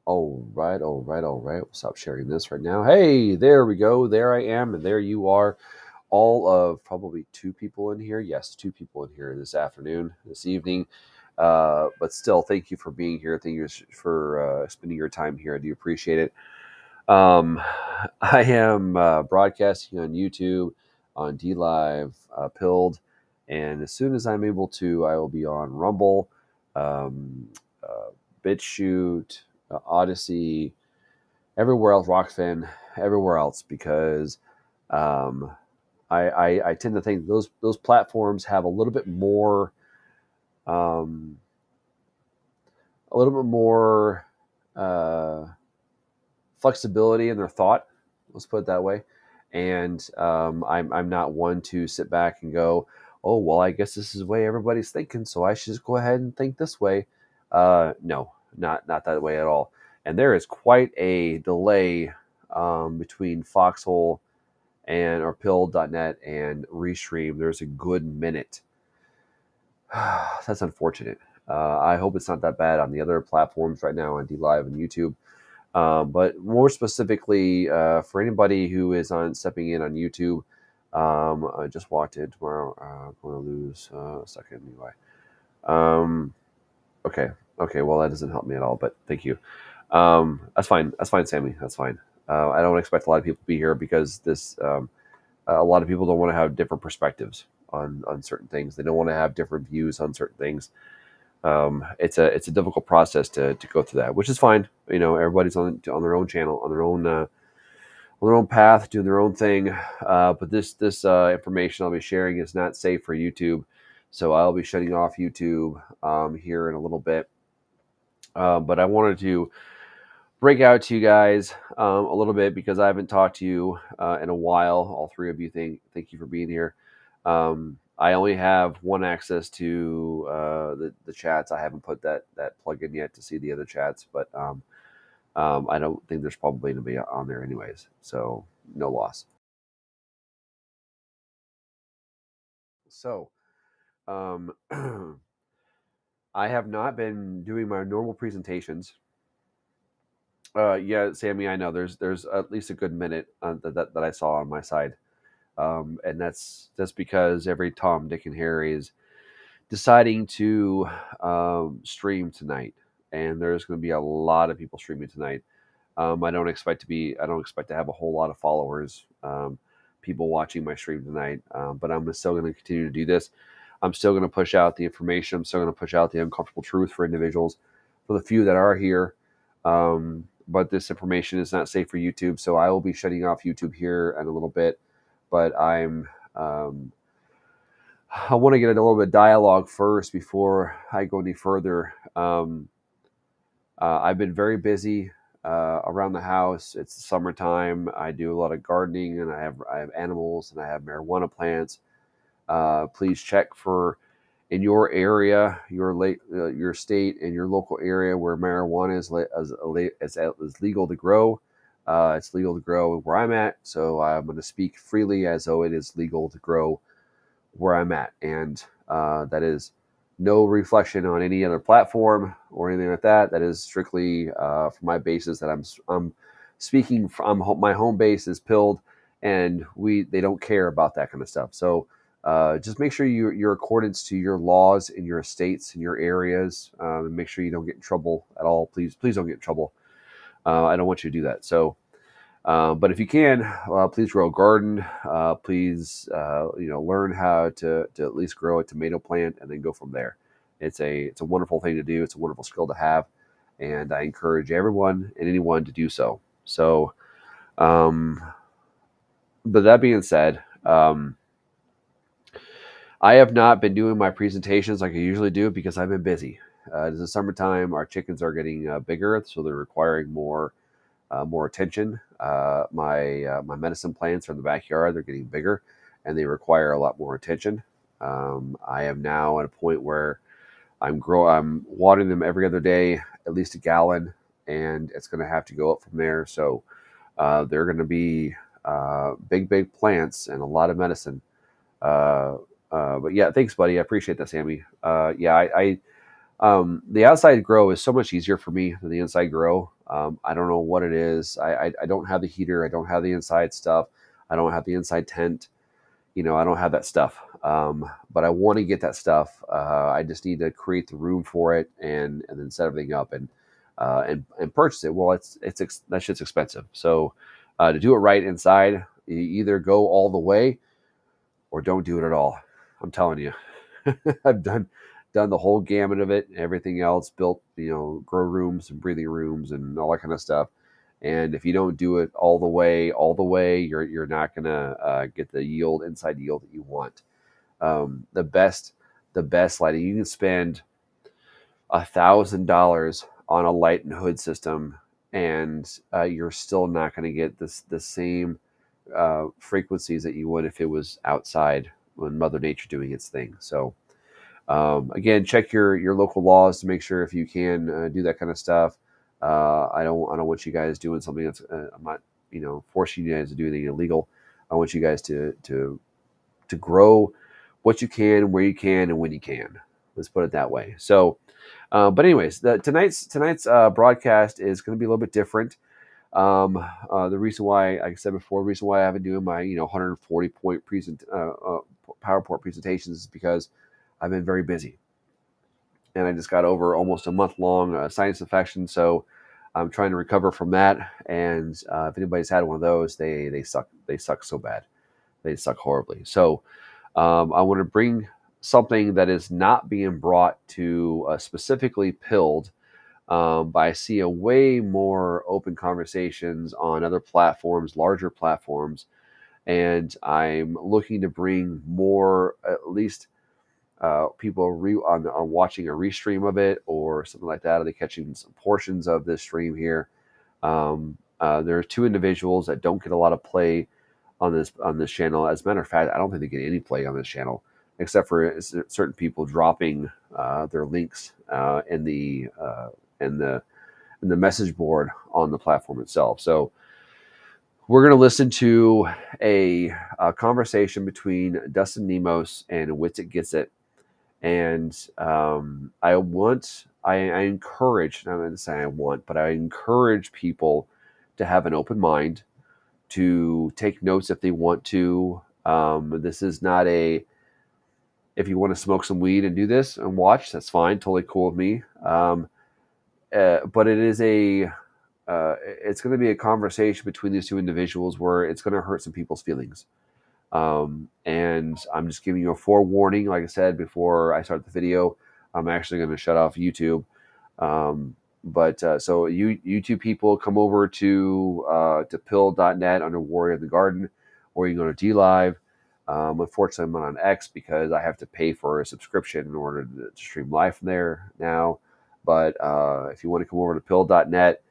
All right, all right, all right. We'll stop sharing this right now. Hey, there we go. There I am, and there you are. All of probably two people in here. Yes, two people in here this afternoon, this evening. But still, thank you for being here. Thank you for spending your time here. I do appreciate it. Um, I am broadcasting on YouTube, on DLive, Pilled, and as soon as I'm able to, I will be on Rumble, um, uh, BitChute, Odyssey, everywhere else, Rockfin, everywhere else, because um, I tend to think those platforms have um, a little bit more uh, flexibility in their thought. Let's put it that way. And I'm not one to sit back and go, oh well, I guess this is the way everybody's thinking, so I should just go ahead and think this way. No, not that way at all. And there is quite a delay between Foxhole and or Pill.net and Restream. There's a good minute. That's unfortunate. I hope it's not that bad on the other platforms right now on DLive and YouTube. But more specifically, for anybody who is on stepping in on YouTube, I just walked in tomorrow. Going to lose a second anyway. Okay, okay. Well, that doesn't help me at all. But thank you. That's fine. That's fine, Sammy. That's fine. I don't expect a lot of people to be here because a lot of people don't want to have different perspectives on certain things. They don't want to have different views on certain things. It's a difficult process to go through that, which is fine. You know, everybody's on their own channel, on their own path, doing their own thing. But this information I'll be sharing is not safe for YouTube, so I'll be shutting off YouTube here in a little bit. But I wanted to break out to you guys a little bit because I haven't talked to you in a while. All three of you, thank you for being here. I only have one access to the chats. I haven't put that plug in yet to see the other chats, but I don't think there's probably going to be on there anyways. So no loss. So um, I have not been doing my normal presentations. Yeah, Sammy, I know there's at least a good minute that I saw on my side, and that's because every Tom, Dick, and Harry is deciding to stream tonight, and there's going to be a lot of people streaming tonight. I don't expect to have a whole lot of followers, people watching my stream tonight, but I'm still going to continue to do this. I'm still going to push out the information. I'm still going to push out the uncomfortable truth for individuals, for the few that are here. But this information is not safe for YouTube, so I will be shutting off YouTube here in a little bit. But I want to get a little bit of dialogue first before I go any further. I've been very busy around the house. It's the summertime. I do a lot of gardening, and I have animals, and I have marijuana plants. Please check for in your area, your state, and your local area where marijuana is legal to grow. It's legal to grow where I'm at, so I'm going to speak freely as though it is legal to grow where I'm at, and that is no reflection on any other platform or anything like that. That is strictly for my basis that I'm speaking from. My home base is Pilled, and they don't care about that kind of stuff. So just make sure your accordance to your laws in your states and your areas, and make sure you don't get in trouble at all. Please don't get in trouble. I don't want you to do that. So. But if you can, please grow a garden. Please, learn how to at least grow a tomato plant and then go from there. It's a wonderful thing to do. It's a wonderful skill to have, and I encourage everyone and anyone to do so. So, um, but that being said, I have not been doing my presentations like I usually do because I've been busy. It's the summertime. Our chickens are getting bigger, so they're requiring more attention. My medicine plants are in the backyard. They're getting bigger, and they require a lot more attention. I am now at a point where I'm watering them every other day, at least a gallon, and it's going to have to go up from there. So they're going to be big plants and a lot of medicine. But yeah, thanks, buddy. I appreciate that, Sammy. Yeah, The outside grow is so much easier for me than the inside grow. I don't know what it is. I don't have the heater. I don't have the inside stuff. I don't have the inside tent. I don't have that stuff. But I want to get that stuff. I just need to create the room for it and then set everything up and purchase it. Well, that shit's expensive. So to do it right inside, you either go all the way or don't do it at all. I'm telling you, I've done the whole gamut of it. Everything else, built grow rooms and breathing rooms and all that kind of stuff. And if you don't do it all the way, you're not gonna get the inside yield that you want. The best lighting, you can spend $1,000 on a light and hood system, and you're still not going to get the same frequencies that you would if it was outside when Mother Nature doing its thing. So again, check your local laws to make sure if you can do that kind of stuff. I don't want you guys doing something that's I'm not forcing you guys to do anything illegal. I want you guys to grow what you can, where you can, and when you can. Let's put it that way. So, but anyways, tonight's broadcast is going to be a little bit different. The reason why, like I said before, the reason why I haven't doing my 140 point PowerPoint presentations is because I've been very busy, and I just got over almost a month long sinus infection. So I'm trying to recover from that. And if anybody's had one of those, they suck. They suck so bad. They suck horribly. So I want to bring something that is not being brought to specifically Pilled, but I see a way more open conversations on other platforms, larger platforms, and I'm looking to bring more, at least people on watching a restream of it or something like that. Are they catching some portions of this stream here? There are two individuals that don't get a lot of play on this channel. As a matter of fact, I don't think they get any play on this channel, except for certain people dropping their links in the message board on the platform itself. So we're going to listen to a conversation between Dustin Nemos and Witsit Gets It. And I encourage, I'm not going to say I want, but I encourage people to have an open mind, to take notes if they want to. This is not if you want to smoke some weed and do this and watch, that's fine, totally cool with me. But it is it's going to be a conversation between these two individuals where it's going to hurt some people's feelings. And I'm just giving you a forewarning. Like I said before I start the video, I'm actually going to shut off YouTube. So you YouTube people, come over to pill.net under Warrior of the Garden, or you can go to DLive. Unfortunately, I'm on X because I have to pay for a subscription in order to stream live from there now. But if you want to come over to pill.net,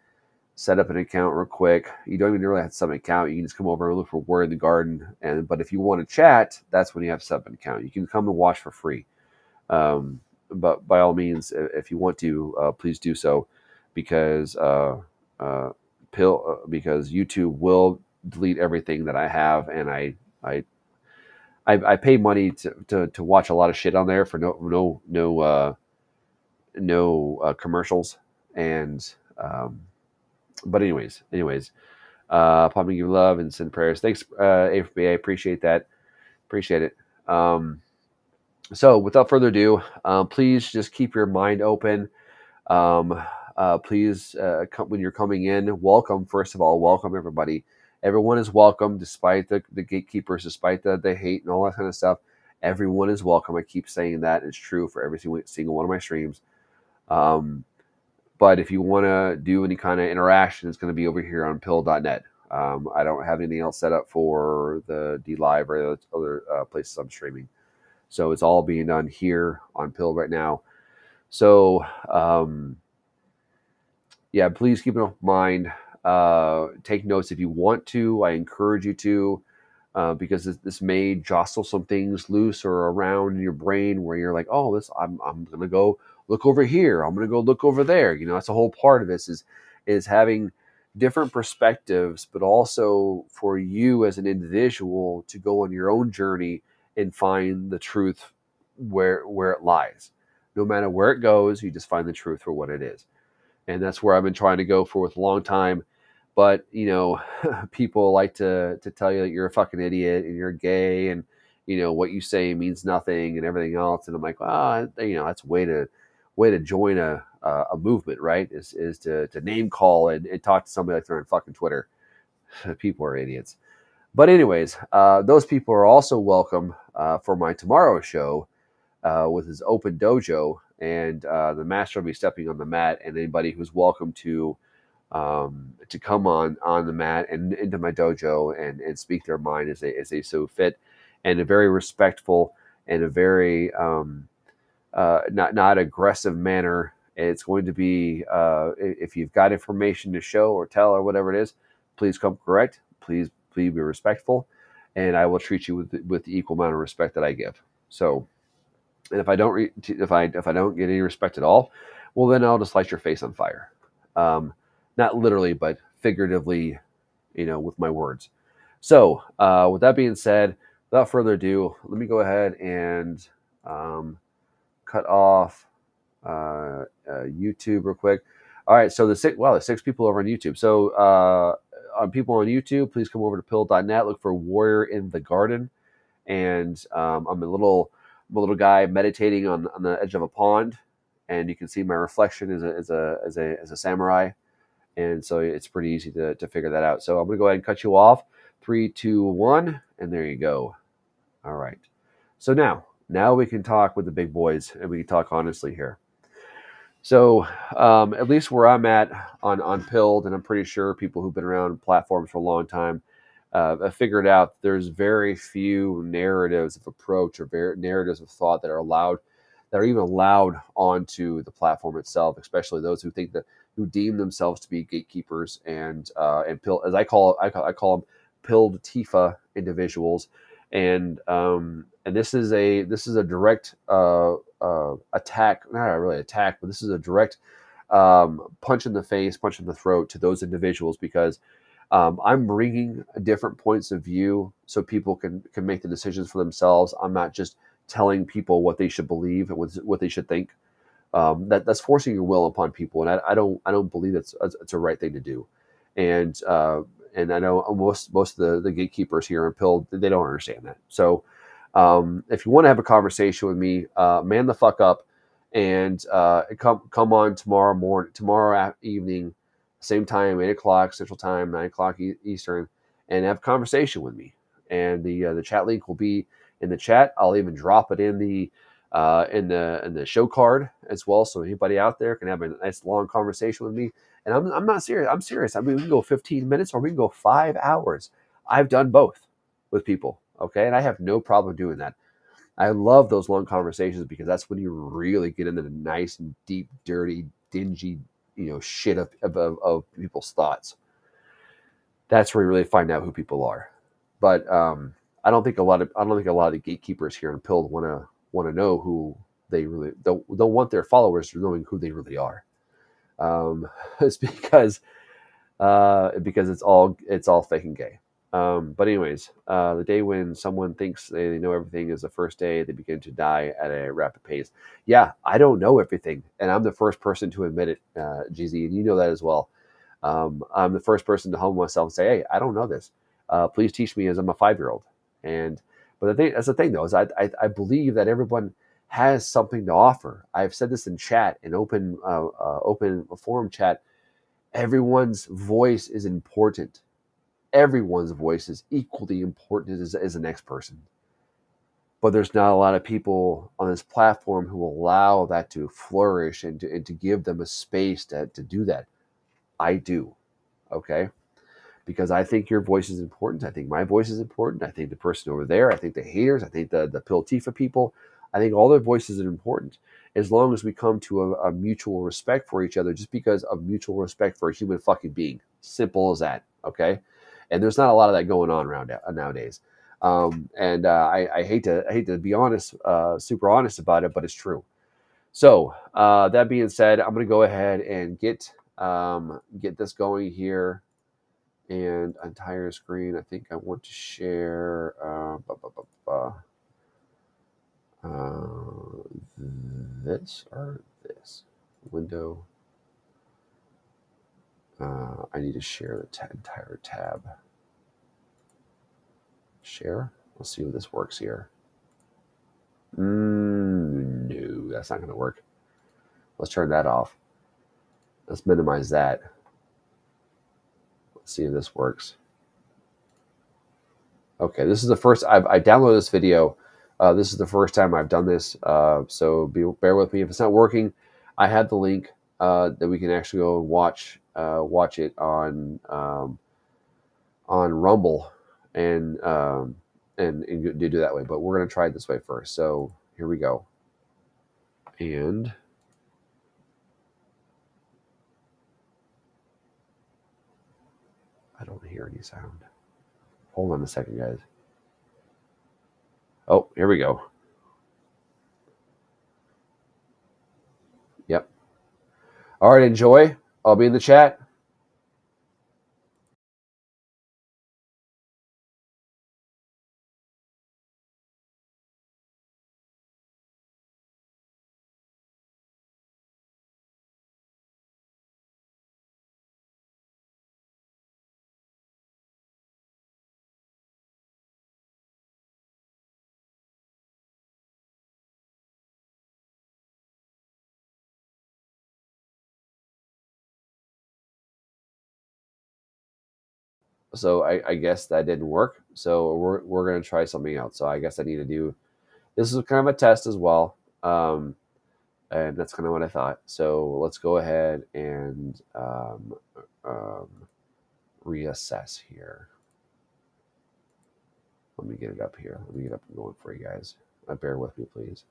set up an account real quick. You don't even really have to set up an account. You can just come over and look for Warrior of the Garden. But if you want to chat, that's when you have to set up an account. You can come and watch for free. But by all means, if you want to, please do so, because because YouTube will delete everything that I have, and I pay money to watch a lot of shit on there for no commercials. And but anyways, popping you love and send prayers. Thanks, AFB. I appreciate that. Appreciate it. So without further ado, please just keep your mind open. Please, when you're coming in, welcome. First of all, welcome everybody. Everyone is welcome, despite the gatekeepers, despite the hate and all that kind of stuff. Everyone is welcome. I keep saying that. It's true for every single one of my streams. But if you want to do any kind of interaction, it's going to be over here on pill.net. I don't have anything else set up for the DLive or other places I'm streaming. So it's all being done here on Pill right now. So, yeah, please keep it in mind. Take notes if you want to. I encourage you to, because this may jostle some things loose or around in your brain where you're like, oh, I'm going to go look over here. I'm going to go look over there. That's a whole part of this is having different perspectives, but also for you as an individual to go on your own journey and find the truth where it lies. No matter where it goes, you just find the truth for what it is. And that's where I've been trying to go for with a long time. But people like to tell you that you're a fucking idiot and you're gay, and what you say means nothing and everything else. And I'm like, that's a way to join a movement, right? Is to name call and talk to somebody like they're on fucking Twitter. People are idiots. But anyways, those people are also welcome for my tomorrow show with his open dojo, and the master will be stepping on the mat, and anybody who's welcome to come on the mat and into my dojo and speak their mind as they so fit, and a very respectful and a very not aggressive manner. It's going to be if you've got information to show or tell or whatever it is, please come correct. Please be respectful, and I will treat you with the equal amount of respect that I give. So, and if I don't if I don't get any respect at all, well then I'll just light your face on fire. Not literally, but figuratively, with my words. So, with that being said, without further ado, let me go ahead and cut off YouTube real quick. All right, so the six people over on YouTube. So, on people on YouTube, please come over to pill.net. Look for Warrior in the Garden, and I'm a little guy meditating on the edge of a pond, and you can see my reflection as a samurai. And so it's pretty easy to figure that out. So I'm going to go ahead and cut you off. 3, 2, 1, and there you go. All right. So now we can talk with the big boys, and we can talk honestly here. So at least where I'm at on Pilled, and I'm pretty sure people who've been around platforms for a long time have figured out there's very few narratives of approach or narratives of thought that are even allowed onto the platform itself, especially those who deem themselves to be gatekeepers and pill, as I call them, pilled Tifa individuals, and this is a direct attack, not really attack, but this is a direct punch in the face, punch in the throat to those individuals, because I'm bringing different points of view so people can make the decisions for themselves. I'm not just telling people what they should believe and what they should think. That's forcing your will upon people, and I don't believe it's a right thing to do. And I know most of the gatekeepers here in Pill, they don't understand that. So if you want to have a conversation with me, man the fuck up, and come on tomorrow evening, same time, 8 o'clock Central Time, 9 o'clock Eastern, and have a conversation with me. And the chat link will be in the chat. I'll even drop it in the show card as well, so anybody out there can have a nice long conversation with me. And I'm not serious. I'm serious. I mean, we can go 15 minutes or we can go 5 hours. I've done both with people, okay, and I have no problem doing that. I love those long conversations because that's when you really get into the nice and deep, dirty, dingy, shit of people's thoughts. That's where you really find out who people are. But I don't think a lot of the gatekeepers here in Pilled want to know who they really don't want their followers knowing who they really are. It's because it's all fake and gay. But anyways, the day when someone thinks they know everything is the first day they begin to die at a rapid pace. Yeah, I don't know everything, and I'm the first person to admit it, GZ, and you know that as well. I'm the first person to humble myself and say, "Hey, I don't know this. Please teach me," as I'm a 5-year-old. But that's the thing, though, is I believe that everyone has something to offer. I've said this in chat, in open forum chat. Everyone's voice is important. Everyone's voice is equally important as the next person. But there's not a lot of people on this platform who allow that to flourish and to give them a space to do that. I do, okay? Because I think your voice is important. I think my voice is important. I think the person over there, I think the haters, I think the Pill Tifa people, I think all their voices are important. As long as we come to a mutual respect for each other, just because of mutual respect for a human fucking being. Simple as that, okay? And there's not a lot of that going on around nowadays. I hate to be honest, super honest about it, but it's true. So that being said, I'm going to go ahead and get this going here. And entire screen, I think I want to share. This or this window. I need to share the entire tab. Share. Let's see if this works here. No, that's not going to work. Let's turn that off. Let's minimize that. Let's see if this works. Okay, this is the first I downloaded this video. This is the first time I've done this, so bear with me if it's not working. I have the link that we can actually go and watch it on Rumble and do that way. But we're gonna try it this way first. So here we go. And I don't hear any sound. Hold on a second, guys. Oh, here we go. Yep. All right, enjoy. I'll be in the chat. So I guess that didn't work. So we're gonna try something else. So I guess I need to do. This is kind of a test as well, and that's kind of what I thought. So let's go ahead and reassess here. Let me get it up here. Let me get up and going for you guys. Bear with me, please.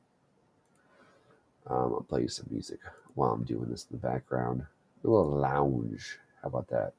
I'll play you some music while I'm doing this in the background. A little lounge. How about that?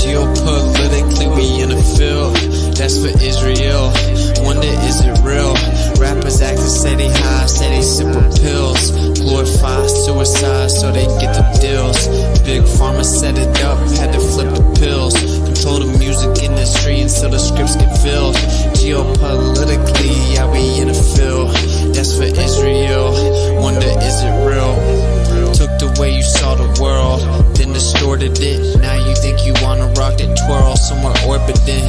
Geopolitically, we in a field that's for Israel. Wonder, is it real? Rappers acting say they high, say they sipping pills. Glorify suicide so they get the deals. Big Pharma set it up, had to flip the pills. Control the music industry until the scripts get filled. Geopolitically, yeah, we in a field that's for Israel. Wonder, is it real? Took the way you saw the world, then distorted it. Now you think you wanna rock that twirl somewhere orbiting.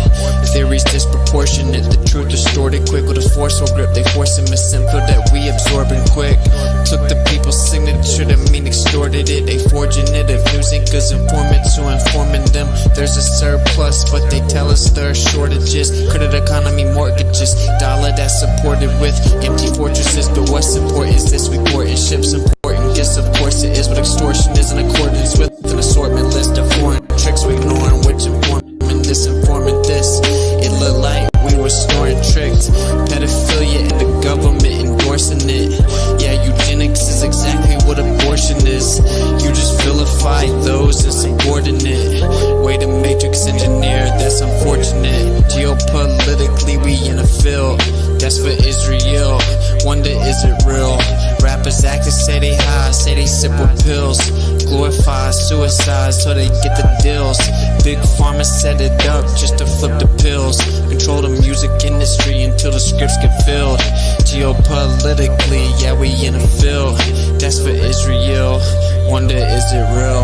Theories disproportionate, the truth distorted quick with a forceful grip. They forcing a simple that we absorbing quick. Took the people's signature that mean extorted it. They forging it. If news anchors informant to informing them there's a surplus, but they tell us there are shortages. Credit economy mortgages, dollar that's supported with empty fortresses. But what's important is this: we porting ships important. Yes, of course it is, but extortion is in accordance with an assortment list of foreign tricks we ignoring, which informing this, informing this. It looked like we were snoring tricked. Pedophilia and the government endorsing it. Yeah, eugenics is exactly what abortion is. You just vilify those insubordinate. Way to matrix engineer, that's unfortunate. Geopolitically, we in a field that's for Israel. Wonder, is it real? Rappers actors say they high, say they sip with pills. Glorify suicide so they get the deals. Big Pharma set it up just to flip the pills. Control the music industry until the scripts get filled. Geopolitically, yeah, we in a field that's for Israel. Wonder, is it real?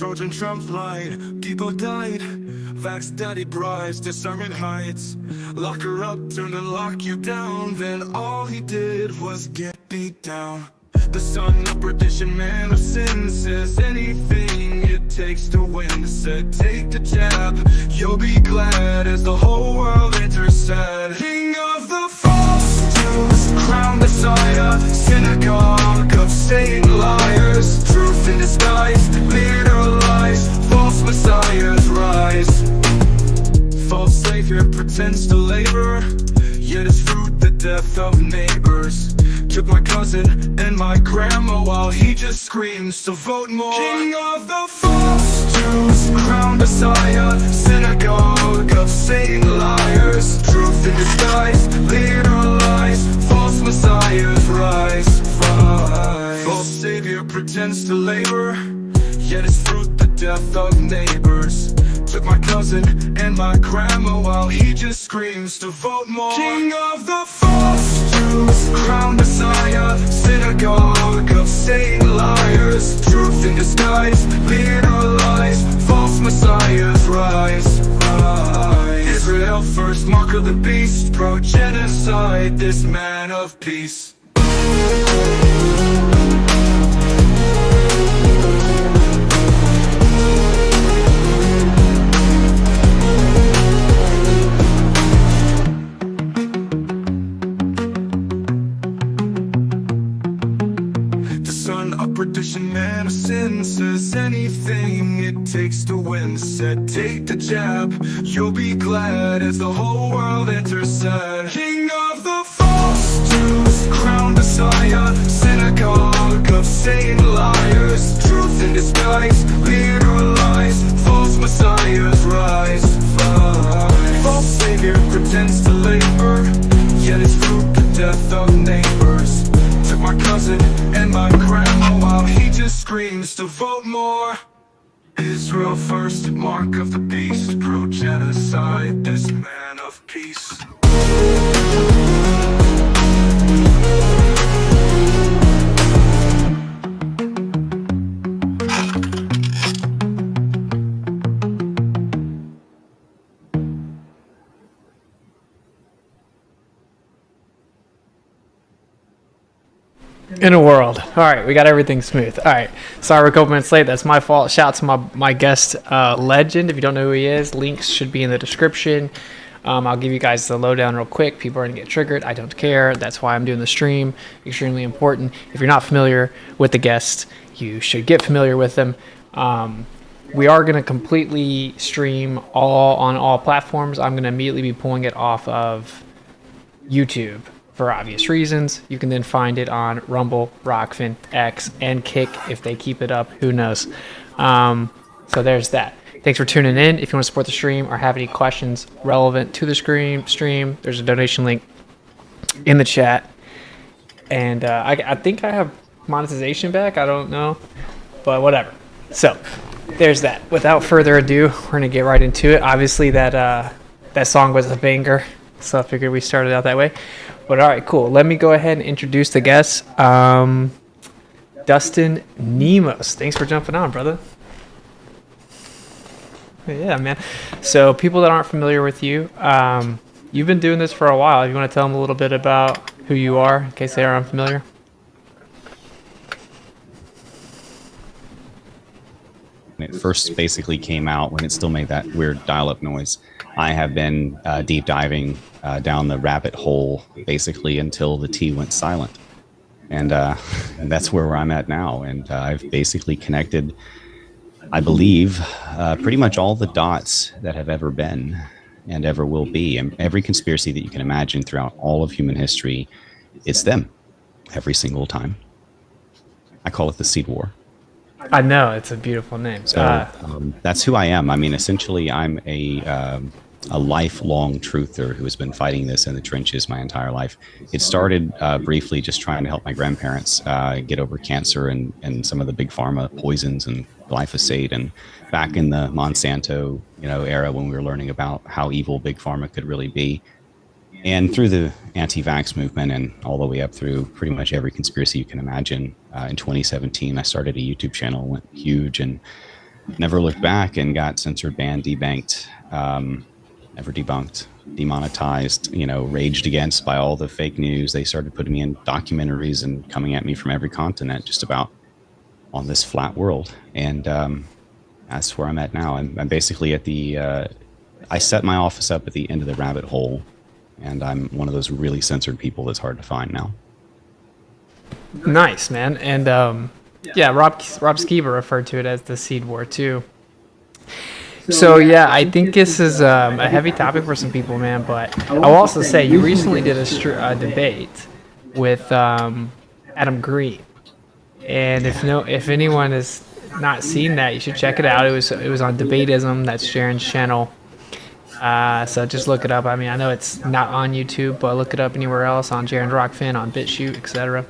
Trojan Trump lied, people died. Vax daddy bribes, discernment heights. Lock her up, turn and lock you down. Then all he did was get beat down. The son of perdition, man of sin, says anything it takes to win. Said take the jab, you'll be glad as the whole world enters sad. King of the false Jews, crown Messiah, synagogue of Satan liars. Truth in disguise, leader lies, false messiahs rise. False savior pretends to labor, yet his fruit the death of neighbors. Took my cousin and my grandma while he just screams to vote more. King of the false Jews, crown Messiah, synagogue of Satan liars. Truth in disguise, leader lies, false messiahs rise. False savior pretends to labor, yet his fruit the death of neighbors. Took my cousin and my grandma while he just screams to vote more. King of the false Jews, crown Messiah, synagogue of Satan liars. Truth in disguise, leader lies, false messiahs rise. Israel first, mark of the beast, pro-genocide, this man of peace. Perdition, man of sin, says anything it takes to win. Said take the jab, you'll be glad as the whole world enters sad. King of the false Jews, crown Messiah, synagogue of Satan liars. Truth in disguise, leader lies, false messiahs rise. False savior pretends to labor, yet his fruit the death of neighbors. Took my cousin and my grandma while he just screams to vote more. Israel first, mark of the beast, pro-genocide, this man of peace. In a world. All right, we got everything smooth. All right, sorry we're a couple minutes late. That's my fault. Shout out to my guest, Legend. If you don't know who he is, links should be in the description. I'll give you guys the lowdown real quick. People are going to get triggered. I don't care. That's why I'm doing the stream. Extremely important. If you're not familiar with the guest, you should get familiar with them. We are going to completely stream on all platforms. I'm going to immediately be pulling it off of YouTube. For obvious reasons. You can then find it on Rumble, Rockfin, X, and Kick if they keep it up. Who knows? So there's that. Thanks for tuning in. If you want to support the stream or have any questions relevant to the stream, there's a donation link in the chat. And I think I have monetization back. I don't know. But whatever. So there's that. Without further ado, we're going to get right into it. Obviously, that song was a banger. So I figured we started out that way. But all right, cool. Let me go ahead and introduce the guest. Dustin Nemos. Thanks for jumping on, brother. Yeah, man. So people that aren't familiar with you, you've been doing this for a while. If you want to tell them a little bit about who you are, in case they are unfamiliar. It first basically came out when it still made that weird dial-up noise. I have been deep diving down the rabbit hole basically until the T went silent. And that's where I'm at now. And I've basically connected, I believe, pretty much all the dots that have ever been and ever will be. And every conspiracy that you can imagine throughout all of human history, it's them every single time. I call it the Seed War. I know, it's a beautiful name. So that's who I am. I mean, essentially, I'm a lifelong truther who has been fighting this in the trenches my entire life. It started briefly just trying to help my grandparents get over cancer and some of the big pharma poisons and glyphosate, and back in the Monsanto era when we were learning about how evil big pharma could really be. And through the anti-vax movement and all the way up through pretty much every conspiracy you can imagine, in 2017, I started a YouTube channel, went huge, and never looked back and got censored, banned, debanked, never debunked, demonetized, raged against by all the fake news. They started putting me in documentaries and coming at me from every continent, just about on this flat world. And that's where I'm at now. I'm basically at I set my office up at the end of the rabbit hole, and I'm one of those really censored people that's hard to find now. Nice, man. And yeah, Rob Skiba referred to it as the Seed War too. So yeah, I think this is a heavy topic for some people, man. But I'll also say you recently did a debate with Adam Green, and if anyone has not seen that, you should check it out. It was on Debatism. That's Jaron's channel. So just look it up. I mean, I know it's not on YouTube, but look it up anywhere else, on Jaron Rockfin, on BitChute, etc.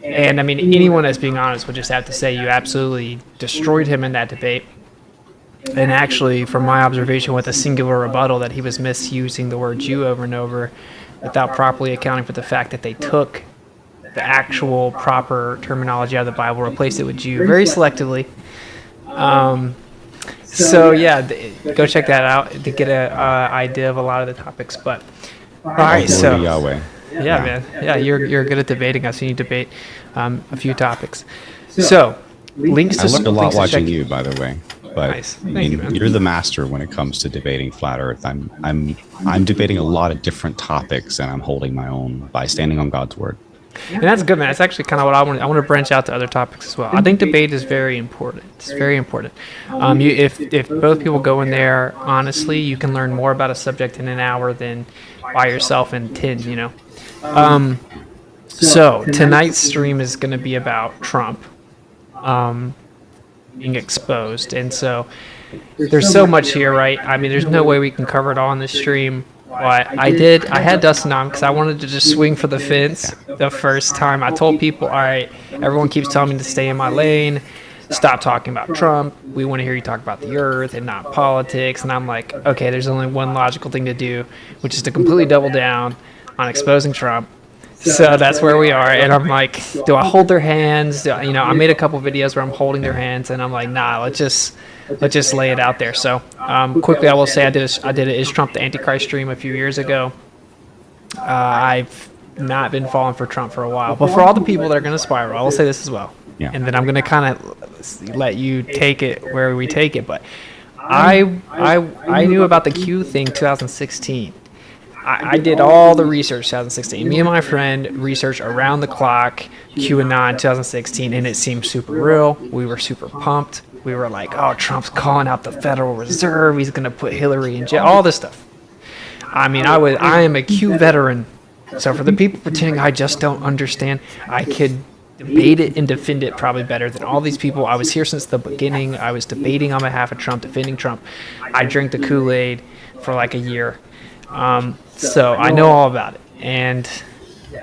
And I mean, anyone that's being honest would just have to say you absolutely destroyed him in that debate. And actually, from my observation, with a singular rebuttal, that he was misusing the word Jew over and over without properly accounting for the fact that they took the actual proper terminology out of the Bible, replaced it with Jew very selectively. So yeah, go check that out to get an idea of a lot of the topics. But all right, so Yahweh. Yeah, man. Yeah, you're good at debating. I've seen you debate a few topics. So links to I learned a lot links to watching check- you, by the way. But Nice. I Thank mean, you, man. you're the master when it comes to debating flat Earth. I'm debating a lot of different topics, and I'm holding my own by standing on God's word. And that's good, man. That's actually kind of what I want. I want to branch out to other topics as well. I think debate is very important. It's very important. If both people go in there honestly, you can learn more about a subject in an hour than by yourself in 10. So tonight's stream is going to be about Trump being exposed, and so there's so much here, right? I mean, there's no way we can cover it all in this stream. But I had Dustin on because I wanted to just swing for the fence the first time. I told people, all right, everyone keeps telling me to stay in my lane, stop talking about Trump. We want to hear you talk about the earth and not politics. And I'm like, okay, there's only one logical thing to do, which is to completely double down on exposing Trump. So that's where we are. And I'm like, do I hold their hands? I made a couple videos where I'm holding their hands, and I'm like, nah, let's just lay it out there. So quickly, I will say I did an Is Trump the Antichrist stream a few years ago. I've not been falling for Trump for a while, but for all the people that are going to spiral, I will say this as well. Yeah. And then I'm going to kind of let you take it where we take it. But I knew about the Q thing 2016. I did all the research 2016. Me and my friend researched around the clock QAnon 2016, and it seemed super real. We were super pumped. We were like, oh, Trump's calling out the Federal Reserve. He's going to put Hillary in jail. All this stuff. I mean, I am a Q veteran. So for the people pretending I just don't understand, I could debate it and defend it probably better than all these people. I was here since the beginning. I was debating on behalf of Trump, defending Trump. I drank the Kool-Aid for like a year. So I know all about it. And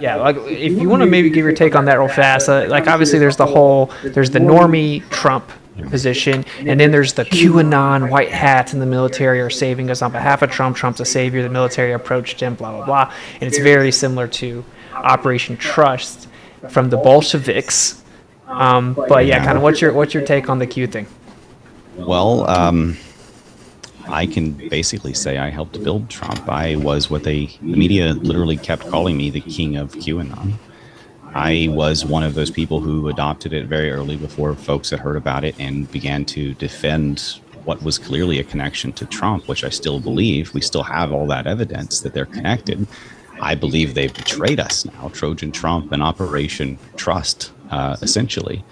yeah, like if you want to maybe give your take on that real fast, like obviously there's the normie Trump position, and then there's the QAnon white hats in the military are saving us on behalf of Trump. Trump's a savior. The military approached him, blah, blah, blah. And it's very similar to Operation Trust from the Bolsheviks. But yeah, kind of what's your take on the Q thing? Well, I can basically say I helped build Trump. I was what the media literally kept calling me, the king of QAnon. I was one of those people who adopted it very early before folks had heard about it and began to defend what was clearly a connection to Trump, which I still believe. We still have all that evidence that they're connected. I believe they've betrayed us now, Trojan Trump and Operation Trust, essentially.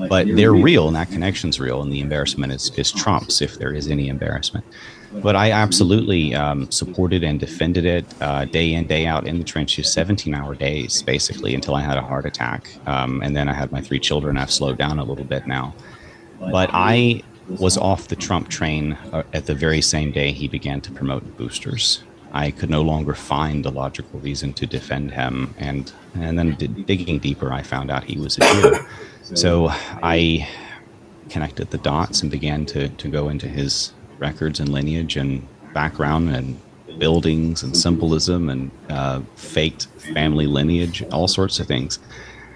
But they're real, and that connection's real, and the embarrassment is Trump's, if there is any embarrassment. But I absolutely supported and defended it day in, day out in the trenches, 17-hour days, basically, until I had a heart attack. And then I had my 3 children. I've slowed down a little bit now. But I was off the Trump train at the very same day he began to promote boosters. I could no longer find a logical reason to defend him. And then digging deeper, I found out he was a Jew. So I connected the dots and began to go into his records and lineage and background and buildings and symbolism and faked family lineage, all sorts of things.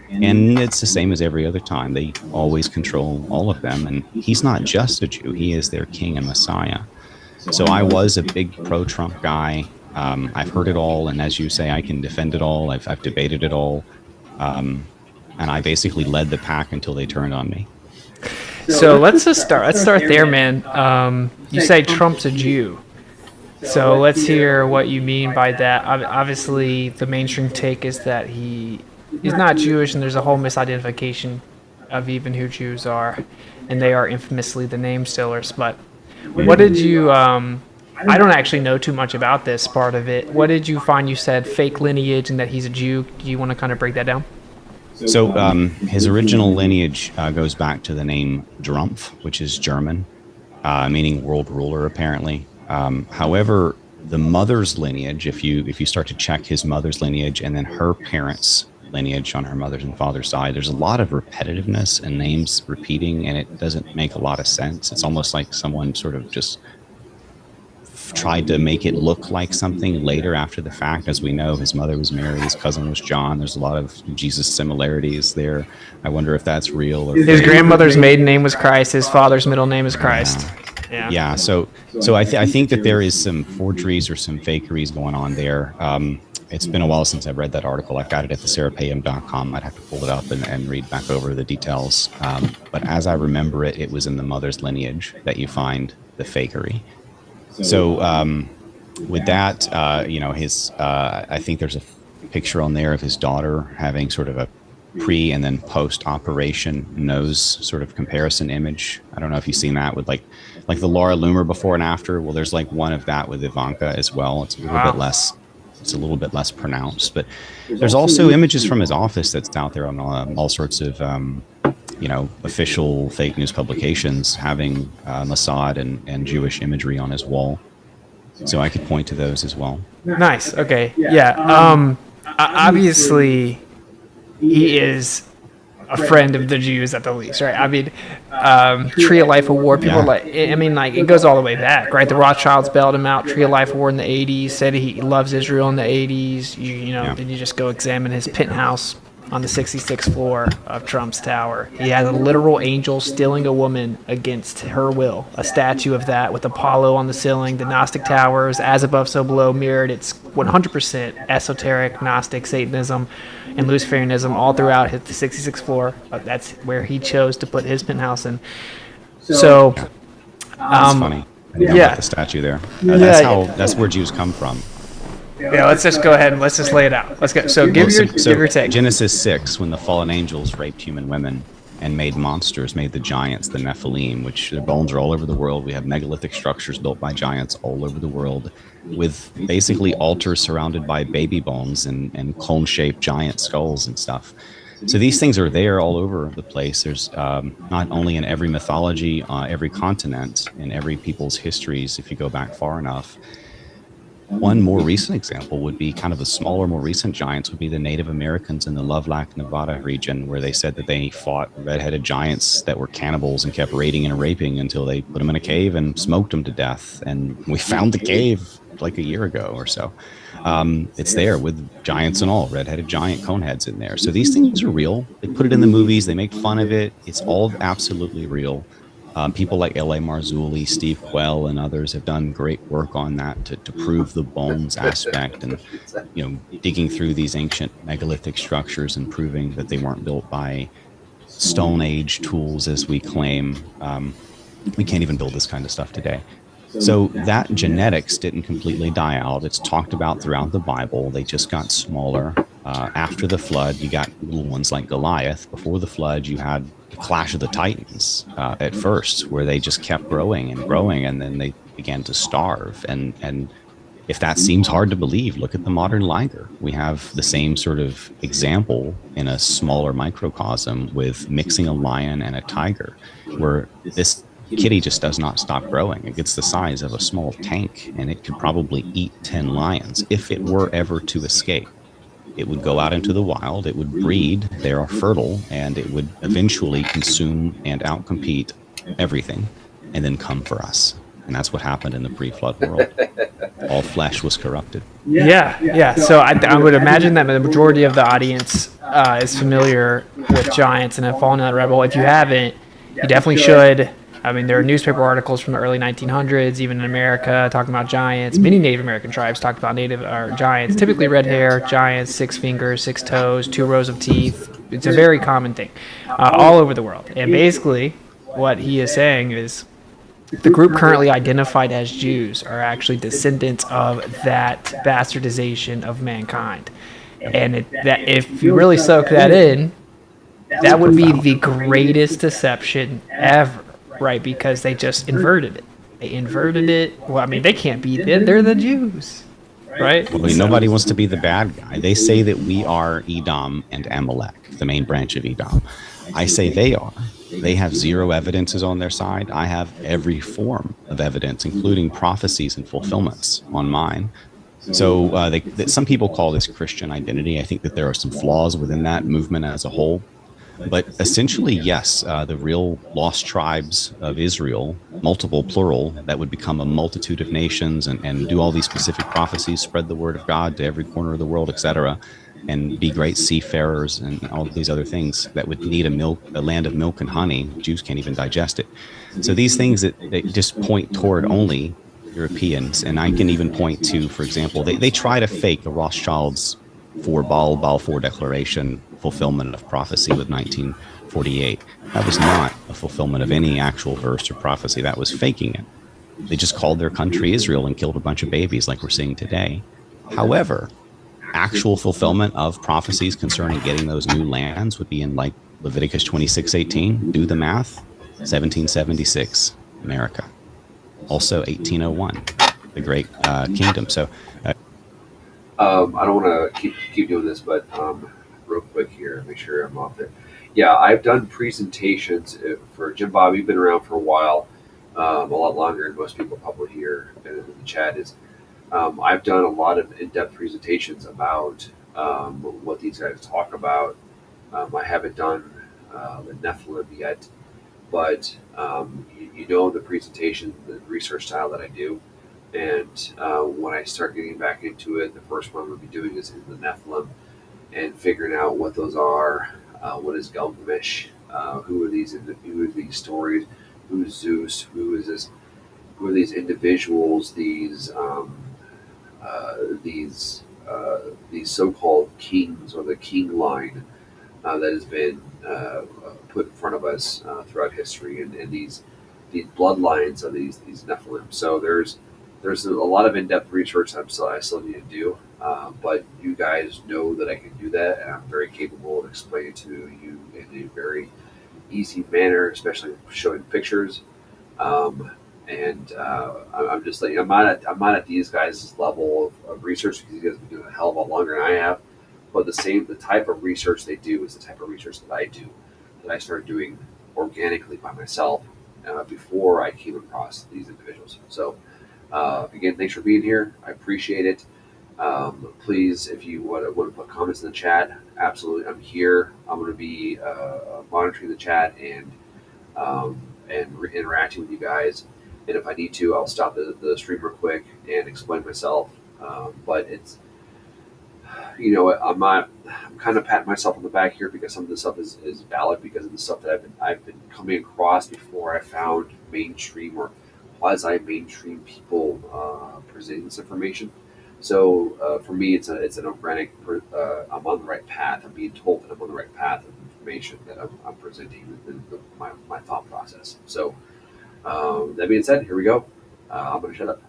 And it's the same as every other time. They always control all of them. And he's not just a Jew, he is their king and Messiah. So I was a big pro-Trump guy. I've heard it all. And as you say, I can defend it all. I've debated it all. And I basically led the pack until they turned on me. So let's start there, man. You say Trump's a Jew. So let's hear what you mean by that. Obviously, the mainstream take is that he's not Jewish, and there's a whole misidentification of even who Jews are, and they are infamously the name stealers. But what did you? I don't actually know too much about this part of it. What did you find? You said fake lineage and that he's a Jew. Do you want to kind of break that down? So his original lineage goes back to the name Drumpf, which is German, meaning world ruler, apparently. However, the mother's lineage, if you start to check his mother's lineage and then her parents' lineage on her mother's and father's side, there's a lot of repetitiveness and names repeating, and it doesn't make a lot of sense. It's almost like someone sort of just tried to make it look like something later after the fact. As we know, his mother was Mary, his cousin was John. There's a lot of Jesus similarities there. I wonder if that's real. Or his grandmother's maiden name was Christ. His father's middle name is Christ. Yeah. So I think that there is some forgeries or some fakeries going on there. It's been a while since I've read that article. I've got it at thesarahpayham.com. I'd have to pull it up and read back over the details. But as I remember it, it was in the mother's lineage that you find the fakery. So with that, I think there's a picture on there of his daughter having sort of a pre and then post operation nose sort of comparison image. I don't know if you've seen that with like the Laura Loomer before and after. Well, there's like one of that with Ivanka as well. It's a little bit less pronounced, but there's also images from his office that's out there on all sorts of official fake news publications having Mossad and Jewish imagery on his wall. So I could point to those as well. Nice. Okay. Yeah. Obviously, he is a friend of the Jews at the least, right? I mean, Tree of Life Award, people it goes all the way back, right? The Rothschilds bailed him out, Tree of Life Award in the 80s, said he loves Israel in the 80s. Then you just go examine his penthouse on the 66th floor of Trump's tower. He has a literal angel stealing a woman against her will. A statue of that with Apollo on the ceiling, the Gnostic towers, as above, so below, mirrored. It's 100% esoteric Gnostic Satanism and Luciferianism all throughout the 66th floor. That's where he chose to put his penthouse in. So, that's funny. I didn't know about the statue there. That's where Jews come from. Yeah, let's just go ahead and let's just lay it out. Let's go. So give your take. Genesis 6, when the fallen angels raped human women and made monsters, made the giants, the Nephilim, which their bones are all over the world. We have megalithic structures built by giants all over the world with basically altars surrounded by baby bones and cone-shaped giant skulls and stuff. So these things are there all over the place. There's not only in every mythology, every continent, in every people's histories, if you go back far enough. One more recent example would be kind of the smaller, more recent giants would be the Native Americans in the Lovelock, Nevada region, where they said that they fought red-headed giants that were cannibals and kept raiding and raping until they put them in a cave and smoked them to death. And we found the cave like a year ago or so. It's there with giants and all, red-headed giant cone heads in there. So these things are real. They put it in the movies. They make fun of it. It's all absolutely real. People like L.A. Marzulli, Steve Quell, and others have done great work on that to prove the bones aspect and, digging through these ancient megalithic structures and proving that they weren't built by Stone Age tools, as we claim. We can't even build this kind of stuff today. So that genetics didn't completely die out. It's talked about throughout the Bible. They just got smaller. After the flood, you got little ones like Goliath. Before the flood, you had the Clash of the Titans at first, where they just kept growing and growing, and then they began to starve. And if that seems hard to believe, look at the modern liger. We have the same sort of example in a smaller microcosm with mixing a lion and a tiger, where this kitty just does not stop growing. It gets the size of a small tank, and it could probably eat 10 lions if it were ever to escape. It would go out into the wild, it would breed, they are fertile, and it would eventually consume and outcompete everything and then come for us. And that's what happened in the pre-flood world. All flesh was corrupted. Yeah. So I would imagine that the majority of the audience is familiar with giants and have fallen in that rabbit hole. If you haven't, you definitely should. I mean, there are newspaper articles from the early 1900s, even in America, talking about giants. Many Native American tribes talked about giants, typically red hair, giants, 6 fingers, 6 toes, 2 rows of teeth. It's a very common thing all over the world. And basically, what he is saying is the group currently identified as Jews are actually descendants of that bastardization of mankind. And that if you really soak that in, that would be the greatest deception ever. Right, because they just inverted it. They inverted it. Well, I mean, they can't be. They're the Jews, right? Well, nobody wants to be the bad guy. They say that we are Edom and Amalek, the main branch of Edom. I say they are. They have 0 evidences on their side. I have every form of evidence, including prophecies and fulfillments on mine. So some people call this Christian identity. I think that there are some flaws within that movement as a whole. But essentially, yes, the real lost tribes of Israel, multiple plural, that would become a multitude of nations and do all these specific prophecies, spread the word of God to every corner of the world, etc., and be great seafarers and all these other things that would need a land of milk and honey. Jews can't even digest it. So these things that just point toward only Europeans, and I can even point to, for example, they try to fake the Rothschilds for Balfour Declaration fulfillment of prophecy with 1948. That was not a fulfillment of any actual verse or prophecy. That was faking it. They just called their country Israel and killed a bunch of babies like we're seeing today. However, actual fulfillment of prophecies concerning getting those new lands would be in like Leviticus 26:18. Do the math. 1776, America. Also 1801, the Great Kingdom. So I don't want to keep doing this, but real quick here, make sure I'm off there. Yeah, I've done presentations for Jim Bob. You've been around for a while, a lot longer than most people probably here in the chat is. I've done a lot of in-depth presentations about what these guys talk about. I haven't done the Nephilim yet, but you know the presentation, the research style that I do. And when I start getting back into it, the first one I'm going to be doing is the Nephilim and figuring out what those are. What is Gilgamesh? Who are these stories? Who is Zeus? Who is this? Who are these individuals? These so-called kings, or the king line that has been put in front of us throughout history, and these bloodlines of these Nephilim. So there's a lot of in-depth research I still need to do, but you guys know that I can do that, and I'm very capable of explaining to you in a very easy manner, especially showing pictures. And I'm just like I'm not at these guys' level of research, because you guys have been doing a hell of a lot longer than I have. But the type of research they do is the type of research that I do, that I started doing organically by myself before I came across these individuals. So again, thanks for being here. I appreciate it. Please, if you want to put comments in the chat, absolutely, I'm here. I'm going to be monitoring the chat and interacting with you guys. And if I need to, I'll stop the stream real quick and explain myself. But it's, I'm kind of patting myself on the back here, because some of this stuff is valid because of the stuff that I've been coming across before I found mainstream or quasi-mainstream people presenting this information. So for me, it's an organic. I'm on the right path. I'm being told that I'm on the right path of information that I'm presenting my thought process. So that being said, here we go. I'm going to shut up.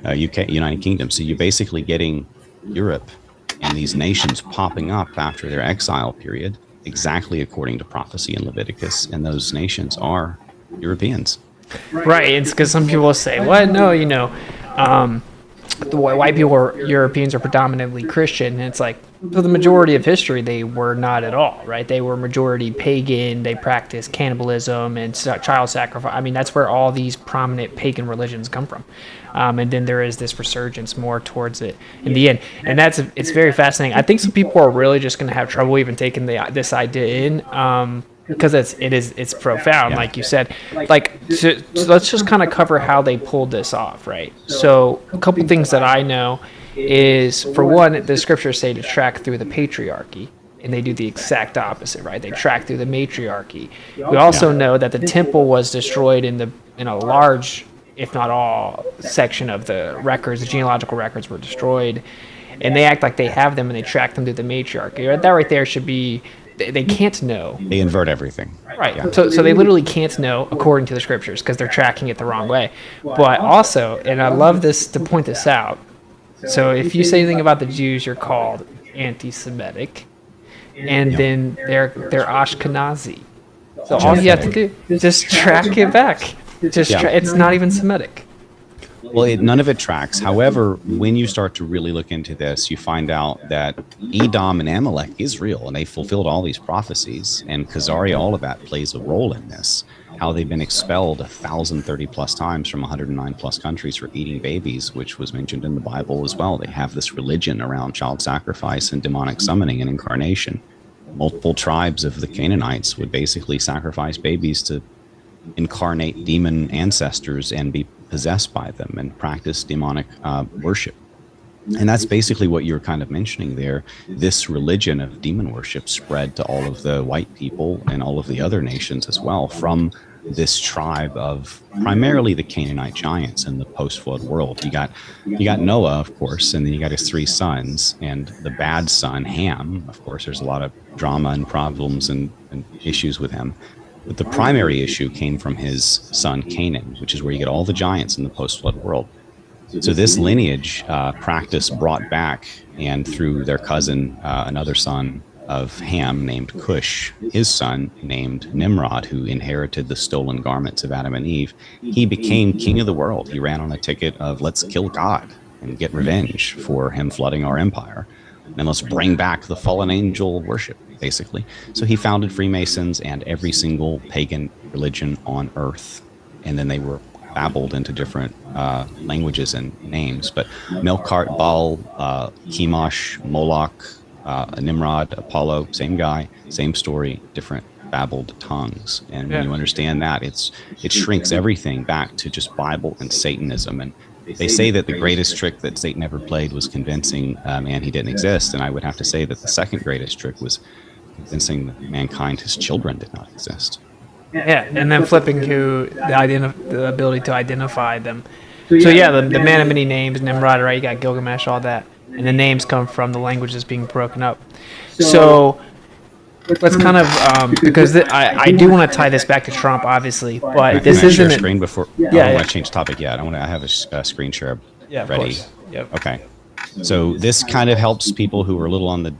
UK, United Kingdom. So you're basically getting Europe and these nations popping up after their exile period, exactly according to prophecy in Leviticus, and those nations are Europeans. Right. It's because some people say, "What? No, the white people or Europeans are predominantly Christian," and it's like, for the majority of history, they were not at all, right? They were majority pagan. They practiced cannibalism and child sacrifice. I mean, that's where all these prominent pagan religions come from. And then there is this resurgence more towards it in the end. And it's very fascinating. I think some people are really just going to have trouble even taking this idea in. because it's profound, like you said. Like, so let's just kind of cover how they pulled this off, right? So a couple things that I know is, for one, the scriptures say to track through the patriarchy, and they do the exact opposite, right? They track through the matriarchy. We also know that the temple was destroyed in a large, if not all, section of the records. The genealogical records were destroyed, and they act like they have them, and they track them through the matriarchy. That right there should be, they can't know. They invert everything. Right. Yeah. So they literally can't know according to the scriptures because they're tracking it the wrong way. But also, and I love this to point this out, so if you say anything about the Jews, you're called anti-Semitic, and then they're Ashkenazi. So all you have to do is just track it back. It's not even Semitic. Well, none of it tracks. However, when you start to really look into this, you find out that Edom and Amalek is real, and they fulfilled all these prophecies. And Khazaria, all of that plays a role in this. How they've been expelled 1,030 plus times from 109 plus countries for eating babies, which was mentioned in the Bible as well. They have this religion around child sacrifice and demonic summoning and incarnation. Multiple tribes of the Canaanites would basically sacrifice babies to incarnate demon ancestors and be possessed by them and practice demonic worship. And that's basically what you're kind of mentioning there. This religion of demon worship spread to all of the white people and all of the other nations as well, from this tribe of primarily the Canaanite giants in the post-flood world. You got Noah, of course, and then you got his 3 sons, and the bad son, Ham. Of course, there's a lot of drama and problems and issues with him. But the primary issue came from his son Canaan, which is where you get all the giants in the post-flood world. So this lineage practice brought back, and through their cousin, another son of Ham named Cush, his son named Nimrod, who inherited the stolen garments of Adam and Eve, he became king of the world. He ran on a ticket of let's kill God and get revenge for him flooding our empire. And let's bring back the fallen angel worship, basically. So he founded Freemasons and every single pagan religion on earth. And then they were babbled into different languages and names. But Melkart, Baal, Chemosh, Moloch, Nimrod, Apollo, same guy, same story, different babbled tongues. And when you understand that, it shrinks everything back to just Bible and Satanism. And they say that the greatest trick that Satan ever played was convincing man he didn't exist. And I would have to say that the second greatest trick was convincing mankind his children did not exist. Yeah, and then flipping to the ability to identify them. So yeah, the man of many names, Nimrod, right? You got Gilgamesh, all that. And the names come from the languages being broken up. So let's kind of, because I do want to tie this back to Trump, obviously, but this isn't... Share screen before... I don't want to change topic yet. I have a screen share ready. Yep. Okay. So this kind of helps people who are a little on the,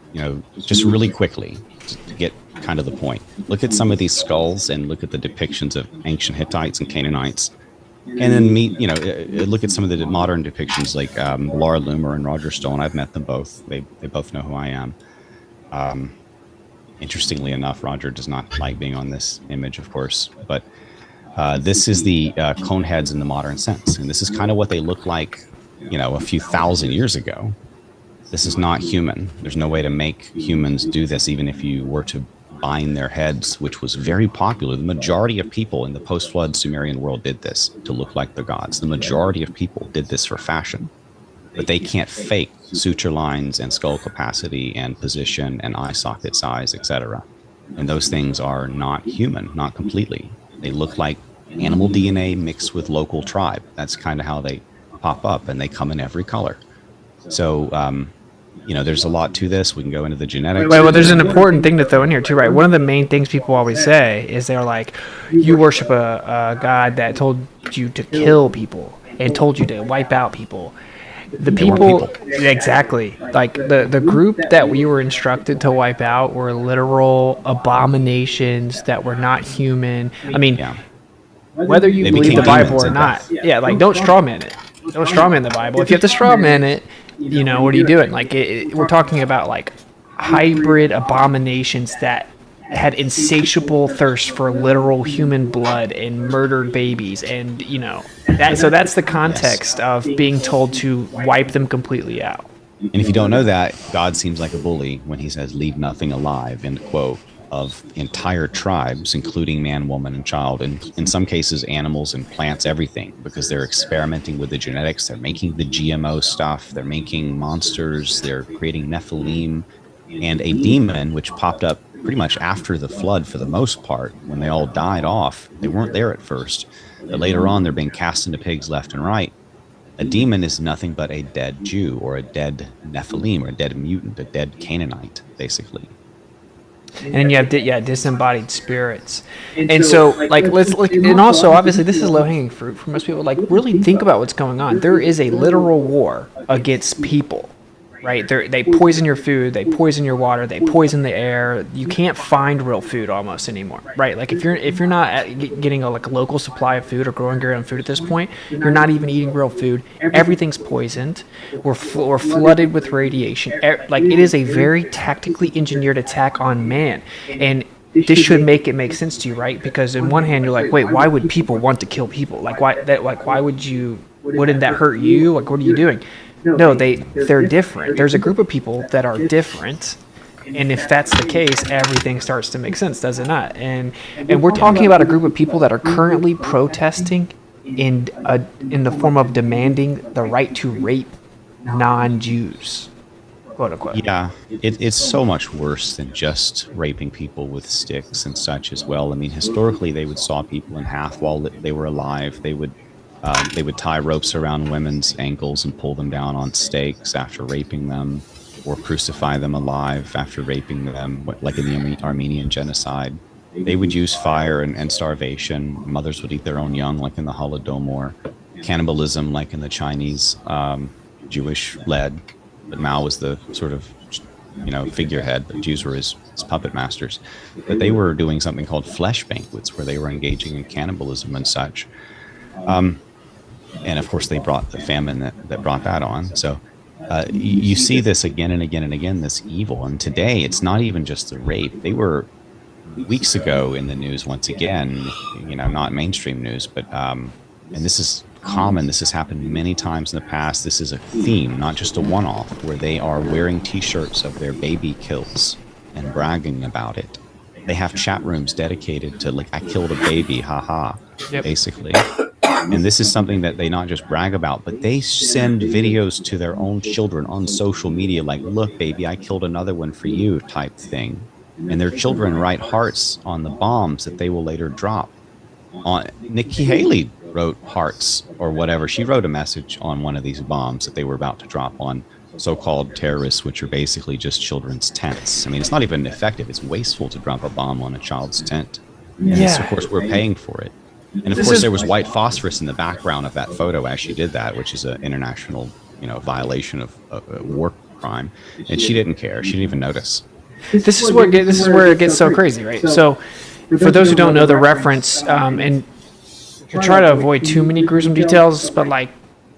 just really quickly to get kind of the point. Look at some of these skulls and look at the depictions of ancient Hittites and Canaanites. And then look at some of the modern depictions like Laura Loomer and Roger Stone. I've met them both. They both know who I am. Interestingly enough, Roger does not like being on this image, of course. But this is the cone heads in the modern sense. And this is kind of what they look like, a few thousand years ago. This is not human. There's no way to make humans do this, even if you were to bind their heads, which was very popular. The majority of people in the post-flood Sumerian world did this to look like the gods. The majority of people did this for fashion. But they can't fake suture lines and skull capacity and position and eye socket size, etc. And those things are not human, not completely. They look like animal DNA mixed with local tribe. That's kind of how they pop up, and they come in every color. So, there's a lot to this. We can go into the genetics. Well, there's an important thing to throw in here, too, right? One of the main things people always say is they're like, you worship a god that told you to kill people and told you to wipe out people. The people, exactly. Like the group that we were instructed to wipe out were literal abominations that were not human. I mean, whether you believe the Bible or not, don't strawman it. Don't strawman the Bible. If you have to strawman it, what are you doing? Like, we're talking about like hybrid abominations that had insatiable thirst for literal human blood and murdered babies, and so that's the context of being told to wipe them completely out. And if you don't know that, God seems like a bully when he says leave nothing alive, end quote, of entire tribes, including man, woman, and child, and in some cases animals and plants, everything, because they're experimenting with the genetics. They're making the GMO stuff. They're making monsters. They're creating Nephilim, and a demon which popped up pretty much after the flood for the most part. When they all died off, they weren't there at first, but later on they're being cast into pigs left and right. A demon is nothing but a dead Jew, or a dead Nephilim, or a dead mutant, a dead Canaanite, basically. And then you have disembodied spirits. And so, like, and also, obviously, this is low-hanging fruit for most people. Like, really think about what's going on. There is a literal war against people, right? They poison your food, they poison your water, they poison the air. You can't find real food almost anymore, right? Like, if you're not getting a local supply of food or growing your own food at this point, you're not even eating real food. Everything's poisoned. We're flooded with radiation. Like, it is a very tactically engineered attack on man, and this should make it make sense to you, right? Because in one hand, you're like, wait, why would people want to kill people? Like, why would you? Wouldn't that hurt you? Like, what are you doing? No, they're different. There's a group of people that are different, and if that's the case, everything starts to make sense, does it not? And we're talking about a group of people that are currently protesting in the form of demanding the right to rape non-Jews, quote unquote. Yeah, it's so much worse than just raping people with sticks and such as well. I mean, historically, they would saw people in half while they were alive. They would tie ropes around women's ankles and pull them down on stakes after raping them, or crucify them alive after raping them, like in the Armenian genocide. They would use fire and starvation. Mothers would eat their own young, like in the Holodomor. Cannibalism, like in the Chinese Jewish-led. But Mao was the sort of, figurehead. The Jews were his puppet masters. But they were doing something called flesh banquets, where they were engaging in cannibalism and such. And of course, they brought the famine that brought that on. So you see this again and again and again, this evil. And today, it's not even just the rape. They were weeks ago in the news once again, not mainstream news, but and this is common. This has happened many times in the past. This is a theme, not just a one-off, where they are wearing T-shirts of their baby kills and bragging about it. They have chat rooms dedicated to, like, I killed a baby, haha, basically. And this is something that they not just brag about, but they send videos to their own children on social media, like, look, baby, I killed another one for you, type thing. And their children write hearts on the bombs that they will later drop. Nikki Haley wrote hearts or whatever. She wrote a message on one of these bombs that they were about to drop on so-called terrorists, which are basically just children's tents. I mean, it's not even effective. It's wasteful to drop a bomb on a child's tent. And this, of course, we're paying for it. And of course, there was white phosphorus in the background of that photo as she did that, which is an international, violation of a war crime. And she didn't care. She didn't even notice. This is where it gets so crazy, right? So, for those who don't know the reference, and you try to avoid too many gruesome details, but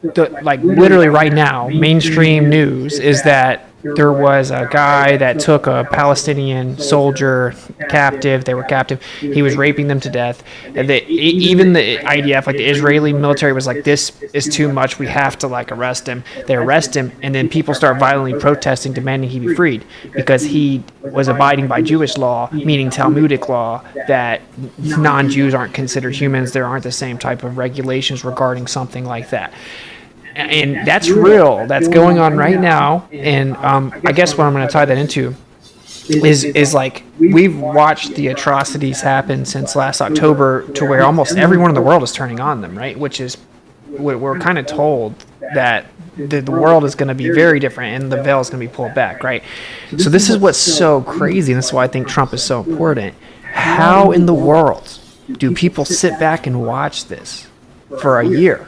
literally right now, mainstream news is that there was a guy that took a Palestinian soldier captive. They were captive. He was raping them to death. And even the IDF, like the Israeli military, was like, this is too much. We have to arrest him. They arrest him, and then people start violently protesting, demanding he be freed because he was abiding by Jewish law, meaning Talmudic law, that non-Jews aren't considered humans. There aren't the same type of regulations regarding something like that. And that's real. That's going on right now. And I guess what I'm going to tie that into is like, we've watched the atrocities happen since last October to where almost everyone in the world is turning on them, right? Which is, we're kind of told that the world is going to be very different and the veil is going to be pulled back, right? So this is what's so crazy, and this is why I think Trump is so important. How in the world do people sit back and watch this for a year?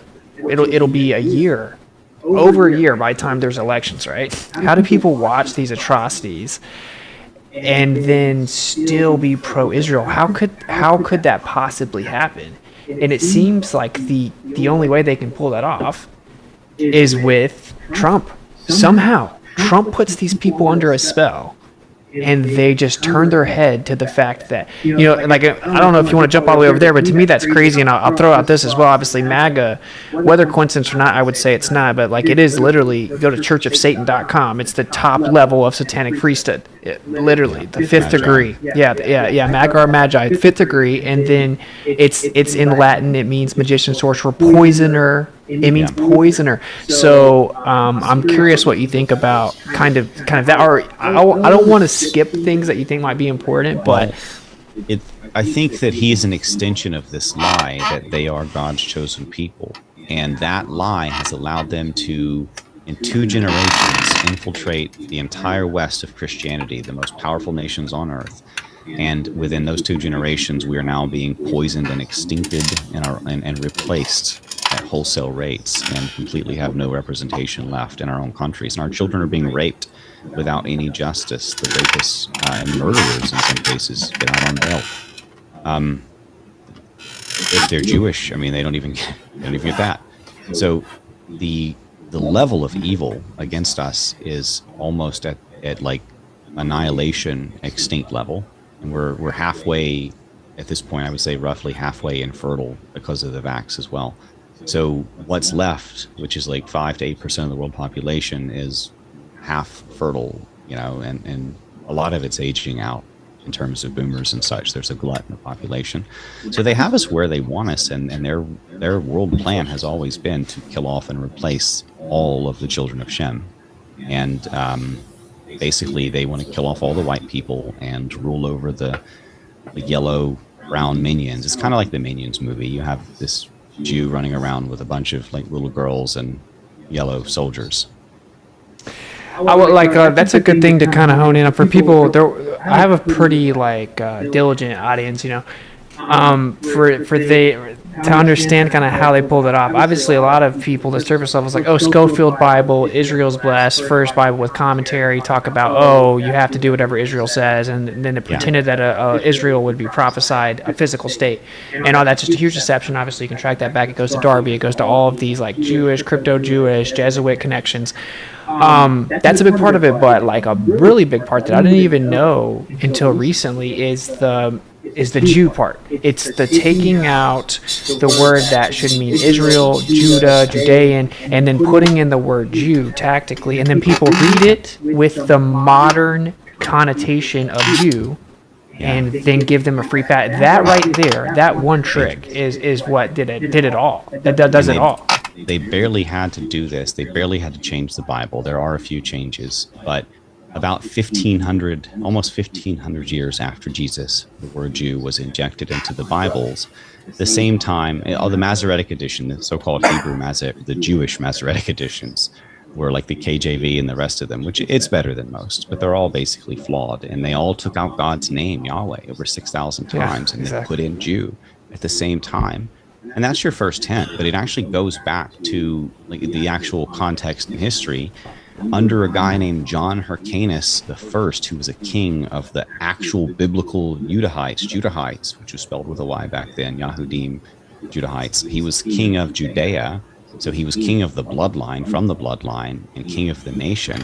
It'll be a year, over a year by the time there's elections, right? How do people watch these atrocities and then still be pro-Israel? How could that possibly happen? And it seems like the only way they can pull that off is with Trump. Somehow, Trump puts these people under a spell, and they just turn their head to the fact that, like, I don't know if you want to jump all the way over there, but to me that's crazy. And I'll throw out this as well. Obviously, MAGA, whether coincidence or not, I would say it's not, but like it is literally, go to churchofsatan.com. It's the top level of satanic priesthood. Literally the fifth degree. Yeah, MAGA or Magi, fifth degree. And then it's in Latin. It means magician, sorcerer, poisoner. It means poisoner. So I'm curious what you think about kind of that. Or I don't want to skip things that you think might be important, but I think that he is an extension of this lie that they are God's chosen people, and that lie has allowed them to, in 2 generations, infiltrate the entire west of Christianity, the most powerful nations on earth. And within those 2 generations, we are now being poisoned and extincted and replaced at wholesale rates, and completely have no representation left in our own countries. And our children are being raped without any justice. The rapists and murderers, in some cases, get out on bail. If they're Jewish, I mean, they don't even get that. So the level of evil against us is almost at like annihilation, extinct level. And we're halfway, at this point, I would say roughly halfway infertile because of the vax as well. So what's left, which is like 5 to 8% of the world population, is half fertile, and a lot of it's aging out in terms of boomers and such. There's a glut in the population. So they have us where they want us, and their world plan has always been to kill off and replace all of the children of Shem. And basically they want to kill off all the white people and rule over the yellow, brown minions. It's kind of like the Minions movie. You have this Jew running around with a bunch of like little girls and yellow soldiers. I would like that's a good thing to kind of hone in on for people. I have a pretty diligent audience, to understand kind of how they pulled it off. Obviously, a lot of people, the surface level is like, oh, Schofield Bible, Israel's blessed, First Bible with commentary, talk about, oh, you have to do whatever Israel says, and then it pretended that Israel would be prophesied a physical state, and all that's just a huge deception. Obviously, you can track that back. It goes to Darby, it goes to all of these like Jewish, crypto-Jewish, Jesuit connections. That's a big part of it, but like a really big part that I didn't even know until recently is the Jew part. It's the taking out the word that should mean Israel, Judah, Judean, and then putting in the word Jew tactically, and then people read it with the modern connotation of Jew, and then give them a free pass. That right there, that one trick is what did it all. That does it all. They barely had to do this. They barely had to change the Bible. There are a few changes, but about 1,500, almost 1,500 years after Jesus, the word Jew was injected into the Bibles. At the same time, the Masoretic edition, the so-called Hebrew Masoretic, the Jewish Masoretic editions, were like the KJV and the rest of them, which it's better than most, but they're all basically flawed. And they all took out God's name, Yahweh, over 6,000 times, and they put in Jew at the same time. And that's your first hint, but it actually goes back to like the actual context and history under a guy named John Hyrcanus I, who was a king of the actual biblical Judahites, which was spelled with a Y back then, Yahudim, Judahites. He was king of Judea, so he was king of the bloodline, from the bloodline, and king of the nation,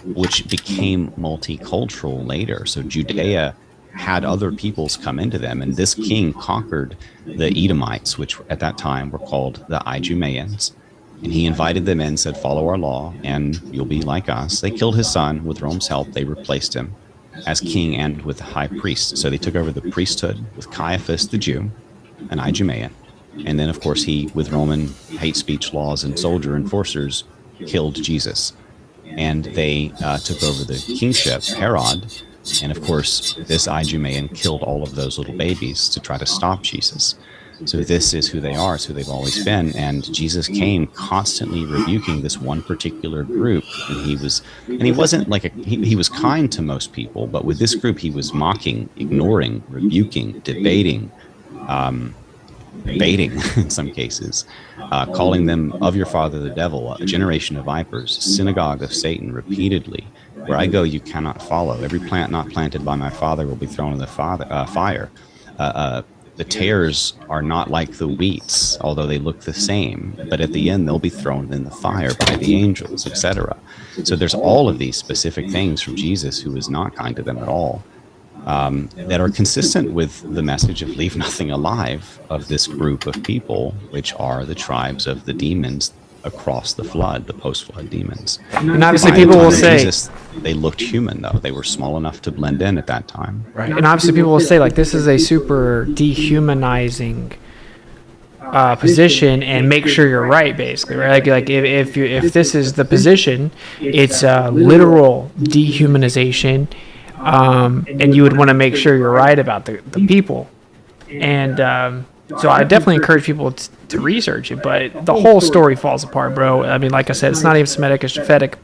which became multicultural later. So Judea had other peoples come into them, and this king conquered the Edomites, which at that time were called the Idumeans. And he invited them in, said, follow our law, and you'll be like us. They killed his son. With Rome's help, they replaced him as king and with the high priest. So they took over the priesthood with Caiaphas the Jew, an Idumean. And then, of course, he, with Roman hate speech laws and soldier enforcers, killed Jesus. And they took over the kingship, Herod. And, of course, this Idumean killed all of those little babies to try to stop Jesus. So this is who they are. It's who they've always been. And Jesus came constantly rebuking this one particular group. And he wasn't like he was kind to most people, but with this group, he was mocking, ignoring, rebuking, debating in some cases, calling them of your father the devil, a generation of vipers, synagogue of Satan, repeatedly. Where I go, you cannot follow. Every plant not planted by my father will be thrown in the fire. the tares are not like the wheats, although they look the same. But at the end, they'll be thrown in the fire by the angels, etc. So there's all of these specific things from Jesus, who is not kind to them at all, that are consistent with the message of leave nothing alive of this group of people, which are the tribes of the demons across the flood, the post-flood demons. And obviously By the people time will of say, Jesus, they looked human, though. They were small enough to blend in at that time. right. And obviously people will say, like, this is a super dehumanizing position, and make sure you're right, basically, right? Like if this is the position, it's literal dehumanization, and you would want to make sure you're right about the people. And so I definitely encourage people to research it, but the whole story falls apart, bro. I mean, like I said, it's not even Semitic, it's Japhetic.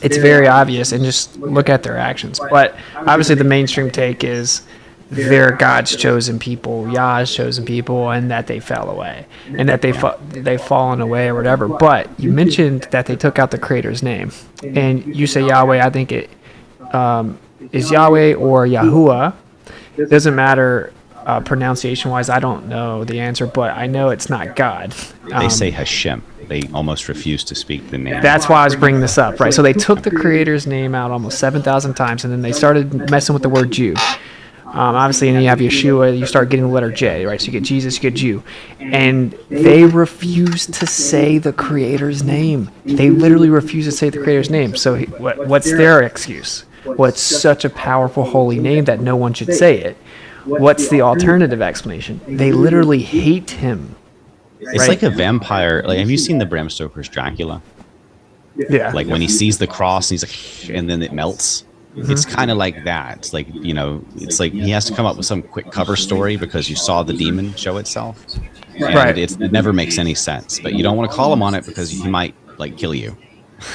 It's very obvious, and just look at their actions. But obviously the mainstream take is they're God's chosen people, Yah's chosen people, and that they fell away, and that they've fallen away or whatever. But you mentioned that they took out the Creator's name, and you say Yahweh. I think it is Yahweh or Yahuwah. It doesn't matter pronunciation-wise. I don't know the answer, but I know it's not God. They say Hashem. They almost refuse to speak the name. That's why I was bringing this up, right? So they took the Creator's name out almost 7,000 times, and then they started messing with the word Jew. Obviously, and then you have Yeshua, you start getting the letter J, right? So you get Jesus, you get Jew. And they refuse to say the Creator's name. They literally refuse to say the Creator's name. So what's their excuse? What's such a powerful, holy name that no one should say it? What's the alternative explanation? They literally hate him. It's right? like a vampire. Like, have you seen the Bram Stoker's Dracula? Yeah. Like when he sees the cross, and he's like, and then it melts. Mm-hmm. It's kind of like that. It's like, it's like he has to come up with some quick cover story because you saw the demon show itself. And Right. it never makes any sense. But you don't want to call him on it because he might like kill you.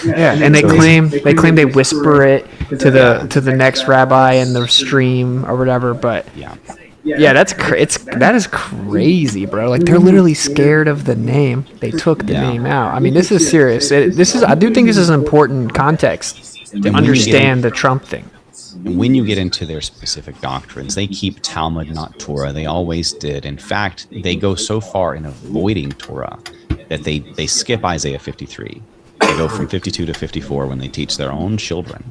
Yeah, and they claim they whisper it to the next rabbi in the stream or whatever. But Yeah. yeah, that is crazy, bro. Like, they're literally scared of the name. They took the name out. I mean, this is serious. I do think this is an important context to understand the Trump thing. And when you get into their specific doctrines, they keep Talmud, not Torah. They always did. In fact, they go so far in avoiding Torah that they skip Isaiah 53. They go from 52 to 54 when they teach their own children.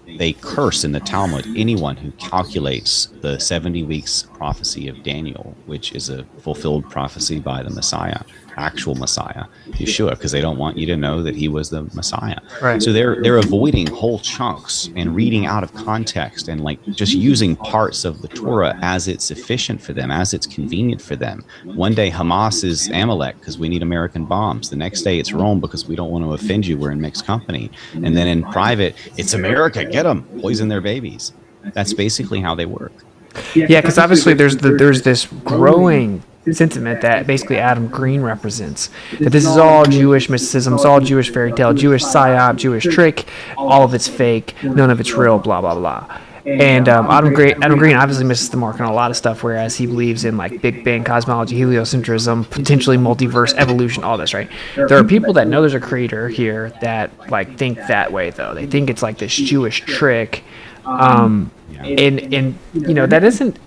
They curse in the Talmud anyone who calculates the 70 weeks prophecy of Daniel, which is a fulfilled prophecy by the Messiah, actual Messiah, Yeshua, because they don't want you to know that he was the Messiah. Right. So they're avoiding whole chunks and reading out of context and like just using parts of the Torah as it's efficient for them, as it's convenient for them. One day Hamas is Amalek because we need American bombs. The next day it's Rome because we don't want to offend you. We're in mixed company. And then in private, it's America. Get them. Poison their babies. That's basically how they work. Yeah, because obviously there's this growing sentiment that basically Adam Green represents, that this is all Jewish mysticism, it's all Jewish fairy tale, Jewish psyop, Jewish trick, all of it's fake, none of it's real, blah blah blah. And Adam Green obviously misses the mark on a lot of stuff, whereas he believes in like Big Bang cosmology, heliocentrism, potentially multiverse, evolution, all this, right? There are people that know there's a creator here that like think that way, though. They think it's like this Jewish trick, and that isn't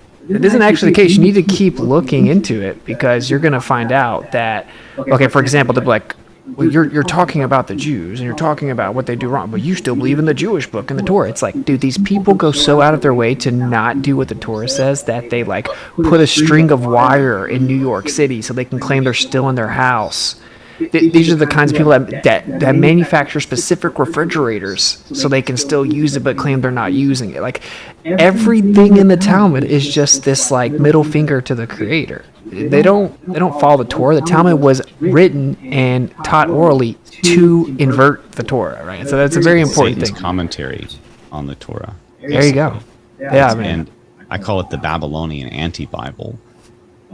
actually the case. You need to keep looking into it, because you're going to find out that, okay, for example, they'll be like, well, you're talking about the Jews and you're talking about what they do wrong, but you still believe in the Jewish book and the Torah. It's like, dude, these people go so out of their way to not do what the Torah says that they like put a string of wire in New York City so they can claim they're still in their house. These are the kinds of people that manufacture specific refrigerators so they can still use it but claim they're not using it. Like, everything in the Talmud is just this like middle finger to the creator. They don't follow the Torah. The Talmud was written and taught orally to invert the Torah, right? So that's a very important Satan's thing. commentary on the Torah. There you go. Yeah, man. And I call it the Babylonian anti-Bible.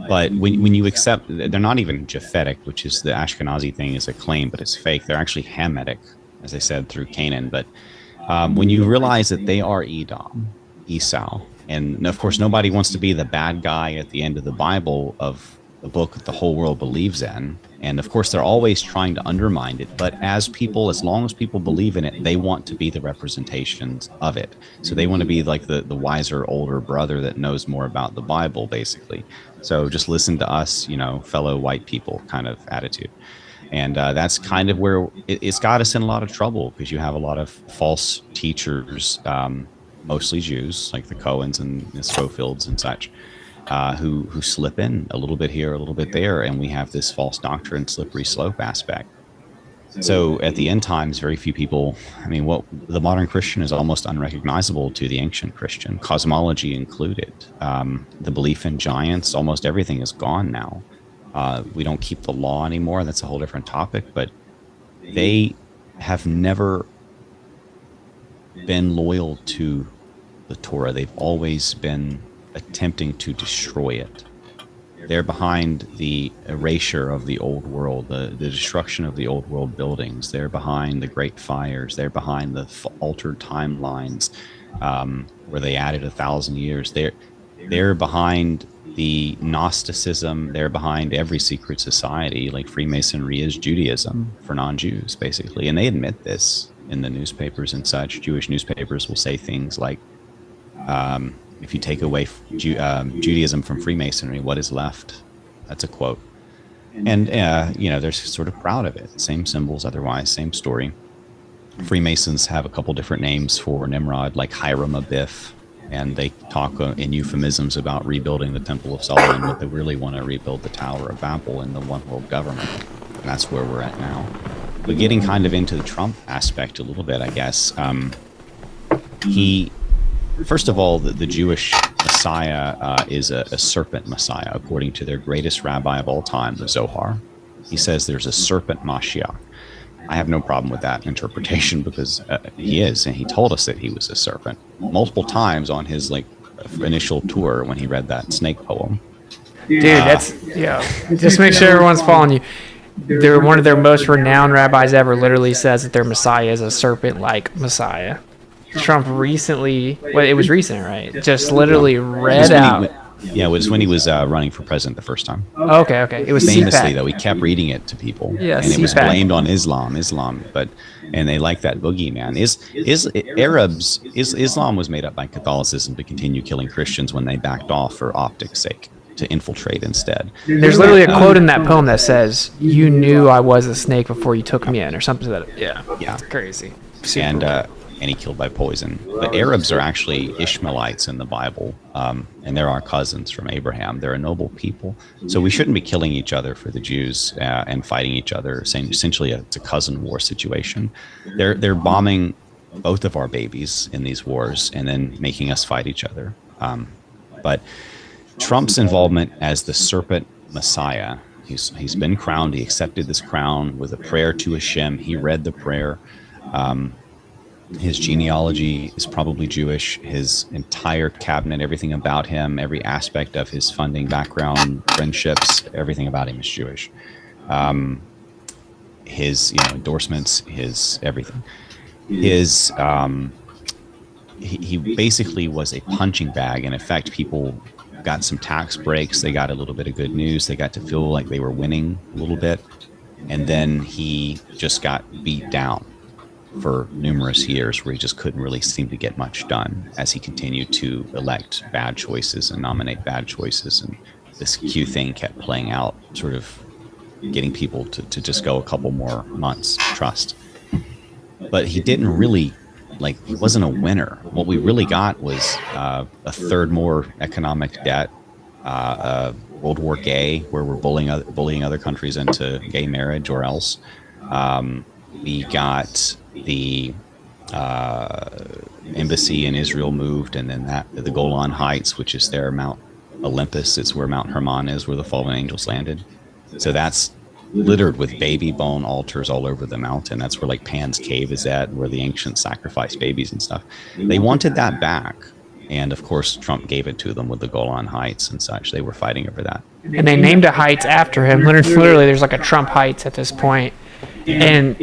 But when you accept, they're not even Japhetic, which is the Ashkenazi thing, is a claim, but it's fake. They're actually Hamitic, as I said, through Canaan. But when you realize that they are Edom, Esau, and of course nobody wants to be the bad guy at the end of the Bible of the book that the whole world believes in, And of course, they're always trying to undermine it. But as long as people believe in it, they want to be the representations of it. So they want to be like the wiser older brother that knows more about the Bible, basically. So just listen to us, fellow white people kind of attitude. And that's kind of where it's got us in a lot of trouble, because you have a lot of false teachers, mostly Jews, like the Cohens and the Schofields and such, who slip in a little bit here, a little bit there, and we have this false doctrine, slippery slope aspect. So at the end times, very few people, what the modern Christian is almost unrecognizable to the ancient Christian, cosmology included. The belief in giants, almost everything is gone now. We don't keep the law anymore. That's a whole different topic, but they have never been loyal to the Torah. They've always been attempting to destroy it. They're behind the erasure of the old world, the destruction of the old world buildings. They're behind the great fires. They're behind the altered timelines, where they added 1,000 years. They're behind the Gnosticism. They're behind every secret society. Like Freemasonry is Judaism for non-Jews, basically. And they admit this in the newspapers and such. Jewish newspapers will say things like, if you take away Judaism from Freemasonry, what is left? That's a quote. And, they're sort of proud of it. Same symbols, otherwise, same story. Freemasons have a couple different names for Nimrod, like Hiram Abiff, and they talk in euphemisms about rebuilding the Temple of Solomon, but they really want to rebuild the Tower of Babel in the one world government. And that's where we're at now. But getting kind of into the Trump aspect a little bit, I guess, first of all, the Jewish Messiah is a serpent Messiah, according to their greatest rabbi of all time, the Zohar. He says there's a serpent Mashiach. I have no problem with that interpretation, because he is, and he told us that he was a serpent multiple times on his initial tour when he read that snake poem. Dude, just make sure everyone's following you. One of their most renowned rabbis ever literally says that their Messiah is a serpent-like Messiah. Trump recently, it was recent, right? Just literally read out. It was when he was running for president the first time. Okay. It was famously CPAC. Though, he kept reading it to people, Yeah, and it was CPAC. blamed on Islam, and they like that boogeyman. Islam was made up by Catholicism to continue killing Christians when they backed off for optics' sake, to infiltrate instead. There's literally a quote in that poem that says, "You knew I was a snake before you took me in," or something like that. Yeah. It's crazy. Super And he killed by poison. The Arabs are actually Ishmaelites in the Bible, and they're our cousins from Abraham. They're a noble people, so we shouldn't be killing each other for the Jews and fighting each other. Saying essentially it's a cousin war situation. They're bombing both of our babies in these wars and then making us fight each other. But Trump's involvement as the serpent Messiah, he's been crowned. He accepted this crown with a prayer to Hashem. He read the prayer. His genealogy is probably Jewish. His entire cabinet, everything about him, every aspect of his funding background, friendships, everything about him is Jewish. His endorsements, his everything. He basically was a punching bag. And in fact, people got some tax breaks. They got a little bit of good news. They got to feel like they were winning a little bit. And then he just got beat down for numerous years, where he just couldn't really seem to get much done as he continued to elect bad choices and nominate bad choices. And this Q thing kept playing out, sort of getting people to just go a couple more months, trust. But he didn't really, he wasn't a winner. What we really got was a third more economic debt, World War Gay, where we're bullying other countries into gay marriage or else. We got the embassy in Israel moved, and then the Golan Heights, which is their Mount Olympus. It's where Mount Hermon is, where the fallen angels landed. So that's littered with baby bone altars all over the mountain. That's where Pan's cave is at, where the ancients sacrificed babies and stuff. They wanted that back. And of course, Trump gave it to them with the Golan Heights and such. They were fighting over that. And they named a heights after him. Literally, there's a Trump Heights at this point. And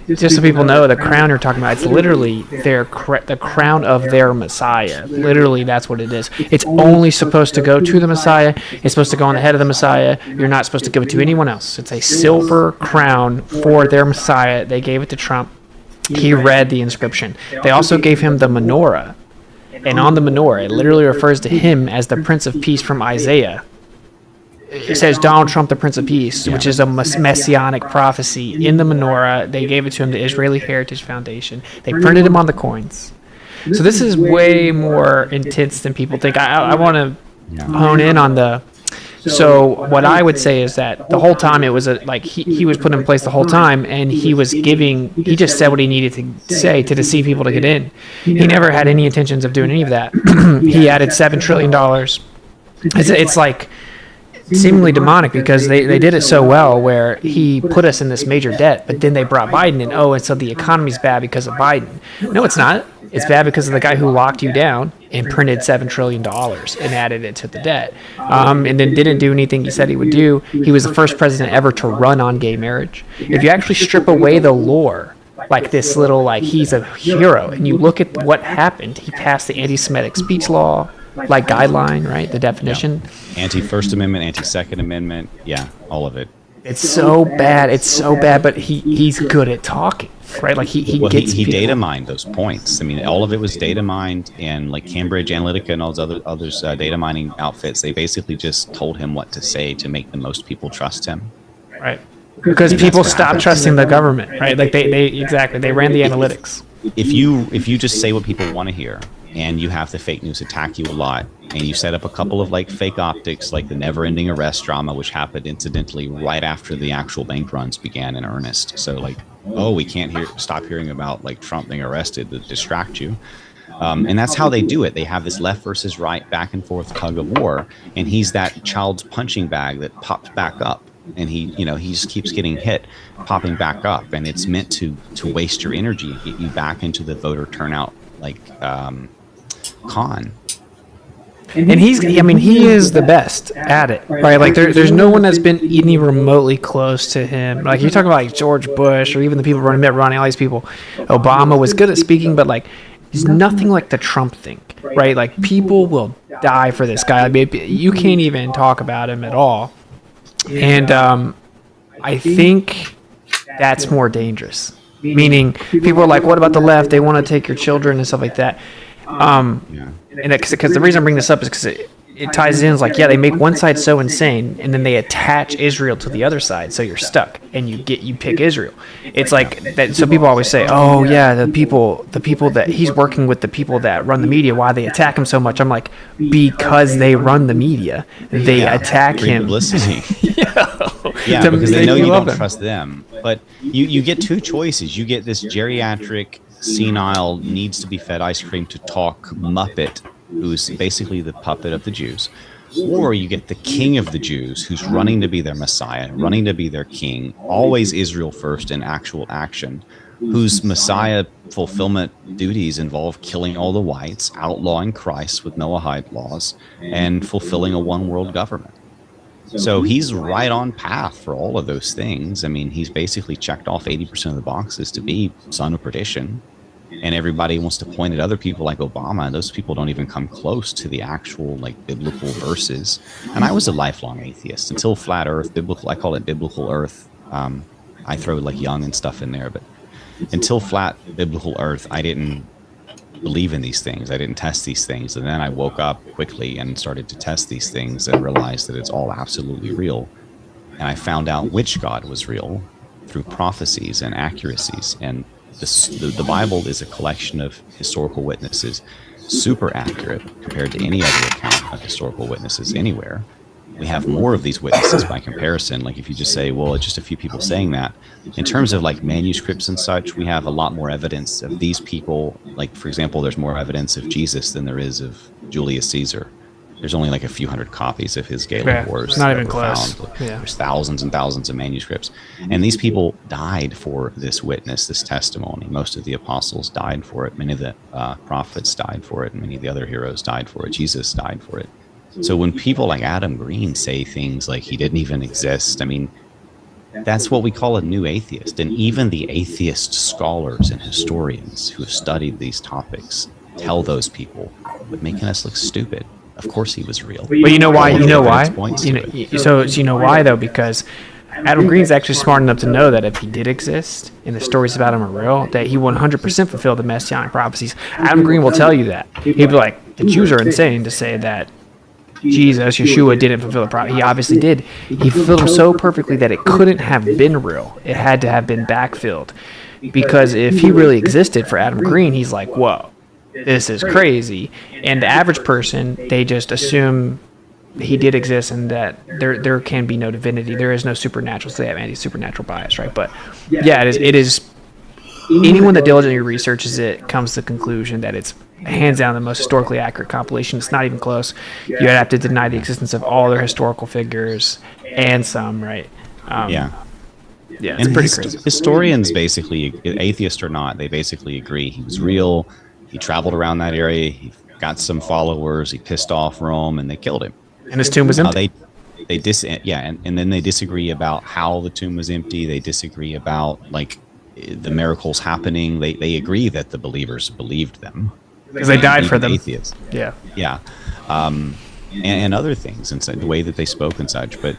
just so people know, the crown you're talking about, it's literally the crown of their Messiah. Literally, that's what it is. It's only supposed to go to the Messiah. It's supposed to go on the head of the Messiah. You're not supposed to give it to anyone else. It's a silver crown for their Messiah. They gave it to Trump. He read the inscription. They also gave him the menorah. And on the menorah, it literally refers to him as the Prince of Peace from Isaiah. It says Donald Trump, the Prince of Peace, which is a messianic prophecy in the menorah. They gave it to him, the Israeli Heritage Foundation. They printed him on the coins. So this is way more intense than people think. I want to hone in on the... So what I would say is that the whole time it was he was put in place the whole time, and he just said what he needed to say to deceive people to get in. He never had any intentions of doing any of that. He added $7 trillion. It's like seemingly demonic because they did it so well where he put us in this major debt, but then they brought Biden in. And so the economy's bad because of Biden. No, it's not. It's bad because of the guy who locked you down and printed $7 trillion and added it to the debt. And then didn't do anything he said he would do. He was the first president ever to run on gay marriage. If you actually strip away the lore, like this little, he's a hero, and you look at what happened, he passed the anti-Semitic speech law, guideline, right? The definition. Yeah. Anti-First Amendment, anti-Second Amendment. Yeah, all of it. It's so bad. It's so bad, but he's good at talking, right? He data mined those points. I mean, all of it was data mined, and Cambridge Analytica and all those others data mining outfits. They basically just told him what to say to make the most people trust him. Right. Because people stopped trusting the government, right? They ran the analytics. If you just say what people want to hear, and you have the fake news attack you a lot, and you set up a couple of fake optics, like the never-ending arrest drama, which happened incidentally right after the actual bank runs began in earnest. So we can't stop hearing about Trump being arrested to distract you. And that's how they do it. They have this left versus right, back and forth tug of war, and he's that child's punching bag that pops back up. And he just keeps getting hit, popping back up, and it's meant to waste your energy and get you back into the voter turnout con. And he is the best at it, right? There's no one that's been any remotely close to him. You're talking about George Bush or even the people running Mitt Romney, all these people. Obama was good at speaking, but he's nothing like the Trump thing, right? People will die for this guy. You can't even talk about him at all. And I think that's more dangerous. Meaning, people are like, "What about the left? They want to take your children and stuff like that." And because the reason I bring this up is because it ties in. It's they make one side so insane, and then they attach Israel to the other side, so you're stuck, and you pick Israel. It's that. So people always say, "Oh yeah, the people that he's working with, the people that run the media, why they attack him so much." I'm like, because they run the media, they attack him. Publicity. Yeah, because they know you don't trust them. But you get two choices. You get this geriatric, senile, needs to be fed ice cream to talk Muppet, who's basically the puppet of the Jews. Or you get the king of the Jews, who's running to be their Messiah, running to be their king, always Israel first in actual action, whose Messiah fulfillment duties involve killing all the whites, outlawing Christ with Noahide laws, and fulfilling a one-world government. So he's right on path for all of those things. I mean, he's basically checked off 80% of the boxes to be son of perdition. And everybody wants to point at other people like Obama, and those people don't even come close to the actual biblical verses. And I was a lifelong atheist until flat earth, biblical, I call it biblical earth. I throw Young and stuff in there, but until flat biblical earth, I didn't believe in these things. I didn't test these things. And then I woke up quickly and started to test these things and realized that it's all absolutely real. And I found out which God was real through prophecies and accuracies. And the Bible is a collection of historical witnesses, super accurate compared to any other account of historical witnesses anywhere. We have more of these witnesses by comparison. If you just say, well, it's just a few people saying that. In terms of manuscripts and such, we have a lot more evidence of these people. For example, there's more evidence of Jesus than there is of Julius Caesar. There's only a few hundred copies of his Gallic Wars. Not even close. There's thousands and thousands of manuscripts. And these people died for this witness, this testimony. Most of the apostles died for it. Many of the prophets died for it. And many of the other heroes died for it. Jesus died for it. So when people like Adam Green say things like he didn't even exist, That's what we call a new atheist. And even the atheist scholars and historians who have studied these topics tell those people, but making us look stupid. Of course he was real. But you know why? All You the know evidence why? points You to know, it. so you know why though? Because Adam Green's actually smart enough to know that if he did exist and the stories about him are real, that he 100% fulfilled the messianic prophecies. Adam Green will tell you that. He'd be like, the Jews are insane to say that Jesus, Yeshua, didn't fulfill the prophet. He obviously did. He fulfilled them so perfectly that it couldn't have been real. It had to have been backfilled. Because if he really existed for Adam Green, he's like, whoa, this is crazy. And the average person, they just assume he did exist and that there can be no divinity. There is no supernatural. So they have anti-supernatural bias, right? But yeah, it is. Anyone that diligently researches it comes to the conclusion that it's hands down the most historically accurate compilation. It's not even close. You'd have to deny the existence of all their historical figures and some, right? Yeah. Yeah, it's pretty crazy. Historians basically, atheist or not, they basically agree he was real. He traveled around that area. He got some followers. He pissed off Rome, and they killed him. And his tomb was empty. And then they disagree about how the tomb was empty. They disagree about like the miracles happening. They agree that the believers believed them Because they died for even them. atheists. Yeah. Yeah. And other things and the way that they spoke and such. But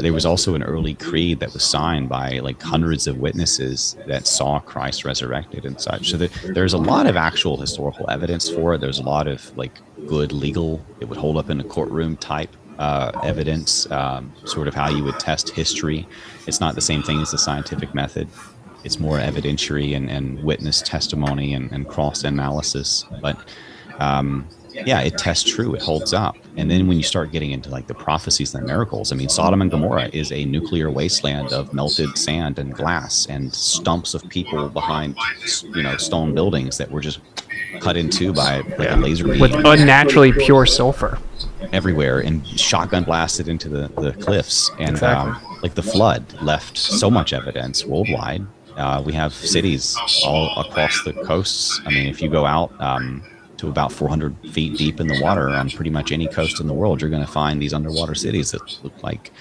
there was also an early creed that was signed by like hundreds of witnesses that saw Christ resurrected and such. So there's a lot of actual historical evidence for it. There's a lot of like good legal, it would hold up in a courtroom type evidence, sort of how you would test history. It's not the same thing as the scientific method. It's more evidentiary and witness testimony and cross analysis. But yeah, it tests true. It holds up. And then when you start getting into like the prophecies and the miracles, I mean, Sodom and Gomorrah is a nuclear wasteland of melted sand and glass and stumps of people behind, stone buildings that were just cut in two by like a laser beam With unnaturally pure sulfur. everywhere and shotgun blasted into the cliffs. And Exactly. like the flood left so much evidence worldwide. We have cities all across the coasts. I mean, if you go out to about 400 feet deep in the water on pretty much any coast in the world, you're going to find these underwater cities that look like,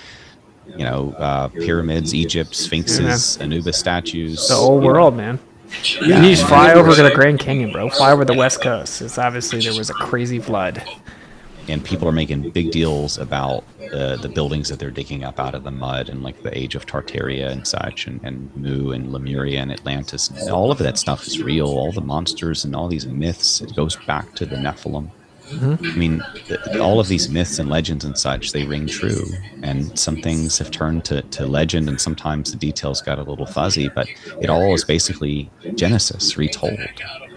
pyramids, Egypt, sphinxes, Anubis statues. The whole world, man. You just fly over to the Grand Canyon, bro. Fly over the West Coast. It's obviously there was a crazy flood. And people are making big deals about the buildings that they're digging up out of the mud and like the age of Tartaria and such and Mu and Lemuria and Atlantis. And all of that stuff is real. All the monsters and all these myths, it goes back to the Nephilim. Mm-hmm. I mean, all of these myths and legends and such, they ring true. And some things have turned to legend, and sometimes the details got a little fuzzy, but it all is basically Genesis retold.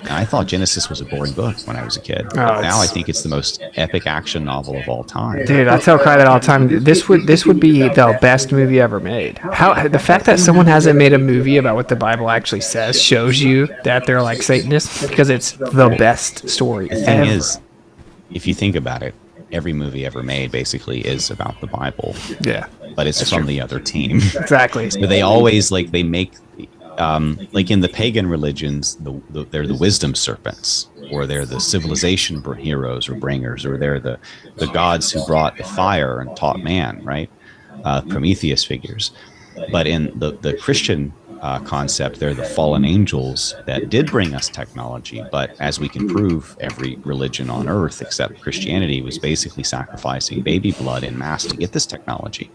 And I thought Genesis was a boring book when I was a kid. But now I think it's the most epic action novel of all time. Dude, I tell Kai that all the time. This would be the best movie ever made. How the fact that someone hasn't made a movie about what the Bible actually says shows you that they're like Satanists, because it's the best story The thing ever. is, if you think about it, every movie ever made basically is about the Bible, Yeah, but it's from the other team. exactly. But they always they make like in the pagan religions, they're the wisdom serpents, or they're the civilization heroes or bringers, or they're the gods who brought the fire and taught man, right? Prometheus figures. But in the Christian concept, they're the fallen angels that did bring us technology. But as we can prove, every religion on earth except Christianity was basically sacrificing baby blood in mass to get this technology.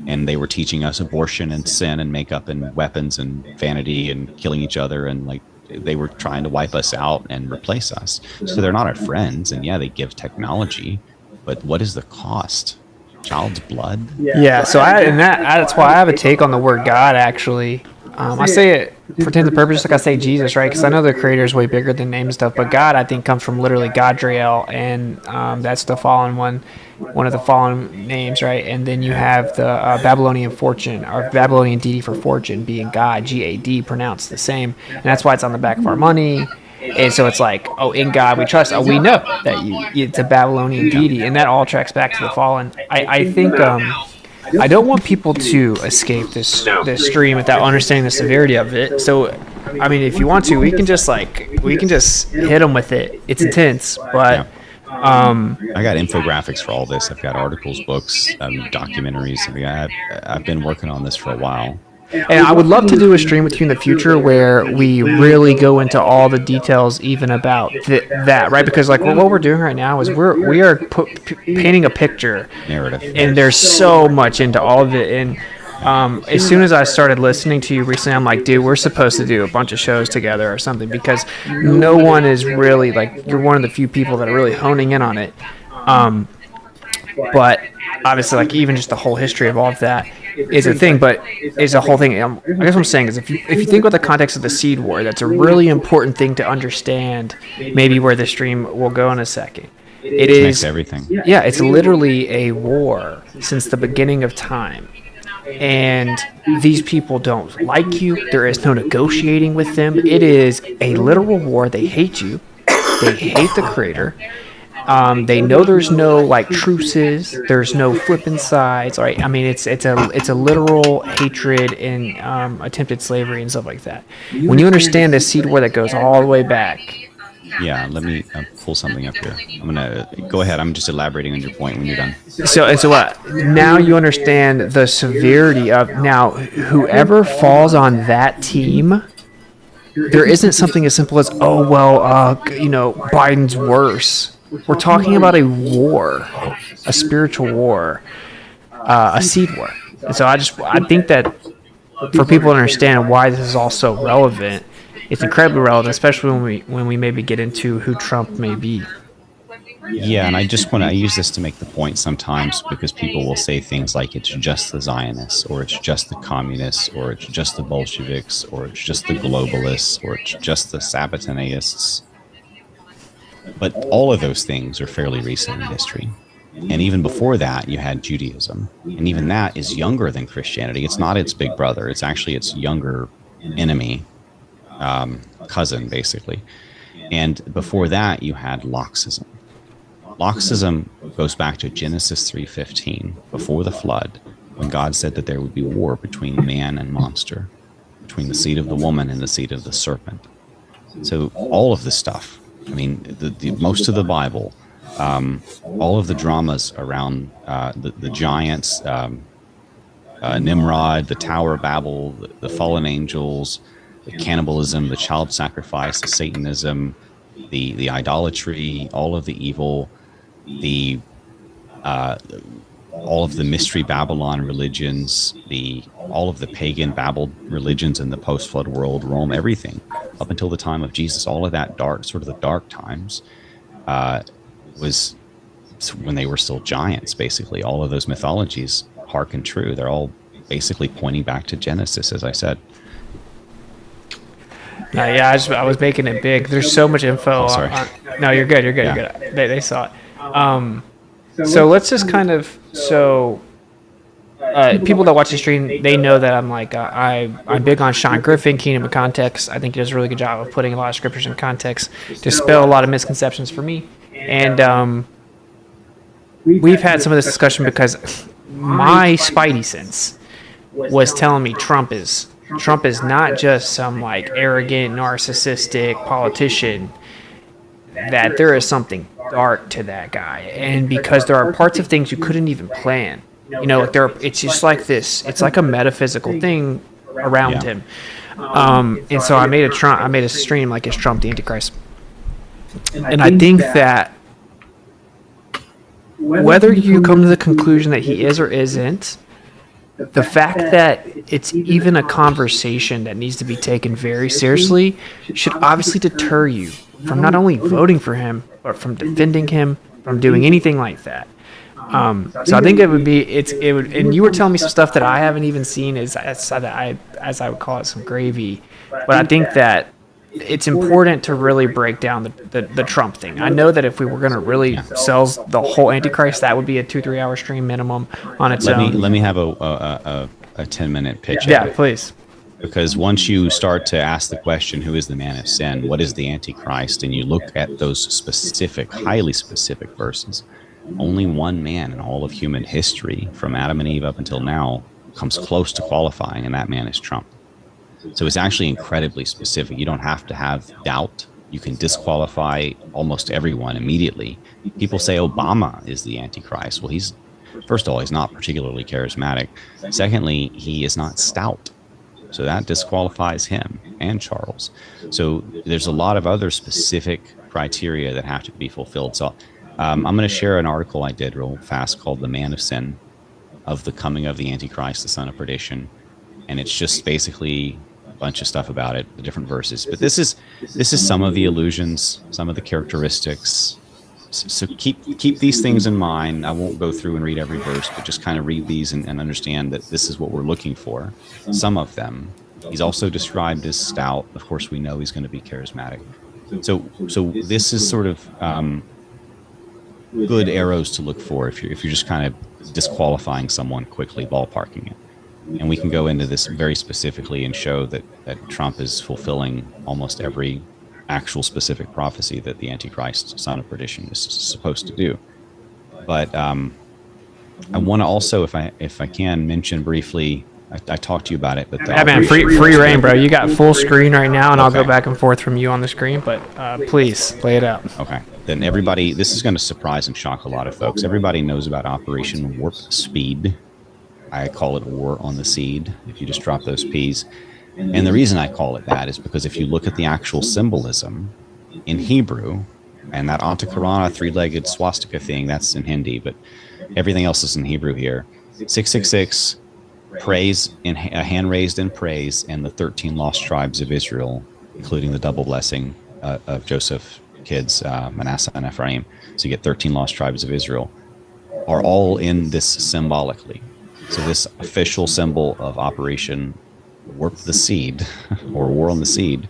And they were teaching us abortion and sin and makeup and weapons and vanity and killing each other, and like they were trying to wipe us out and replace us. So they're not our friends, and yeah, they give technology, but what is the cost? Child's blood? Yeah, so that's why I have a take on the word God, actually. I say it for intents and purposes, like I say Jesus, right? Because I know the creator is way bigger than name and stuff, but God, I think, comes from literally Gadrael, and that's the fallen one of the fallen names, right? And then you have the Babylonian fortune, or Babylonian deity for fortune, being God, G-A-D, pronounced the same, and that's why it's on the back of our money. And so it's like, oh, in God we trust. Oh, we know that it's a Babylonian deity, and that all tracks back to the fallen. I think I don't want people to escape this stream without understanding the severity of it. So, I mean, if you want to, we can just hit them with it. It's intense, but I got infographics for all this. I've got articles, books, documentaries. I've been working on this for a while. And I would love to do a stream with you in the future where we really go into all the details, even about that, right? Because like what we're doing right now is we are painting a picture, Narrative. and there's so much into all of it. And as soon as I started listening to you recently, I'm like, dude, we're supposed to do a bunch of shows together or something, because no one is really like, you're one of the few people that are really honing in on it. But obviously, like even just the whole history of all of that is a thing, but is a whole thing. I guess what I'm saying is if you think about the context of the Seed War, that's a really important thing to understand. Maybe where the stream will go in a second. It is everything. Yeah, it's literally a war since the beginning of time. And these people don't like you. There is no negotiating with them. It is a literal war. They hate you. They hate the Creator. They know there's no like truces. There's no flipping sides. Right? I mean, it's a literal hatred and attempted slavery and stuff like that. When you understand this Seed War that goes all the way back. Yeah, let me pull something up here. I'm gonna go ahead. I'm just elaborating on your point when you're done. So what? Now you understand the severity of now whoever falls on that team. There isn't something as simple as Biden's worse. We're talking about a war, a spiritual war, a seed war. And so I think that for people to understand why this is all so relevant. It's incredibly relevant, especially when we maybe get into who Trump may be. Yeah, and I use this to make the point sometimes because people will say things like it's just the Zionists, or it's just the communists, or it's just the Bolsheviks, or it's just the globalists, or it's just the Sabbatanists. But all of those things are fairly recent in history. And even before that, you had Judaism. And even that is younger than Christianity. It's not its big brother. It's actually its younger enemy. Cousin, basically. And before that, you had Loxism. Loxism goes back to Genesis 3:15, before the flood, when God said that there would be war between man and monster, between the seed of the woman and the seed of the serpent. So all of this stuff, I mean, the most of the Bible, all of the dramas around the giants, Nimrod, the Tower of Babel, the fallen angels, the cannibalism, the child sacrifice, the Satanism, the idolatry, all of the evil, all of the mystery Babylon religions, all of the pagan Babel religions in the post-flood world, Rome, everything up until the time of Jesus, all of that the dark times, was when they were still giants. Basically, all of those mythologies harken true. They're all basically pointing back to Genesis, as I said. Yeah, I was making it big. There's so much info. Sorry. No, you're good. You're good. Yeah. You're good. They saw it. So let's just kind of people that watch the stream, they know that I'm like I'm big on Sean Griffin, Kingdom of Context. I think he does a really good job of putting a lot of scriptures in context, dispel a lot of misconceptions for me. And we've had some of this discussion because my spidey sense was telling me Trump is not just some like arrogant, narcissistic politician, that there is something dark to that guy. And because there are parts of things you couldn't even plan. It's just like this. It's like a metaphysical thing around him. And so I made a stream like, is Trump the Antichrist? And I think that whether you come to the conclusion that he is or isn't, the fact that it's even a conversation that needs to be taken very seriously should obviously deter you from not only voting for him, but from defending him, from doing anything like that. So I think it would, and you were telling me some stuff that I haven't even seen, as I would call it, some gravy. But I think that it's important to really break down the Trump thing. I know that if we were going to really sell the whole Antichrist, that would be a 2-3 hour stream minimum on its own. Let me have a 10-minute pitch. Yeah, please. Because once you start to ask the question, who is the man of sin? What is the Antichrist? And you look at those specific, highly specific verses, only one man in all of human history, from Adam and Eve up until now, comes close to qualifying, and that man is Trump. So it's actually incredibly specific. You don't have to have doubt You can disqualify almost everyone immediately. People say Obama is the Antichrist. Well, first of all, he's not particularly charismatic. Secondly, he is not stout. So that disqualifies him and Charles. So there's a lot of other specific criteria that have to be fulfilled. So I'm going to share an article I did real fast called The Man of Sin, of the coming of the Antichrist, the son of perdition. And it's just basically a bunch of stuff about it, the different verses. But this is some of the illusions, some of the characteristics. So keep these things in mind. I won't go through and read every verse, but just kind of read these and understand that this is what we're looking for. Some of them. He's also described as stout. Of course, we know he's going to be charismatic. So this is sort of good arrows to look for if you're just kind of disqualifying someone quickly, ballparking it. And we can go into this very specifically and show that Trump is fulfilling almost every actual specific prophecy that the Antichrist, son of perdition, is supposed to do. But I want to also, if I can, mention briefly. I talked to you about it, but Yeah, man, free reign, bro. You got full screen right now, and I'll go back and forth from you on the screen. But please lay it out. Okay. Then everybody, this is going to surprise and shock a lot of folks. Everybody knows about Operation Warp Speed. I call it War on the Seed. If you just drop those P's. And the reason I call it that is because if you look at the actual symbolism in Hebrew, and that Antakarana three-legged swastika thing, that's in Hindi, but everything else is in Hebrew here. 666, praise, a hand raised in praise, and the 13 lost tribes of Israel, including the double blessing of Joseph's kids, Manasseh and Ephraim. So you get 13 lost tribes of Israel, are all in this symbolically. So this official symbol of Operation Warp the Seed, or War on the Seed,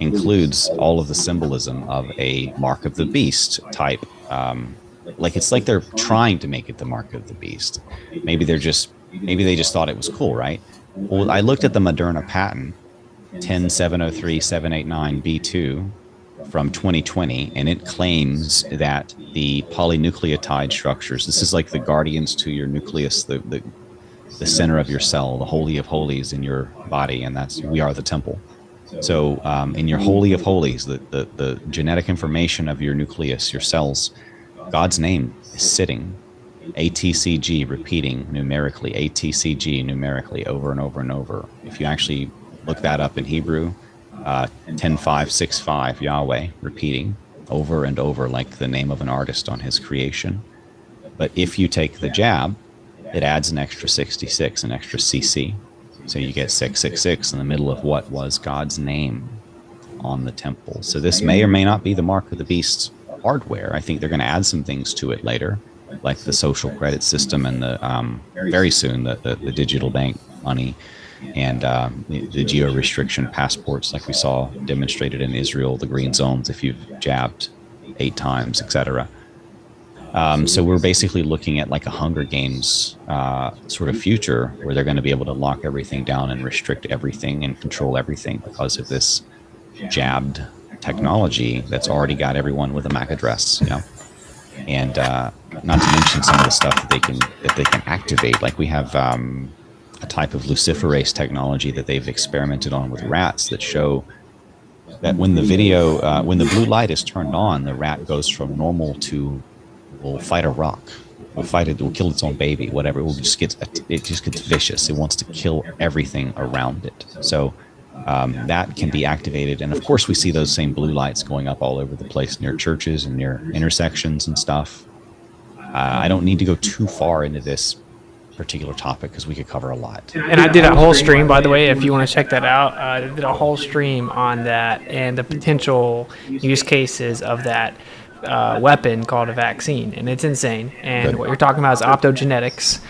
includes all of the symbolism of a mark of the beast type. It's like they're trying to make it the mark of the beast. Maybe they just thought it was cool, right? Well, I looked at the Moderna patent 10703.789b2 from 2020, and it claims that the polynucleotide structures, this is like the guardians to your nucleus, the center of your cell, the holy of holies in your body, and we are the temple. So in your holy of holies, the genetic information of your nucleus, your cells, God's name is sitting, ATCG, repeating numerically, ATCG numerically over and over and over. If you actually look that up in Hebrew, 10565 Yahweh, repeating over and over like the name of an artist on his creation. But if you take the jab, it adds an extra 66, an extra CC. So you get 666 in the middle of what was God's name on the temple. So this may or may not be the mark of the beast's hardware. I think they're going to add some things to it later, like the social credit system and the very soon the digital bank money and the geo-restriction passports like we saw demonstrated in Israel, the green zones if you've jabbed 8 times, etc. So we're basically looking at like a Hunger Games sort of future where they're going to be able to lock everything down and restrict everything and control everything because of this jabbed technology that's already got everyone with a MAC address, and not to mention some of the stuff that they can activate. Like we have a type of luciferase technology that they've experimented on with rats that show that when the blue light is turned on, the rat goes from normal to will fight a rock, will kill its own baby, whatever. It just gets vicious. It wants to kill everything around it. So that can be activated, and of course we see those same blue lights going up all over the place near churches and near intersections and stuff. I don't need to go too far into this particular topic because we could cover a lot. And I did a whole stream, by the way, if you want to check that out. I did a whole stream on that and the potential use cases of that weapon called a vaccine, and it's insane. And Good. What you're talking about is optogenetics.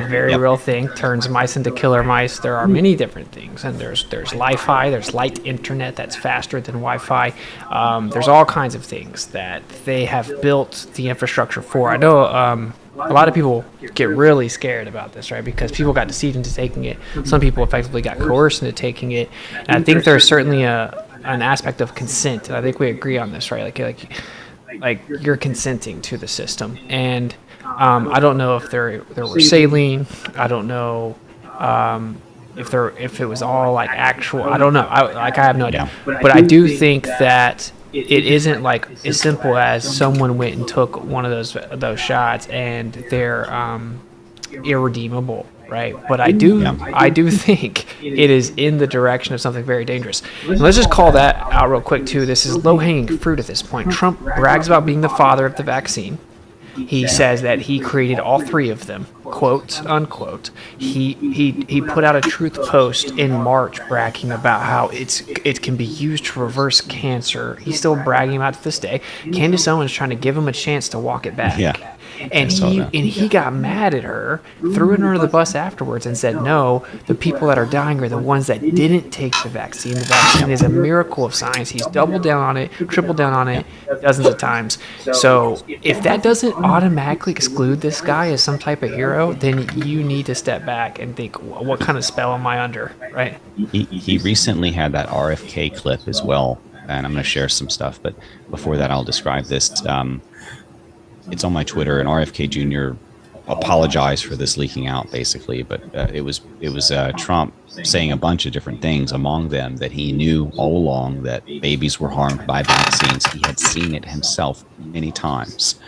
Very real thing, turns mice into killer mice. There are many different things, and there's Li-Fi, there's light internet that's faster than Wi-Fi. There's all kinds of things that they have built the infrastructure for. I know a lot of people get really scared about this, right? Because people got deceived into taking it. Some people effectively got coerced into taking it. And I think there's certainly an aspect of consent. And I think we agree on this, right? Like you're consenting to the system. And I don't know if there were saline. I don't know if it was all like actual. I don't know. I have no idea. Yeah. But I do think that it isn't like as simple as someone went and took one of those shots and they're irredeemable, right? But I do think it is in the direction of something very dangerous. And let's just call that out real quick too. This is low-hanging fruit at this point. Trump brags about being the father of the vaccine. He says that he created all three of them, quote unquote. He put out a truth post in March bragging about how it can be used to reverse cancer. He's still bragging about it to this day. Candace Owens trying to give him a chance to walk it back. Yeah. And he got mad at her, threw her under the bus afterwards, and said, "No, the people that are dying are the ones that didn't take the vaccine. The vaccine is a miracle of science." He's doubled down on it, tripled down on it, dozens of times. So if that doesn't automatically exclude this guy as some type of hero, then you need to step back and think, what kind of spell am I under, right? He recently had that RFK clip as well, and I'm going to share some stuff. But before that, I'll describe this. It's on my Twitter, and RFK Jr. apologized for this leaking out, basically. But it was Trump saying a bunch of different things, among them that he knew all along that babies were harmed by vaccines. He had seen it himself many times,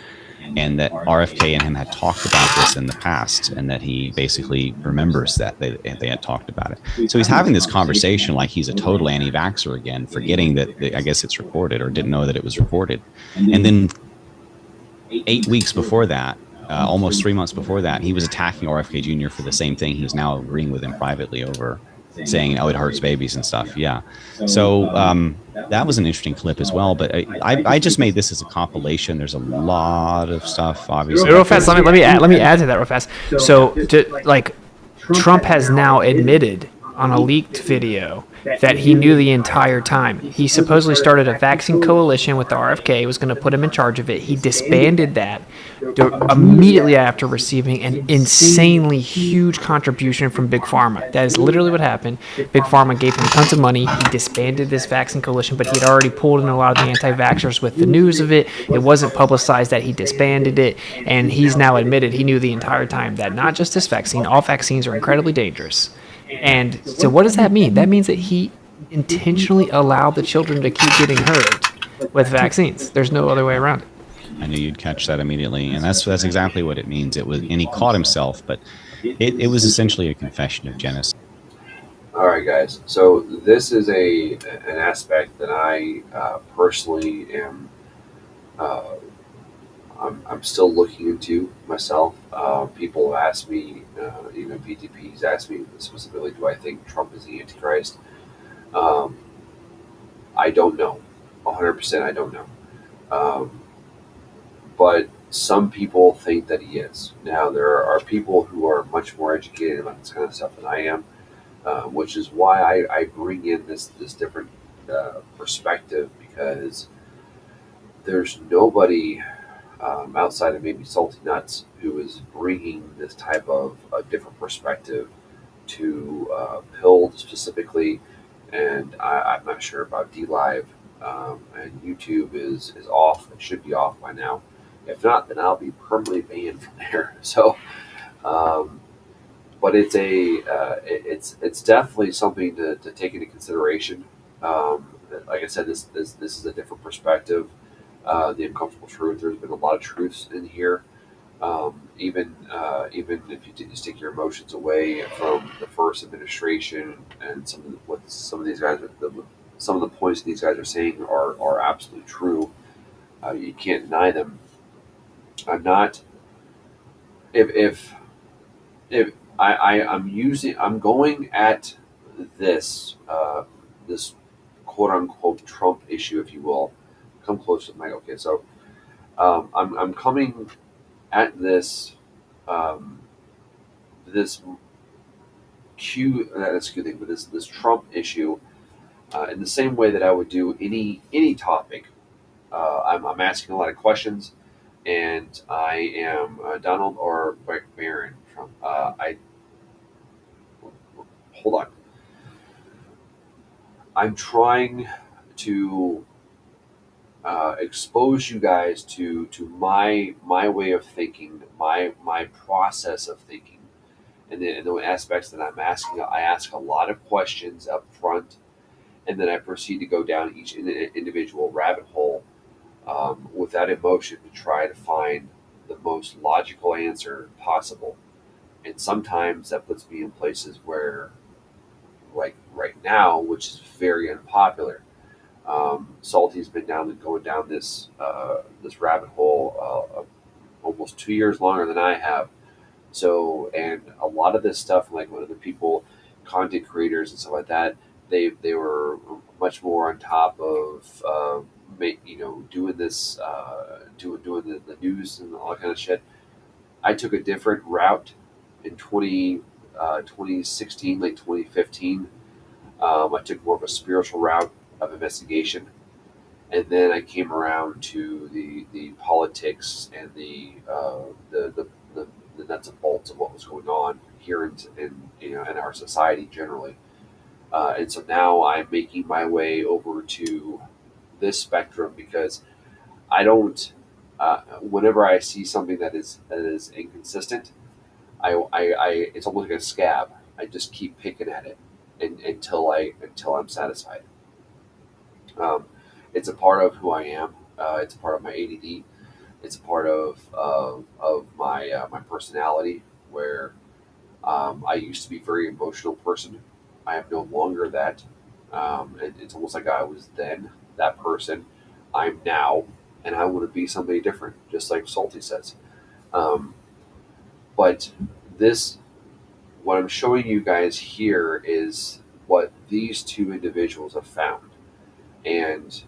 and that RFK and him had talked about this in the past, and that he basically remembers that they had talked about it. So he's having this conversation like he's a total anti-vaxxer again, forgetting that I guess it's recorded, or didn't know that it was recorded. And then 8 weeks before that, almost 3 months before that, he was attacking RFK Jr. for the same thing. He was now agreeing with him privately over saying, "Oh, it hurts babies and stuff." Yeah. So that was an interesting clip as well. But I just made this as a compilation. There's a lot of stuff, obviously. Real fast. Let me add to that real fast. So Trump has now admitted on a leaked video that he knew the entire time. He supposedly started a vaccine coalition with the RFK, was going to put him in charge of it. He disbanded that immediately after receiving an insanely huge contribution from Big Pharma. That is literally what happened. Big Pharma gave him tons of money. He disbanded this vaccine coalition, but he had already pulled in a lot of the anti-vaxxers with the news of it. It wasn't publicized that he disbanded it, and he's now admitted he knew the entire time that not just this vaccine, all vaccines are incredibly dangerous. And so what does that mean? That means that he intentionally allowed the children to keep getting hurt with vaccines. There's no other way around it. I knew you'd catch that immediately, and that's exactly what it means. It was, and he caught himself, but it was essentially a confession of genocide. All right, guys. So this is an aspect that I personally am. I'm still looking into myself. People have asked me, even PTPs asked me specifically, do I think Trump is the Antichrist? I don't know. 100% I don't know. But some people think that he is. Now, there are people who are much more educated about this kind of stuff than I am, which is why I bring in this different perspective, because there's nobody outside of maybe Salty Nuts who is bringing this type of a different perspective to Pilled specifically, and I'm not sure about DLive, and YouTube is off. It should be off by now. If not, then I'll be permanently banned from there. So, but it's definitely something to take into consideration. Like I said, this is a different perspective. The uncomfortable truth. There's been a lot of truths in here. Even if you just take your emotions away from the first administration, and some of these guys, some of the points these guys are saying are absolutely true. You can't deny them. I'm not. If I'm going at this this quote unquote Trump issue, if you will. Come close to the mic. Okay, so I'm coming at this this this Trump issue in the same way that I would do any topic. I'm asking a lot of questions, and I am Donald or Barron from hold on. I'm trying to expose you guys to my way of thinking, my process of thinking, and the aspects that I'm asking, I ask a lot of questions up front, and then I proceed to go down each individual rabbit hole without emotion to try to find the most logical answer possible. And sometimes that puts me in places where, like right now, which is very unpopular. Salty's been going down this rabbit hole almost 2 years longer than I have. So, and a lot of this stuff, like when other people, content creators and stuff like that, they were much more on top of, doing this, doing the news and all that kind of shit. I took a different route in 2016, late 2015. I took more of a spiritual route of investigation, and then I came around to the politics and the nuts and bolts of what was going on here in our society generally. And so now I'm making my way over to this spectrum because I don't. Whenever I see something that is inconsistent, it's almost like a scab. I just keep picking at it until I'm satisfied. Um, it's a part of who I am. It's a part of my ADD. It's a part of my personality where I used to be a very emotional person. I am no longer that. It's almost like I was then that person. I'm now, and I want to be somebody different, just like Salty says. Um, but this, what I'm showing you guys here, is what these two individuals have found. And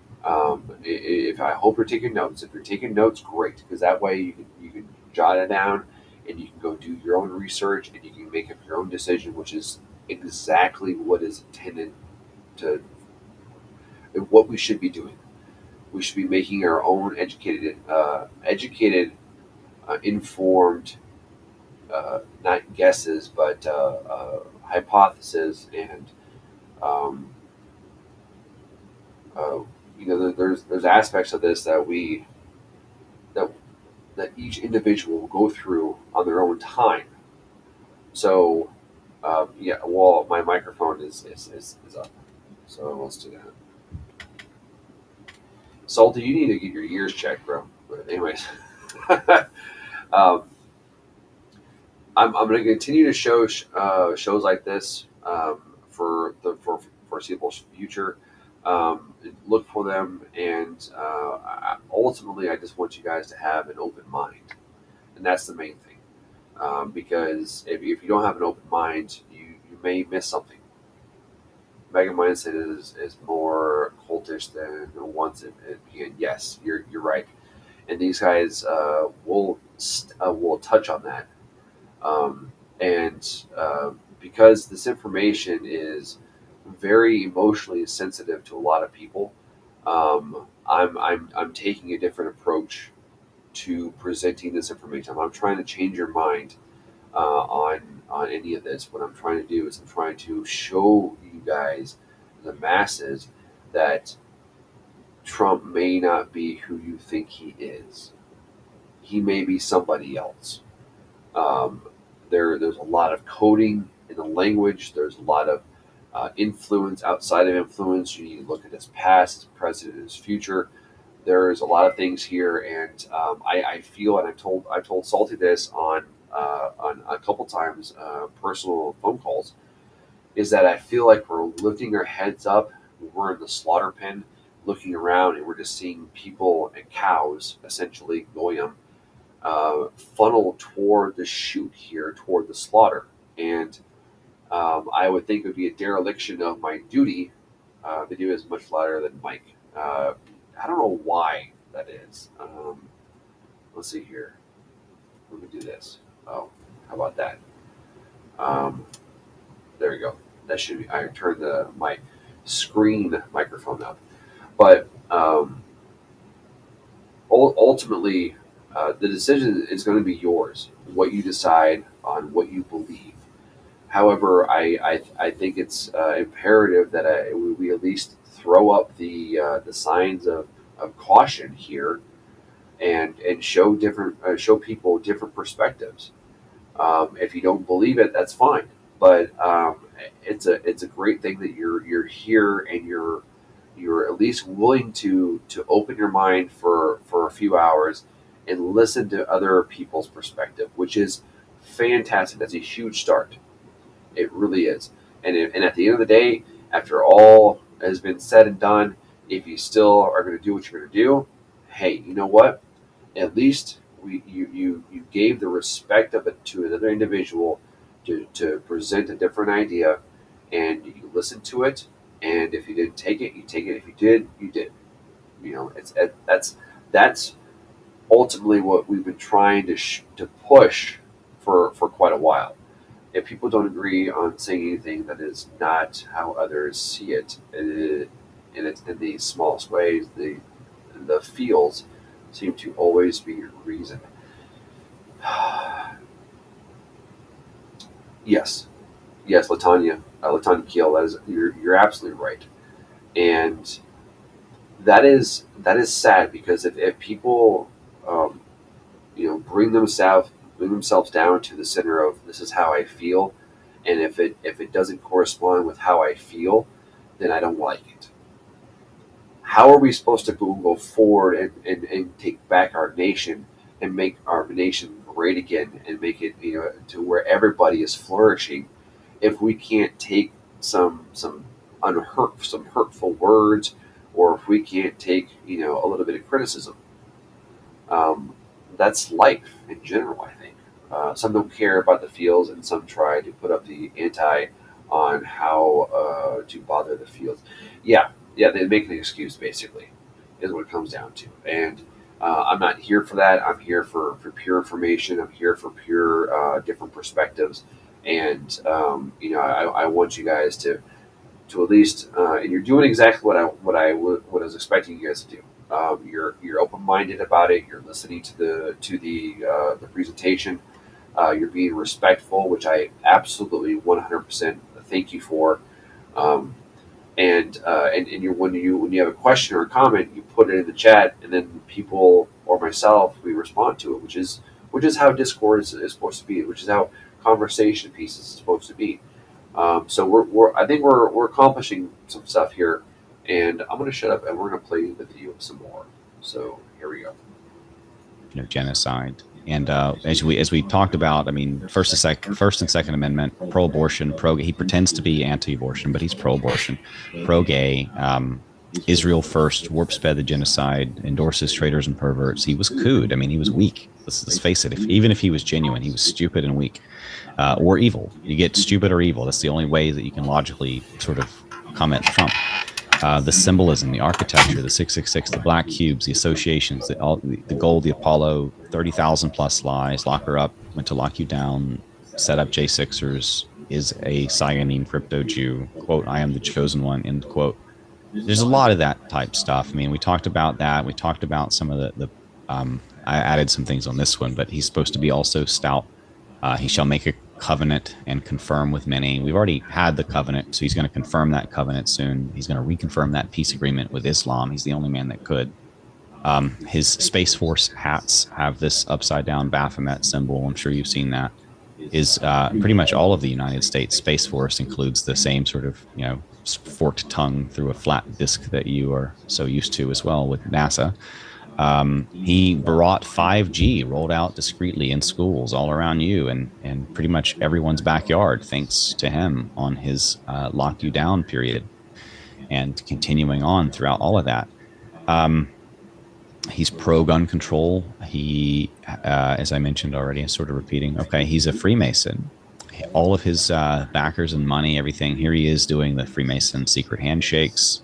if I hope you're taking notes. If you're taking notes, great, because that way you can jot it down, and you can go do your own research, and you can make up your own decision, which is exactly what is intended to what we should be doing. We should be making our own informed, not guesses, but hypotheses, and um, uh, there's aspects of this that that each individual will go through on their own time. So yeah, well, my microphone is up, so let's do that. Salty, you need to get your ears checked, bro. But anyways, um, I'm going to continue to show shows like this for the foreseeable future. Look for them, and ultimately, I just want you guys to have an open mind, and that's the main thing. Because if you don't have an open mind, you may miss something. Mega Mindset is more cultish than once it began. Yes, you're right, and these guys will touch on that. And because this information is very emotionally sensitive to a lot of people, I'm taking a different approach to presenting this information. I'm trying to change your mind on any of this. What I'm trying to do is I'm trying to show you guys, the masses, that Trump may not be who you think he is. He may be somebody else. Um, there's a lot of coding in the language. There's a lot of influence outside of influence. You need to look at his past, his present, and his future. There's a lot of things here, and I feel, and I've told Salty this on a couple times, personal phone calls, is that I feel like we're lifting our heads up. We're in the slaughter pen, looking around, and we're just seeing people and cows essentially going funnel toward the chute here, toward the slaughter. And I would think it would be a dereliction of my duty. Video is much louder than Mike. I don't know why that is. Let's see here. Let me do this. Oh, how about that? Um, there we go. That should be. I turned my screen microphone up, but ultimately, the decision is going to be yours. What you decide on, what you believe. However, I think it's imperative that we at least throw up the signs of caution here, and show show people different perspectives. If you don't believe it, that's fine. But it's a great thing that you're here and you're at least willing to open your mind for a few hours and listen to other people's perspective, which is fantastic. That's a huge start. It really is. And at the end of the day, after all has been said and done, if you still are going to do what you're going to do, hey, you know what? At least you gave the respect of it to another individual to present a different idea, and you listen to it. And if you didn't take it, you take it. If you did, you did. That's ultimately what we've been trying to push for quite a while. If people don't agree on saying anything that is not how others see it, and it's in the smallest ways, the feels seem to always be reason. Yes, yes, Latanya Keel. That is, you're absolutely right, and that is sad because if people, um, bring themselves down to the center of this is how I feel, and if it doesn't correspond with how I feel, then I don't like it. How are we supposed to go forward and take back our nation and make our nation great again and make it to where everybody is flourishing if we can't take some hurtful words, or if we can't take a little bit of criticism? um, that's life in general, I think. Some don't care about the fields, and some try to put up the anti on how to bother the fields. Yeah, yeah, they make an excuse, basically, is what it comes down to. And I'm not here for that. I'm here for pure information. I'm here for pure different perspectives. And, I want you guys to at least, and you're doing exactly what I was expecting you guys to do. You're open minded about it. You're listening to the presentation. You're being respectful, which I absolutely 100% thank you for. Um, and when you have a question or a comment, you put it in the chat, and then people or myself, we respond to it, which is how Discord is supposed to be, which is how conversation pieces is supposed to be. So I think we're accomplishing some stuff here, and I'm going to shut up and we're going to play the video some more. So here we go. Genocide. And as we talked about, I mean, First and Second Amendment, pro-abortion, he pretends to be anti-abortion, but he's pro-abortion, pro-gay, Israel first, warp sped the genocide, endorses traitors and perverts. He was cooed. I mean, he was weak. Let's face it. Even if he was genuine, he was stupid and weak, or evil. You get stupid or evil. That's the only way that you can logically sort of comment Trump. The symbolism, the architecture, the 666, the black cubes, the associations, the gold, the Apollo, 30,000 plus lies, lock her up, went to lock you down, set up J6ers, is a cyanine crypto Jew, quote, I am the chosen one, end quote. There's a lot of that type stuff. I mean, we talked about that. We talked about some of I added some things on this one, but he's supposed to be also stout. He shall make a covenant and confirm with many. We've already had the covenant, so he's going to confirm that covenant soon. He's going to reconfirm that peace agreement with Islam. He's the only man that could. His Space Force hats have this upside down Baphomet symbol. I'm sure you've seen that. Is pretty much all of the United States Space Force includes the same sort of forked tongue through a flat disk that you are so used to as well with NASA. He brought 5G rolled out discreetly in schools all around you and pretty much everyone's backyard, thanks to him on his lock you down period and continuing on throughout all of that. He's pro-gun control. He, as I mentioned already, I'm sort of repeating, okay, he's a Freemason. All of his backers and money, everything, here he is doing the Freemason secret handshakes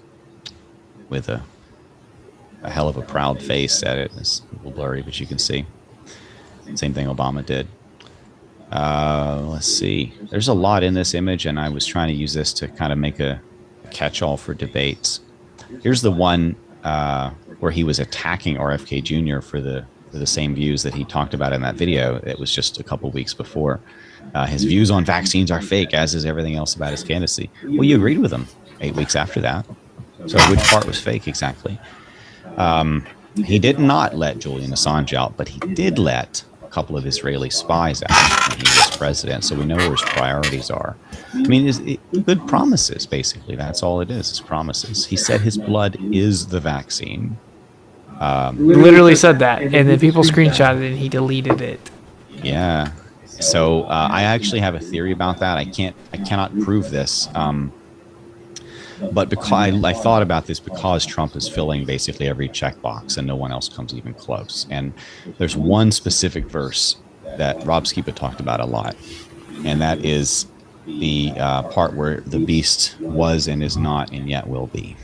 with a hell of a proud face at it. It's a little blurry, but you can see. Same thing Obama did. Let's see. There's a lot in this image, and I was trying to use this to kind of make a catch-all for debates. Here's the one where he was attacking RFK Jr. for the same views that he talked about in that video. It was just a couple weeks before. His views on vaccines are fake, as is everything else about his candidacy. Well, you agreed with him 8 weeks after that. So which part was fake exactly? He did not let Julian Assange out, but he did let couple of Israeli spies out when he was president, so we know where his priorities are. I mean, good promises, basically. That's all it is promises. He said his blood is the vaccine. Literally said that, and then people screenshotted it and he deleted it. Yeah. So I actually have a theory about that. I cannot prove this. But because I thought about this because Trump is filling basically every checkbox and no one else comes even close. And there's one specific verse that Rob Skiba talked about a lot, and that is the part where the beast was and is not and yet will be.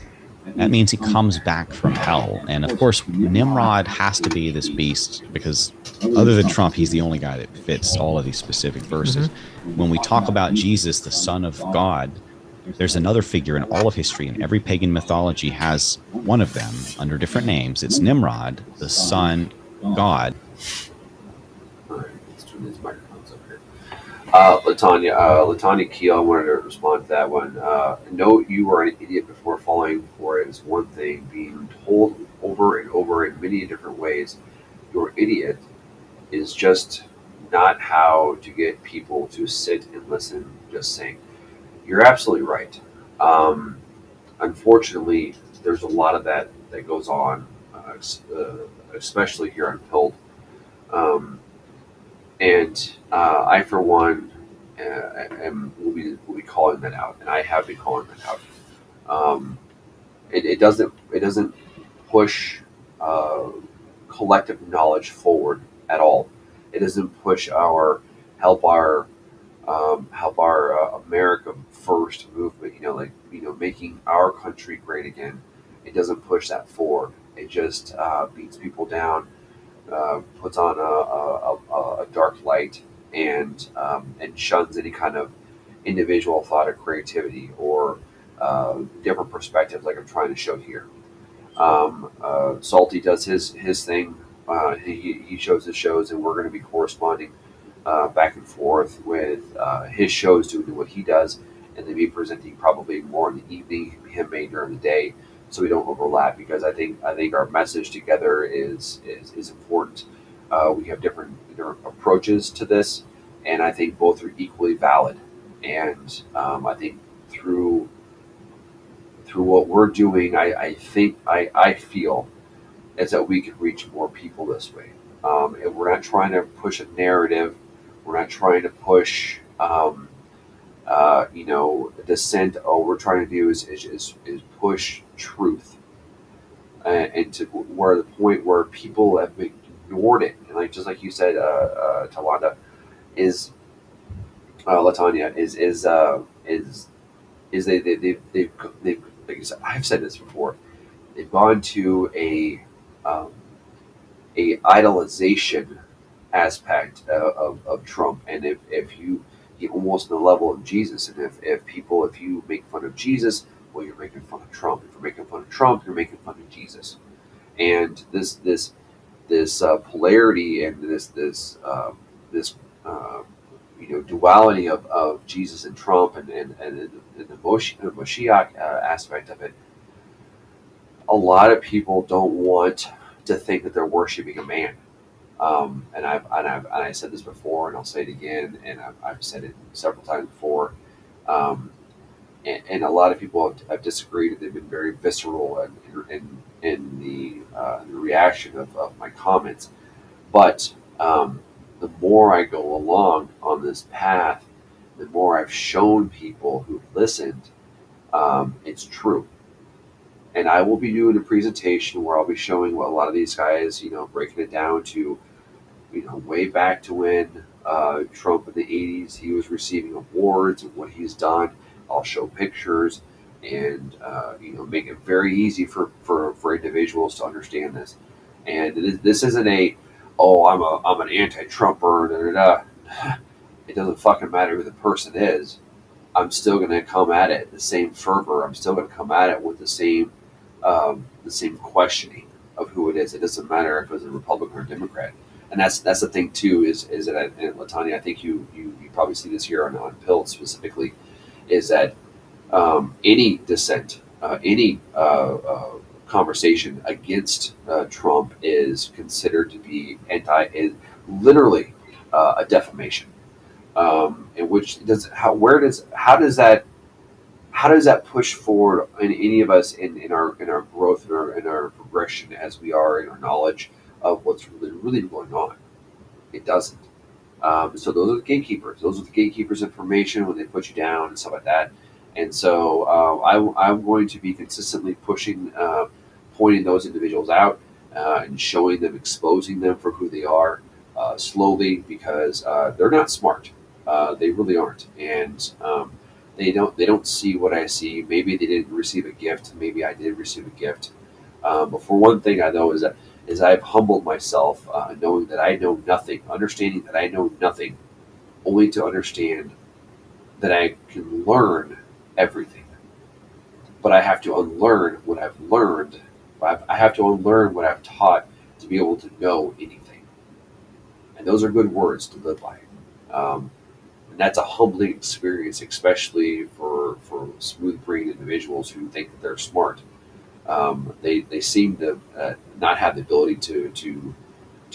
That means he comes back from hell. And of course, Nimrod has to be this beast because other than Trump, he's the only guy that fits all of these specific verses. When we talk about Jesus, the Son of God, there's another figure in all of history, and every pagan mythology has one of them under different names. It's Nimrod, the Son God. All right, let's turn these microphones up here. Latanya Keel, I wanted to respond to that one. No, you are an idiot before falling for it is one thing. Being told over and over in many different ways, you're an idiot, is just not how to get people to sit and listen. Just saying. You're absolutely right. Unfortunately, there's a lot of that goes on, especially here on Pilled. And I, for one, will be calling that out, and I have been calling that out. It doesn't push collective knowledge forward at all. It doesn't push help our America First movement. Making our country great again. It doesn't push that forward. It just beats people down, puts on a dark light, and shuns any kind of individual thought or creativity or different perspectives, like I'm trying to show here. Salty does his thing. He shows his shows, and we're going to be corresponding back and forth with his shows, doing what he does, and then me presenting probably more in the evening, him maybe during the day, so we don't overlap. Because I think our message together is important. We have different approaches to this, and I think both are equally valid. And I think through what we're doing, I feel is that we can reach more people this way. And we're not trying to push a narrative. We're not trying to push, dissent. All we're trying to do is push truth, and to where the point where people have ignored it, and just like you said, Talanda, is Latanya is they've like you said, I've said this before. They've gone to a idolization aspect of Trump, and if you get almost the level of Jesus, and if you make fun of Jesus, well, you're making fun of Trump. If you're making fun of Trump, you're making fun of Jesus. And this polarity and this duality of Jesus and Trump, and the Moshiach aspect of it. A lot of people don't want to think that they're worshiping a man. And I said this before, and I'll say it again, and I've said it several times before. And a lot of people have disagreed. They've been very visceral in the reaction of my comments. But the more I go along on this path, the more I've shown people who've listened, it's true. And I will be doing a presentation where I'll be showing what a lot of these guys, breaking it down to, way back to when Trump in the 80s, he was receiving awards and what he's done. I'll show pictures and, make it very easy for individuals to understand this. And this isn't I'm an anti-Trumper, It doesn't fucking matter who the person is. I'm still going to come at it the same fervor. I'm still going to come at it with the same questioning of who it is. It doesn't matter if it's a Republican or Democrat. And that's the thing too, is that, and Latanya, I think you probably see this here on Pilled specifically, is that any dissent, any conversation against Trump is considered to be literally a defamation. In which does how does that push forward in any of us in our growth in our progression as we are in our knowledge of what's really going on? It doesn't. So those are the gatekeepers. Those are the gatekeepers' information when they put you down and stuff like that. And so I'm going to be consistently pushing, pointing those individuals out and showing them, exposing them for who they are slowly, because they're not smart. They really aren't, and they don't see what I see. Maybe they didn't receive a gift. Maybe I did receive a gift. But for one thing, I know is I've humbled myself, knowing that I know nothing, understanding that I know nothing, only to understand that I can learn everything. But I have to unlearn what I've learned. I have to unlearn what I've taught to be able to know anything. And those are good words to live by. And that's a humbling experience, especially for smooth-brained individuals who think that they're smart. They seem to not have the ability to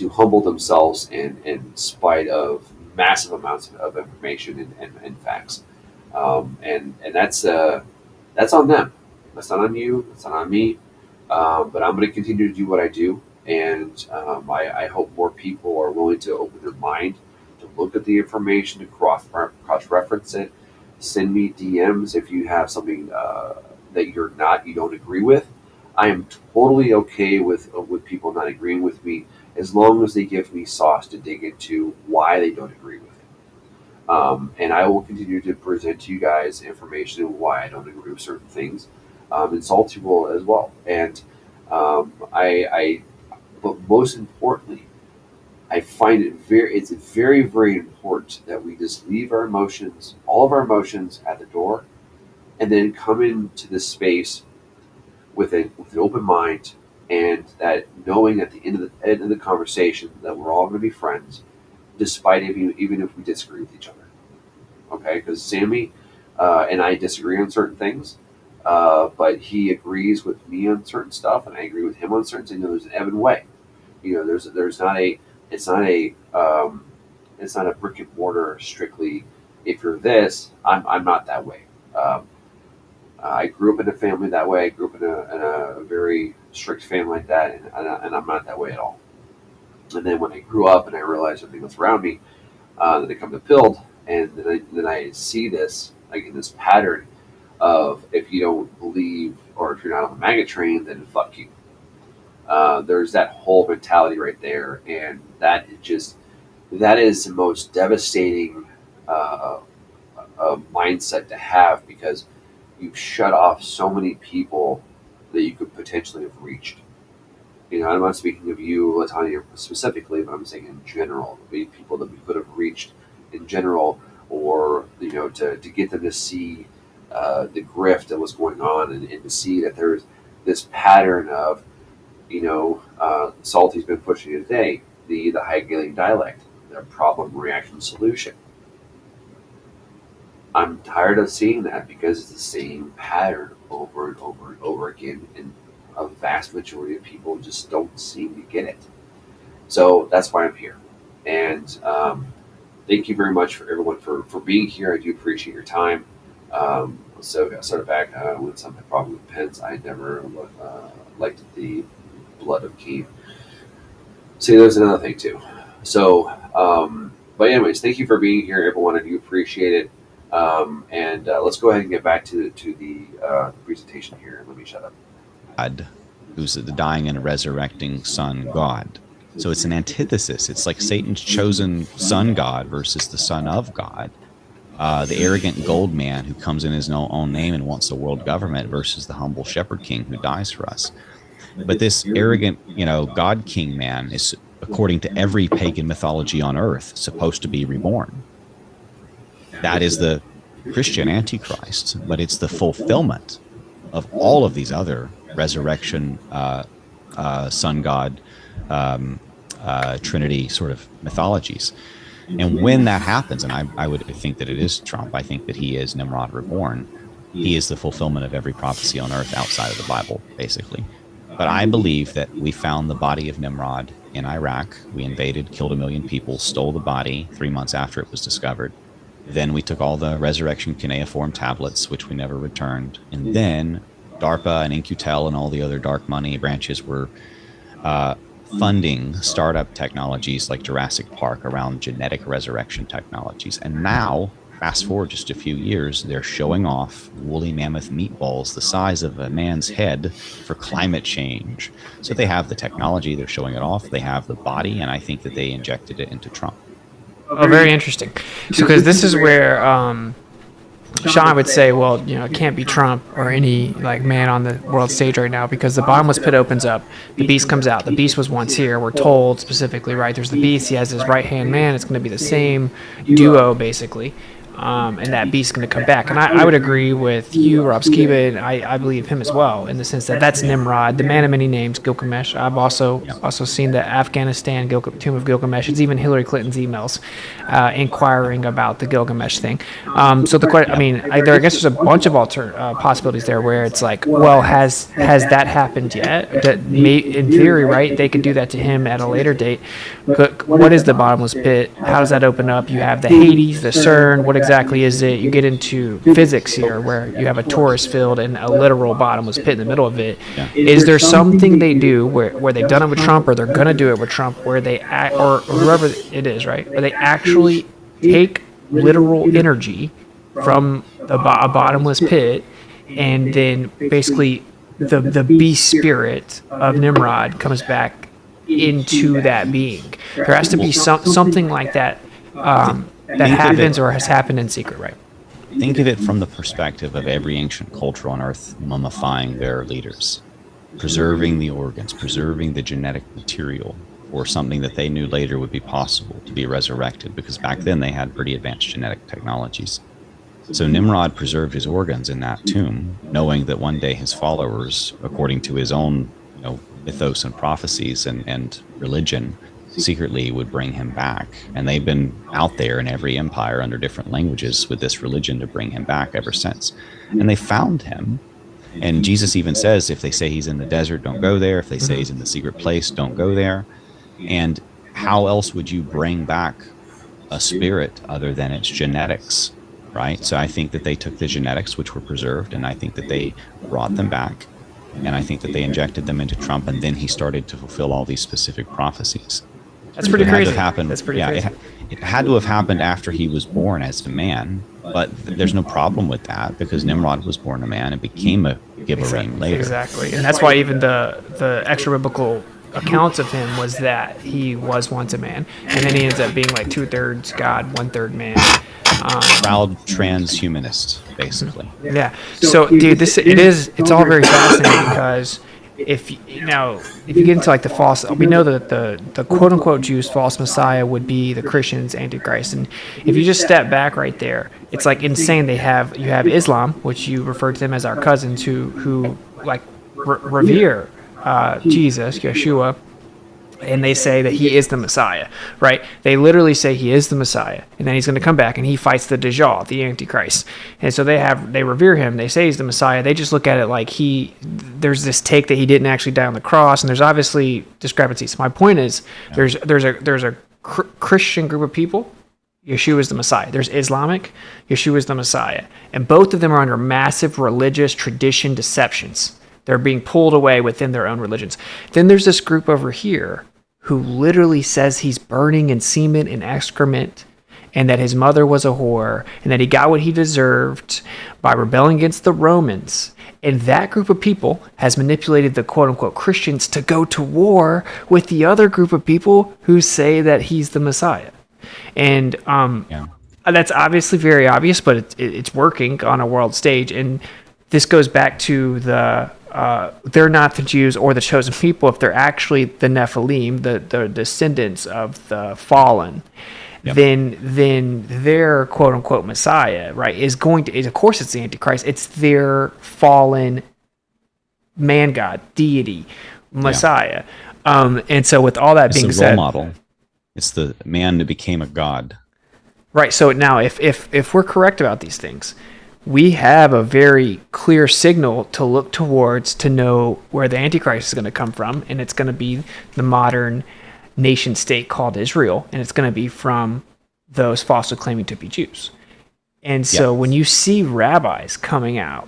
humble themselves in spite of massive amounts of information and facts. And that's on them. That's not on you. That's not on me. But I'm going to continue to do what I do, and I hope more people are willing to open their mind to look at the information, to cross-reference it. Send me DMs if you have something that you don't agree with. I am totally okay with people not agreeing with me, as long as they give me sauce to dig into why they don't agree with it. And I will continue to present to you guys information on why I don't agree with certain things. And Salty will as well. And but most importantly, I find it's very, very important that we just leave our emotions, all of our emotions, at the door, and then come into this space with an open mind, and that knowing at the end of the conversation that we're all going to be friends, despite even if we disagree with each other. Okay, because Sammy and I disagree on certain things, but he agrees with me on certain stuff, and I agree with him on certain things. There's an ebb and way. There's not a it's not a brick and mortar strictly. If you're this, I'm not that way. I grew up in a family that way. I grew up in a very strict family like that, and I'm not that way at all. And then when I grew up and I realized everything was around me, then I come to Pilled, and then I see this, like, in this pattern of, if you don't believe, or if you're not on the maggot train, then fuck you. There's that whole mentality right there, and that is the most devastating mindset to have, because you've shut off so many people that you could potentially have reached. I'm not speaking of you, Latanya, specifically, but I'm saying in general, the people that we could have reached in general, or to get them to see the grift that was going on, and to see that there's this pattern of, Salty's been pushing it today, the high Gaelic dialect, the problem, reaction, solution. I'm tired of seeing that, because it's the same pattern over and over and over again, and a vast majority of people just don't seem to get it. So that's why I'm here. And thank you very much for everyone for being here. I do appreciate your time. So I started back with some problem with pens. I never liked the blood of Cain. See, there's another thing too. So, but anyways, thank you for being here, everyone. I do appreciate it. And let's go ahead and get back to the presentation here. Let me shut up. God, who's the dying and resurrecting Son God. So it's an antithesis. It's like Satan's chosen son God versus the Son of God. The arrogant gold man who comes in his own name and wants the world government versus the humble shepherd king who dies for us. But this arrogant, God king man is, according to every pagan mythology on earth, supposed to be reborn. That is the Christian Antichrist, but it's the fulfillment of all of these other resurrection, sun god, Trinity sort of mythologies. And when that happens, and I would think that it is Trump, I think that he is Nimrod reborn. He is the fulfillment of every prophecy on earth outside of the Bible, basically. But I believe that we found the body of Nimrod in Iraq. We invaded, killed 1 million people, stole the body 3 months after it was discovered. Then we took all the resurrection cuneiform tablets, which we never returned. And then DARPA and In-Q-Tel and all the other dark money branches were funding startup technologies like Jurassic Park around genetic resurrection technologies. And now, fast forward just a few years, they're showing off woolly mammoth meatballs the size of a man's head for climate change. So they have the technology, they're showing it off, they have the body, and I think that they injected it into Trump. Oh, very interesting. So, because this is where Sean would say, well, you know, it can't be Trump or any like man on the world stage right now, because the bottomless pit opens up, the beast comes out. The beast was once here. We're told specifically, right? There's the beast. He has his right hand man. It's going to be the same duo, basically. And that beast's going to come back. And I would agree with you, Rob Skiba, and I believe him as well, in the sense that that's Nimrod, the man of many names, Gilgamesh. I've also seen the Afghanistan Tomb of Gilgamesh. It's even Hillary Clinton's emails inquiring about the Gilgamesh thing. So the question, I guess there's a bunch of possibilities there where it's like, well, has that happened yet? That in theory, right, they could do that to him at a later date. What is the bottomless pit? How does that open up? You have the Hades, the CERN. What exactly is it? You get into physics here, where you have a torus field and a literal bottomless pit in the middle of it. Yeah. Is there something they do where they've done it with Trump, or they're going to do it with Trump, where they or whoever it is, right? Where they actually take literal energy from a bottomless pit, and then basically the beast spirit of Nimrod comes back into that being. There has to be something like that. That happens or has happened in secret, right? Think of it from the perspective of every ancient culture on Earth mummifying their leaders, preserving the organs, preserving the genetic material for something that they knew later would be possible to be resurrected, because back then they had pretty advanced genetic technologies. So Nimrod preserved his organs in that tomb, knowing that one day his followers, according to his own mythos and prophecies and religion, secretly would bring him back. And they've been out there in every empire under different languages with this religion to bring him back ever since. And they found him. And Jesus even says, if they say he's in the desert, don't go there. If they say he's in the secret place, don't go there. And how else would you bring back a spirit other than its genetics, right? So I think that they took the genetics, which were preserved, and I think that they brought them back. And I think that they injected them into Trump, and then he started to fulfill all these specific prophecies. That's pretty crazy. That's pretty crazy. It had to have happened after he was born as a man, but there's no problem with that, because Nimrod was born a man and became a Gibberim later. Exactly, and that's why even the extra biblical accounts of him was that he was once a man, and then he ends up being like 2/3 God, 1/3 man. Proud transhumanist, basically. Yeah. So, dude, it's all very fascinating, because if you get into like the false, we know that the quote unquote Jews' false Messiah would be the Christians' Antichrist, and if you just step back right there, it's like insane. You have Islam, which you refer to them as our cousins, who like revere Jesus, Yeshua, and they say that he is the Messiah, right? They literally say he is the Messiah, and then he's going to come back and he fights the Dajjal, the Antichrist. And so they revere him. They say he's the Messiah. They just look at it like there's this take that he didn't actually die on the cross, and there's obviously discrepancies. My point is, there's a Christian group of people. Yeshua is the Messiah. There's Islamic. Yeshua is the Messiah, and both of them are under massive religious tradition deceptions. They're being pulled away within their own religions. Then there's this group over here who literally says he's burning in semen and excrement, and that his mother was a whore, and that he got what he deserved by rebelling against the Romans. And that group of people has manipulated the quote-unquote Christians to go to war with the other group of people who say that he's the Messiah. And that's obviously very obvious, but it's working on a world stage. And this goes back to they're not the Jews or the chosen people if they're actually the Nephilim, the descendants of the fallen. Yep. Then their quote unquote Messiah, right, is of course it's the Antichrist. It's their fallen man god, deity, Messiah. And so with all that being said, role model. It's the man that became a god. Right. So now if we're correct about these things, we have a very clear signal to look towards to know where the Antichrist is going to come from, and it's going to be the modern nation state called Israel, and it's going to be from those falsely claiming to be Jews. And so when you see rabbis coming out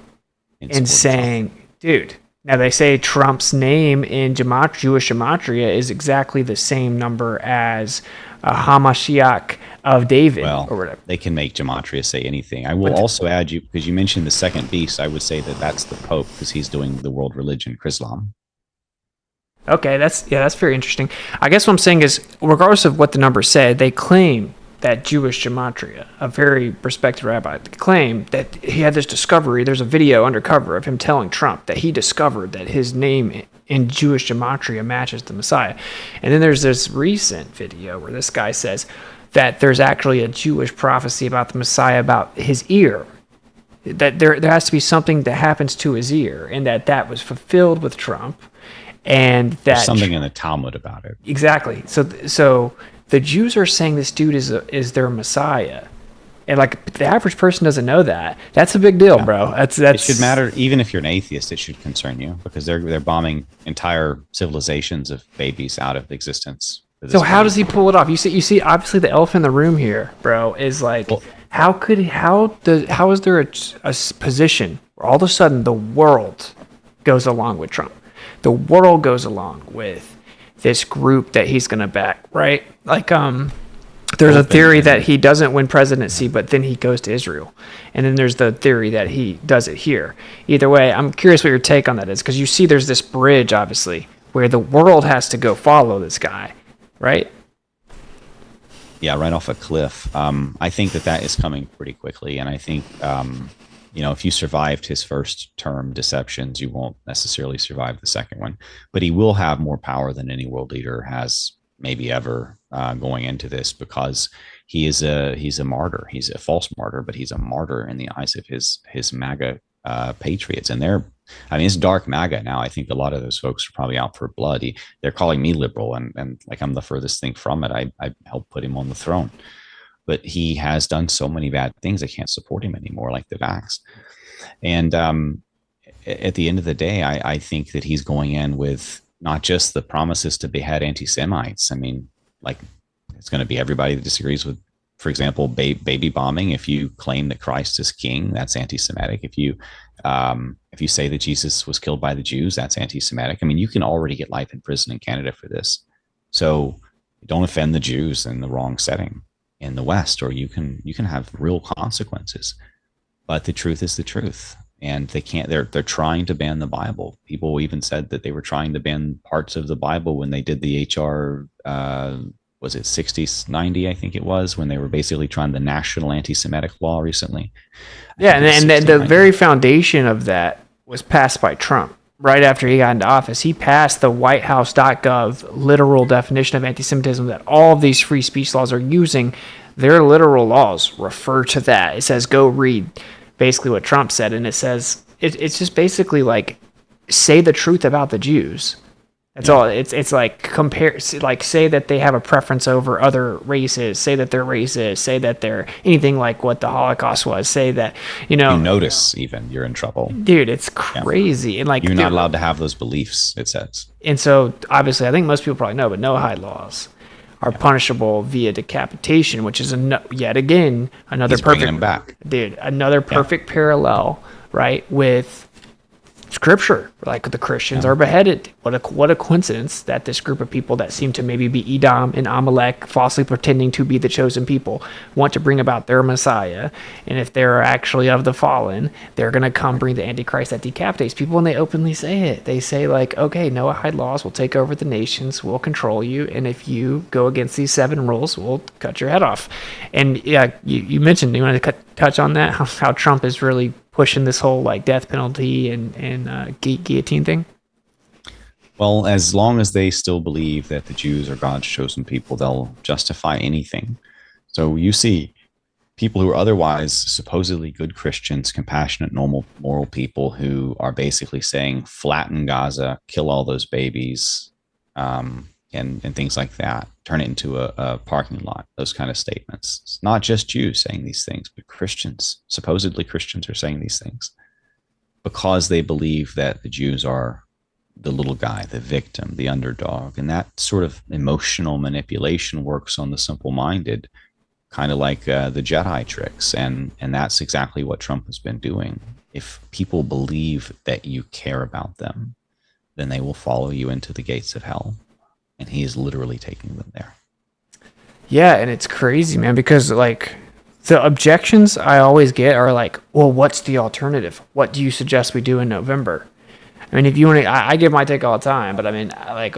and saying, dude, now they say Trump's name in Jewish gematria is exactly the same number as Hamashiach of David, Well, or whatever. they can make gematria say anything. I will also add, you because you mentioned the second beast, I would say that that's the Pope, because he's doing the world religion, Islam. Okay, that's very interesting. I guess what I'm saying is, regardless of what the numbers say, they claim that Jewish gematria, a very respected rabbi, claimed that he had this discovery. There's a video undercover of him telling Trump that he discovered that his name in Jewish gematria matches the Messiah. And then there's this recent video where this guy says that there's actually a Jewish prophecy about the Messiah about his ear, that there has to be something that happens to his ear, and that was fulfilled with Trump, and that There's something in the Talmud about it. Exactly. So the Jews are saying this dude is their Messiah, and like the average person doesn't know that. That's a big deal, bro. That's It should matter, even if you're an atheist. It should concern you, because they're bombing entire civilizations of babies out of existence. So how does he pull it off? You see, obviously the elephant in the room here, bro, is like, how is there a position where all of a sudden the world goes along with Trump? The world goes along with this group that he's going to back, right? Like, there's a theory that he doesn't win presidency, but then he goes to Israel. And then there's the theory that he does it here. Either way, I'm curious what your take on that is, because you see there's this bridge, obviously, where the world has to go follow this guy, right? Yeah, right off a cliff. I think that is coming pretty quickly. And I think, if you survived his first term deceptions, you won't necessarily survive the second one. But he will have more power than any world leader has maybe ever going into this, because he's a martyr. He's a false martyr, but he's a martyr in the eyes of his MAGA patriots. And it's dark MAGA now. I think a lot of those folks are probably out for blood. They're calling me liberal, and like I'm the furthest thing from it. I helped put him on the throne. But he has done so many bad things, I can't support him anymore, like the vax. And at the end of the day, I think that he's going in with not just the promises to behead anti-Semites. I mean, like, it's going to be everybody that disagrees with, for example, baby bombing. If you claim that Christ is king, that's anti-Semitic. If you say that Jesus was killed by the Jews, that's anti-Semitic. I mean, you can already get life in prison in Canada for this. So don't offend the Jews in the wrong setting in the West, or you can have real consequences. But the truth is the truth, and they're trying to ban the Bible. People even said that they were trying to ban parts of the Bible when they did the HR was it 6090, I think it was, when they were basically trying the national anti-Semitic law recently. Yeah, and the very foundation of that was passed by Trump. Right after he got into office, he passed the whitehouse.gov literal definition of anti-Semitism that all of these free speech laws are using. Their literal laws refer to that. It says, go read basically what Trump said. And it says, it's just basically like, say the truth about the Jews. That's all. It's like say that they have a preference over other races, say that they're racist, say that they're anything like what the Holocaust was, say that, you notice even you're in trouble. Dude, it's crazy. And like, you're not allowed to have those beliefs, it says. And so obviously I think most people probably know, but Noahide laws are punishable via decapitation, which is yet again another perfect parallel, right, with Scripture. Like the Christians are beheaded. What a coincidence that this group of people that seem to maybe be Edom and Amalek, falsely pretending to be the chosen people, want to bring about their Messiah. And if they're actually of the fallen, they're going to come bring the Antichrist that decapitates people, and they openly say it. They say like, okay, Noahide laws will take over the nations, we'll control you, and if you go against these 7 rules, we'll cut your head off. And yeah, you mentioned, you want to touch on that, how Trump is really pushing this whole like death penalty and guillotine thing? Well, as long as they still believe that the Jews are God's chosen people, they'll justify anything. So you see people who are otherwise supposedly good Christians, compassionate, normal, moral people who are basically saying flatten Gaza, kill all those babies, and things like that, turn it into a parking lot, those kind of statements. It's not just Jews saying these things, but Christians, supposedly Christians, are saying these things because they believe that the Jews are the little guy, the victim, the underdog. And that sort of emotional manipulation works on the simple minded, kind of like the Jedi tricks. And that's exactly what Trump has been doing. If people believe that you care about them, then they will follow you into the gates of hell. And he is literally taking them there. Yeah, and it's crazy, man, because like the objections I always get are like, well, what's the alternative? What do you suggest we do in November? I mean, if you want to, I give my take all the time, but I mean, like,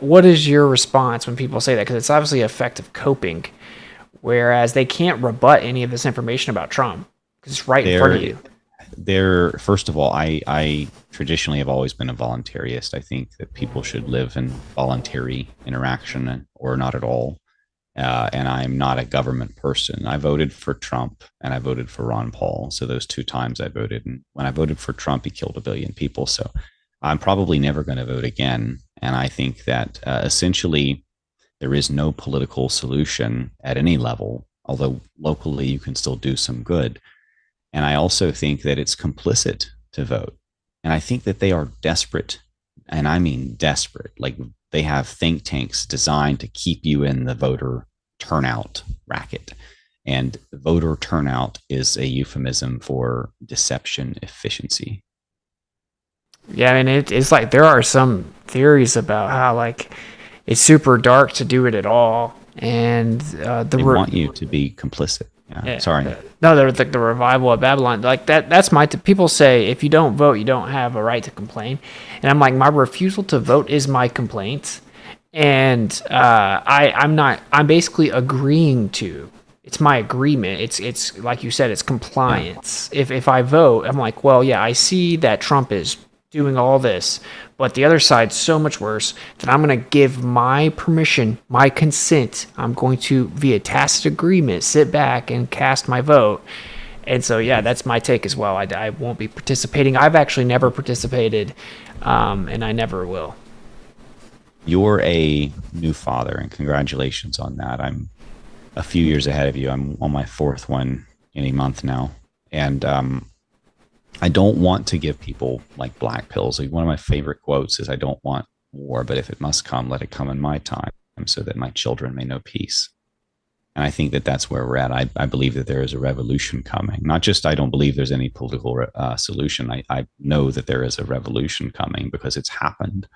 what is your response when people say that? Because it's obviously effective coping, whereas they can't rebut any of this information about Trump because it's right in front of you. First of all, I traditionally have always been a voluntarist. I think that people should live in voluntary interaction or not at all. And I'm not a government person. I voted for Trump and I voted for Ron Paul. So those 2 times I voted. And when I voted for Trump, he killed 1 billion people. So I'm probably never going to vote again. And I think that essentially there is no political solution at any level, although locally you can still do some good. And I also think that it's complicit to vote. And I think that they are desperate, and I mean desperate. Like they have think tanks designed to keep you in the voter turnout racket. And voter turnout is a euphemism for deception efficiency. Yeah, I mean, it's like there are some theories about how like it's super dark to do it at all, and they want you to be complicit. Yeah. Sorry. No, they're like the revival of Babylon. Like that's my. People say if you don't vote, you don't have a right to complain, and I'm like, my refusal to vote is my complaint, and I'm not. I'm basically agreeing to. It's my agreement. It's like you said. It's compliance. Yeah. If I vote, I'm like, well, yeah, I see that Trump is doing all this, but the other side's so much worse that I'm going to give my permission, my consent. I'm going to, via tacit agreement, sit back and cast my vote. And so, yeah, that's my take as well. I won't be participating. I've actually never participated, and I never will. You're a new father, and congratulations on that. I'm a few years ahead of you. I'm on my 4th one in a month now. And I don't want to give people like black pills. Like one of my favorite quotes is, I don't want war, but if it must come, let it come in my time so that my children may know peace. And I think that that's where we're at. I believe that there is a revolution coming. Not just I don't believe there's any political solution. I know that there is a revolution coming because it's happened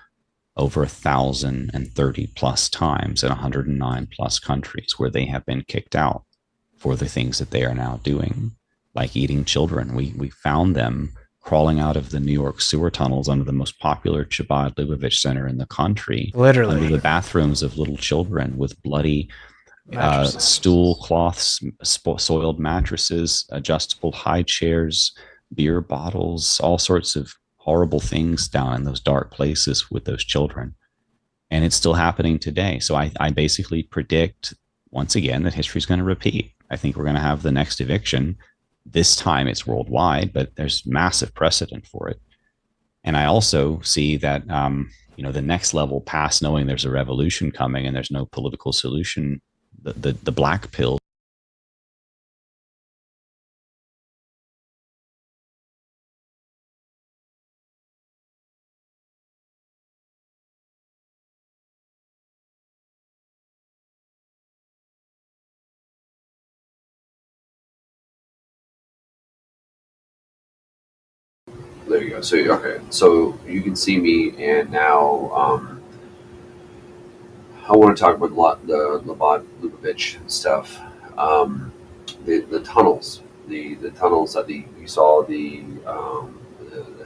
over 1,030 plus times in 109 plus countries where they have been kicked out for the things that they are now doing. Like eating children. We found them crawling out of the New York sewer tunnels under the most popular Chabad Lubavitch center in the country. Literally. Under the bathrooms of little children with bloody stool cloths, soiled mattresses, adjustable high chairs, beer bottles, all sorts of horrible things down in those dark places with those children. And it's still happening today. So I basically predict, once again, that history is going to repeat. I think we're going to have the next eviction. This time it's worldwide, but there's massive precedent for it. And I also see that, the next level past knowing there's a revolution coming and there's no political solution, the black pill. There you go. So okay, so you can see me, and now I want to talk about the Chabad Lubavitch stuff. The tunnels, the tunnels that you saw the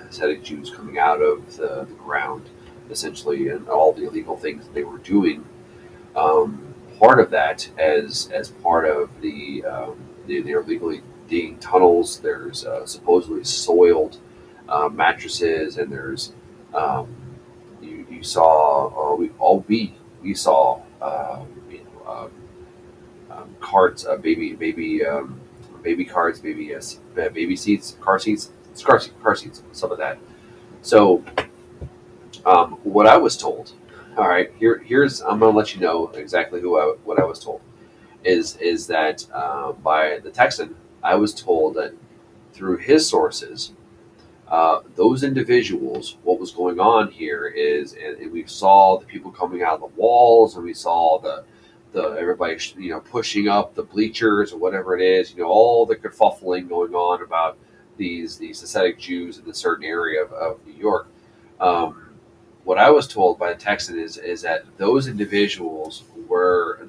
Hasidic Jews coming out of the ground, essentially, and all the illegal things that they were doing. Part of that, as part of they're illegally digging tunnels. There's supposedly soiled mattresses, and there's you saw we saw carts, baby carts, baby seats, car seats, some of that. So what I was told, all right, here's I'm gonna let you know exactly what I was told is that by the Texan. I was told that through his sources, those individuals, what was going on here is, and we saw the people coming out of the walls, and we saw the everybody pushing up the bleachers or whatever it is, all the kerfuffling going on about these ascetic Jews in a certain area of New York. What I was told by the Texan is that those individuals were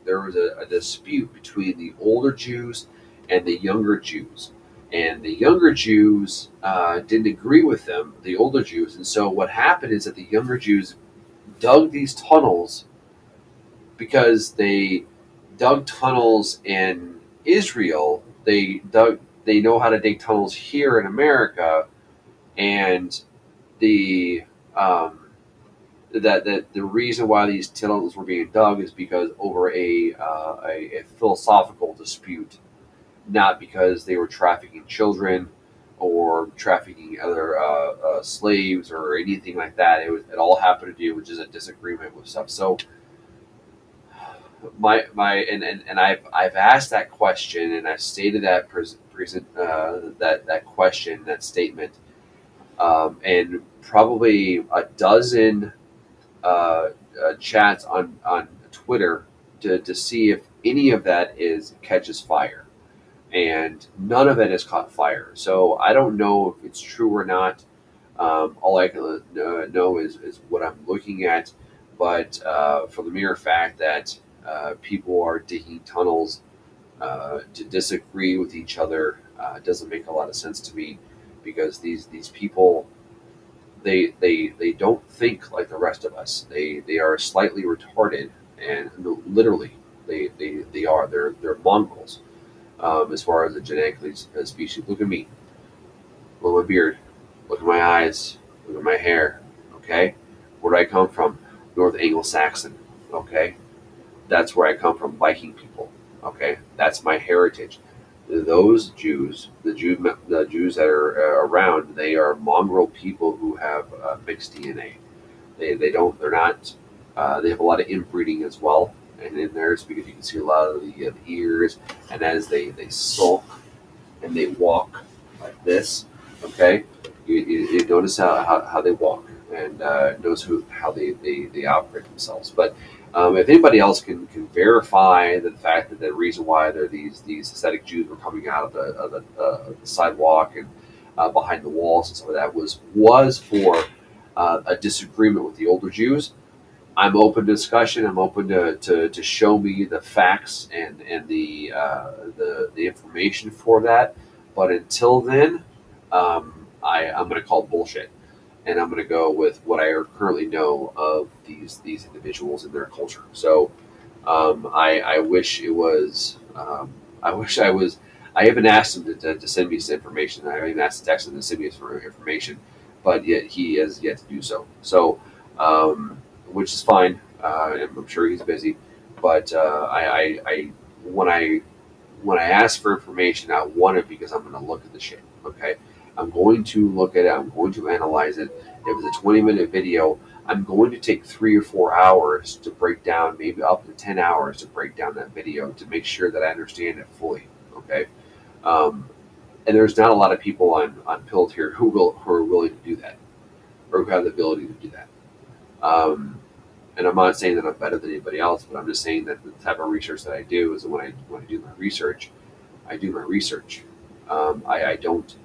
there was a dispute between the older Jews and the younger Jews, and the younger Jews didn't agree with them, the older Jews, and so what happened is that the younger Jews dug these tunnels because they dug tunnels in Israel. They know how to dig tunnels here in America, and the that the reason why these tunnels were being dug is because over a philosophical dispute, not because they were trafficking children or trafficking other slaves or anything like that. It all happened to do with just a disagreement with stuff. So I've asked that question, and I've stated that that question, that statement, and probably a dozen chats on Twitter to see if any of that catches fire, and none of it has caught fire. So I don't know if it's true or not. All I can know is what I'm looking at, but for the mere fact that people are digging tunnels to disagree with each other doesn't make a lot of sense to me, because these people, they don't think like the rest of us. They are slightly retarded, and literally they are. They're mongrels as far as the genetically species. Look at me. Look at my beard. Look at my eyes. Look at my hair. Okay, where do I come from? North Anglo-Saxon. Okay, that's where I come from. Viking people. Okay, that's my heritage. Those Jews, the Jews that are around, they are mongrel people who have mixed DNA. They're not. They have a lot of inbreeding as well, and in there, it's because you can see a lot of the ears, and as they sulk and they walk like this, okay, you notice how they walk, and notice how they operate themselves. But if anybody else can verify the fact that the reason why these ascetic Jews were coming out of the sidewalk and behind the walls and some of that was for a disagreement with the older Jews, I'm open to discussion. I'm open to show me the facts and the information for that. But until then, I'm going to call it bullshit. And I'm going to go with what I currently know of these individuals and their culture. So I wish it was. I wish I was. I haven't asked him to send me some information. I haven't even asked the Texan to send me some information, but yet he has yet to do so. So, which is fine. I'm sure he's busy, but when I ask for information, I want it because I'm going to look at the shit. Okay. I'm going to look at it. I'm going to analyze it. If it's a 20-minute video, I'm going to take 3 or 4 hours to break down, maybe up to 10 hours to break down that video to make sure that I understand it fully. Okay, and there's not a lot of people on Pilled here who are willing to do that, or who have the ability to do that. And I'm not saying that I'm better than anybody else, but I'm just saying that the type of research that I do is when I do my research, I do my research. I don't.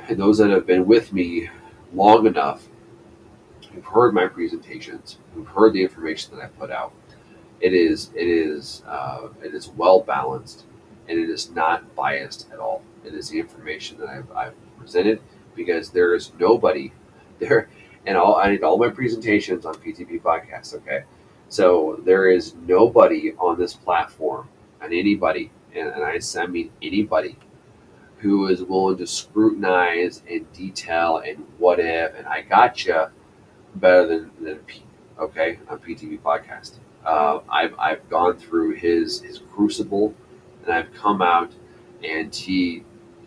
And those that have been with me long enough, who've heard my presentations, who've heard the information that I put out, it is well balanced, and it is not biased at all. It is the information that I've presented, because there is nobody there, and I did all my presentations on PTP Podcast. Okay, so there is nobody on this platform, and anybody, and I mean anybody, who is willing to scrutinize and detail and what if, and I gotcha better than Pete, okay, on PTV Podcast. I've gone through his crucible, and I've come out, and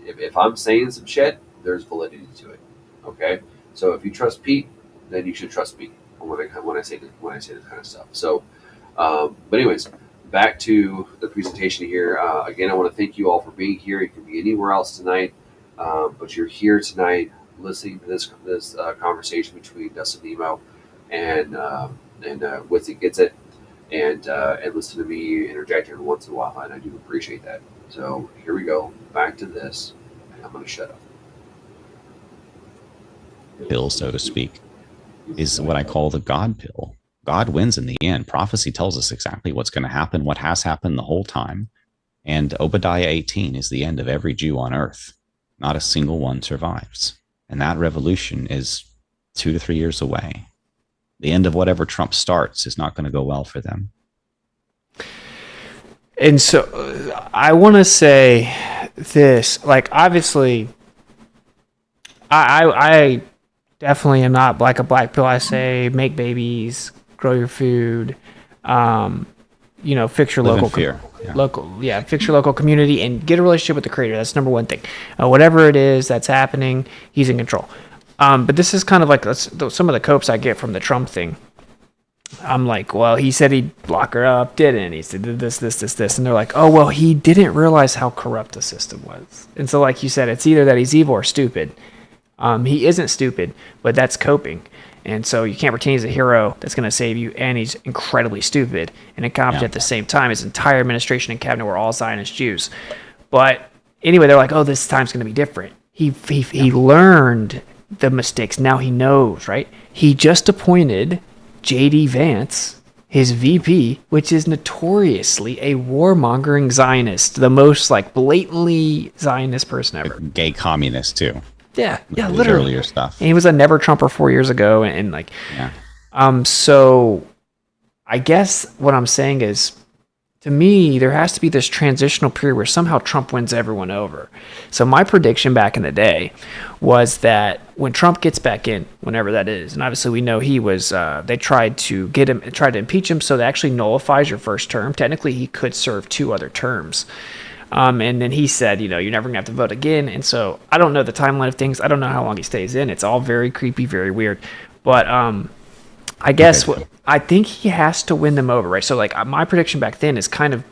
if I'm saying some shit, there's validity to it, okay. So if you trust Pete, then you should trust me when I say this kind of stuff. So, but anyways, back to the presentation here. Again, I want to thank you all for being here. You can be anywhere else tonight. But you're here tonight listening to this conversation between Dustin Nemo and Withy Gets It, and listen to me interject every once in a while, and I do appreciate that. So here we go, back to this, and I'm going to shut up. Pill, so to speak, is what I call the God pill. God wins in the end. Prophecy tells us exactly what's going to happen, what has happened the whole time. And Obadiah 18 is the end of every Jew on earth. Not a single one survives. And that revolution is 2 to 3 years away. The end of whatever Trump starts is not going to go well for them. And so I want to say this, like, obviously, I definitely am not like a black pill. I say make babies, grow your food, fix your Live in local fear. fix your local community and get a relationship with the creator. That's number one thing. Whatever it is that's happening, he's in control. But this is kind of like some of the copes I get from the Trump thing. I'm like, well, he said he'd lock her up, didn't. He said this. And they're like, oh, well, he didn't realize how corrupt the system was. And so, like you said, it's either that he's evil or stupid. He isn't stupid, but that's coping. And so you can't pretend he's a hero that's going to save you, and he's incredibly stupid and incompetent at the same time. His entire administration and cabinet were all Zionist Jews. But anyway, they're like, oh, this time's going to be different. He learned the mistakes. Now he knows, right? He just appointed J.D. Vance, his VP, which is notoriously a warmongering Zionist, the most like blatantly Zionist person ever. Gay communist too. Yeah, His literally. earlier stuff. And he was a never Trumper 4 years ago, and like, so I guess what I'm saying is, to me, there has to be this transitional period where somehow Trump wins everyone over. So my prediction back in the day was that when Trump gets back in, whenever that is, and obviously we know he was, they tried to impeach him, so that actually nullifies your first term. Technically, he could serve 2 other terms. And then he said, you're never going to have to vote again. And so I don't know the timeline of things. I don't know how long he stays in. It's all very creepy, very weird. But I guess I think he has to win them over, right? So like my prediction back then is kind of...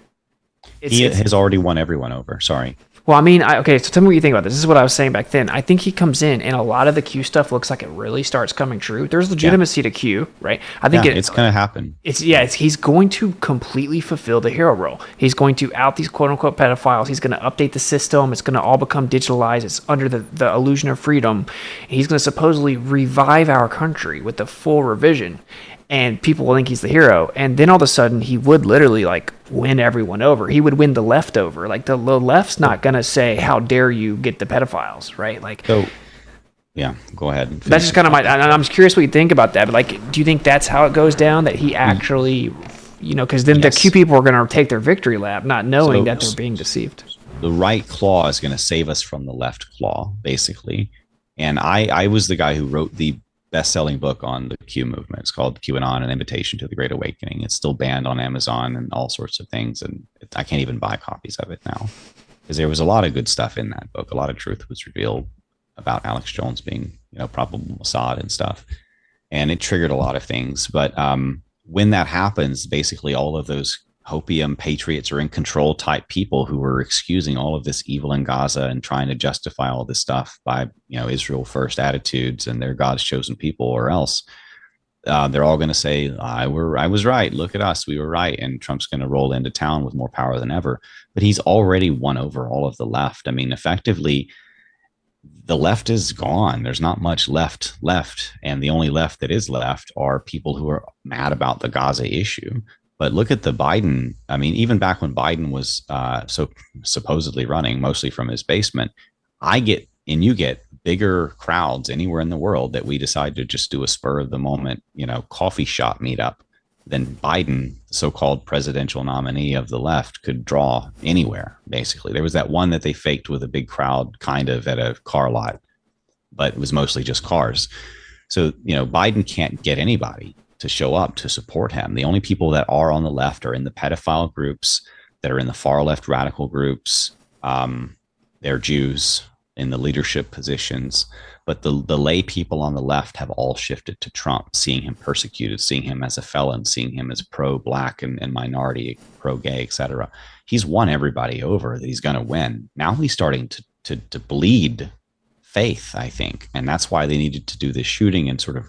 He has already won everyone over. Sorry. Well, I mean, okay, so tell me what you think about this. This is what I was saying back then. I think he comes in, and a lot of the Q stuff looks like it really starts coming true. There's legitimacy to Q, right? I think it's going to happen. He's going to completely fulfill the hero role. He's going to out these quote-unquote pedophiles. He's going to update the system. It's going to all become digitalized. It's under the illusion of freedom. He's going to supposedly revive our country with the full revision. And people will think he's the hero. And then all of a sudden, he would literally, like, win everyone over. He would win the left over. Like, the left's not going to say, how dare you get the pedophiles, right? Like, so, yeah, go ahead. That's just kind of I'm just curious what you think about that. But, like, do you think that's how it goes down? That he actually, because then the Q people are going to take their victory lap, not knowing that they're being deceived. The right claw is going to save us from the left claw, basically. And I was the guy who wrote the best-selling book on the Q movement. It's called QAnon, An Invitation to the Great Awakening. It's still banned on Amazon and all sorts of things, and I can't even buy copies of it now because there was a lot of good stuff in that book. A lot of truth was revealed about Alex Jones being, probable Mossad and stuff, and it triggered a lot of things. But when that happens, basically all of those Hopium patriots or in control type people who were excusing all of this evil in Gaza and trying to justify all this stuff by, Israel first attitudes and they're God's chosen people or else, they're all going to say, I was right. Look at us. We were right. And Trump's going to roll into town with more power than ever. But he's already won over all of the left. I mean, effectively, the left is gone. There's not much left. And the only left that is left are people who are mad about the Gaza issue. But look at the Biden. I mean, even back when Biden was so supposedly running mostly from his basement, you get bigger crowds anywhere in the world that we decide to just do a spur of the moment, coffee shop meetup than Biden, the so-called presidential nominee of the left, could draw anywhere. Basically, there was that one that they faked with a big crowd, kind of at a car lot, but it was mostly just cars. So, Biden can't get anybody to show up to support him. The only people that are on the left are in the pedophile groups, that are in the far left radical groups. They're Jews in the leadership positions, but the lay people on the left have all shifted to Trump, seeing him persecuted, seeing him as a felon, seeing him as pro-black and minority, pro-gay, etc. He's won everybody over that he's going to win. Now he's starting to bleed faith, I think, and that's why they needed to do this shooting and sort of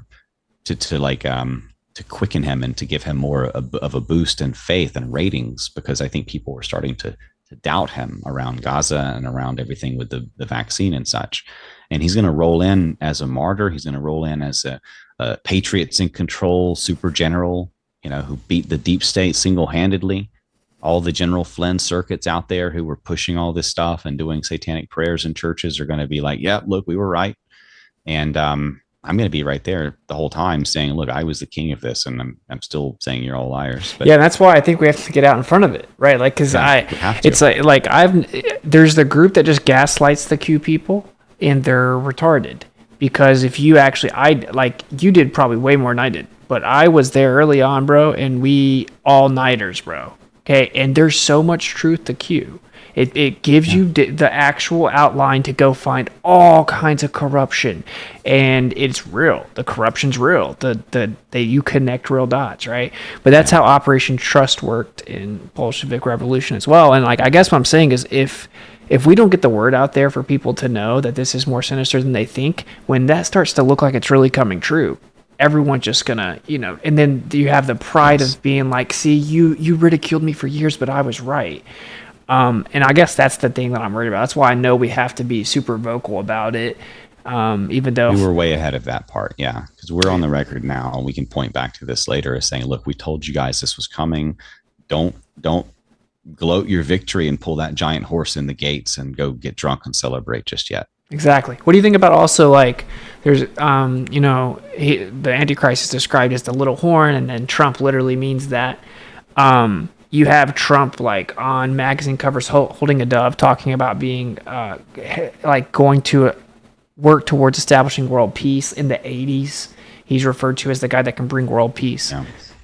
to quicken him and to give him more of a boost in faith and ratings, because I think people were starting to doubt him around Gaza and around everything with the vaccine and such. And he's going to roll in as a martyr. He's going to roll in as a patriots in control, super general, who beat the deep state single-handedly. All the General Flynn circuits out there who were pushing all this stuff and doing satanic prayers in churches are going to be like, yeah, look, we were right. And I'm going to be right there the whole time saying, look, I was the king of this. And I'm still saying you're all liars. But yeah, that's why I think we have to get out in front of it, right? Like, because it's there's the group that just gaslights the Q people, and they're retarded. Because if you actually, you did probably way more than I did, but I was there early on, bro, and we all-nighters, bro. Okay, and there's so much truth to Q. It gives you the actual outline to go find all kinds of corruption, and it's real. The corruption's real. You connect real dots, right? But that's how Operation Trust worked in Bolshevik Revolution as well. And I guess what I'm saying is, if we don't get the word out there for people to know that this is more sinister than they think, when that starts to look like it's really coming true, everyone's just gonna, and then you have the pride of being like, see, you ridiculed me for years, but I was right. And I guess that's the thing that I'm worried about. That's why I know we have to be super vocal about it. Even though we were way ahead of that part. Yeah. Because we're on the record now, and we can point back to this later as saying, look, we told you guys this was coming. Don't gloat your victory and pull that giant horse in the gates and go get drunk and celebrate just yet. Exactly. What do you think about also, there's, the Antichrist is described as the little horn, and then Trump literally means that. You have Trump on magazine covers holding a dove, talking about being going to work towards establishing world peace. In the 80s, he's referred to as the guy that can bring world peace.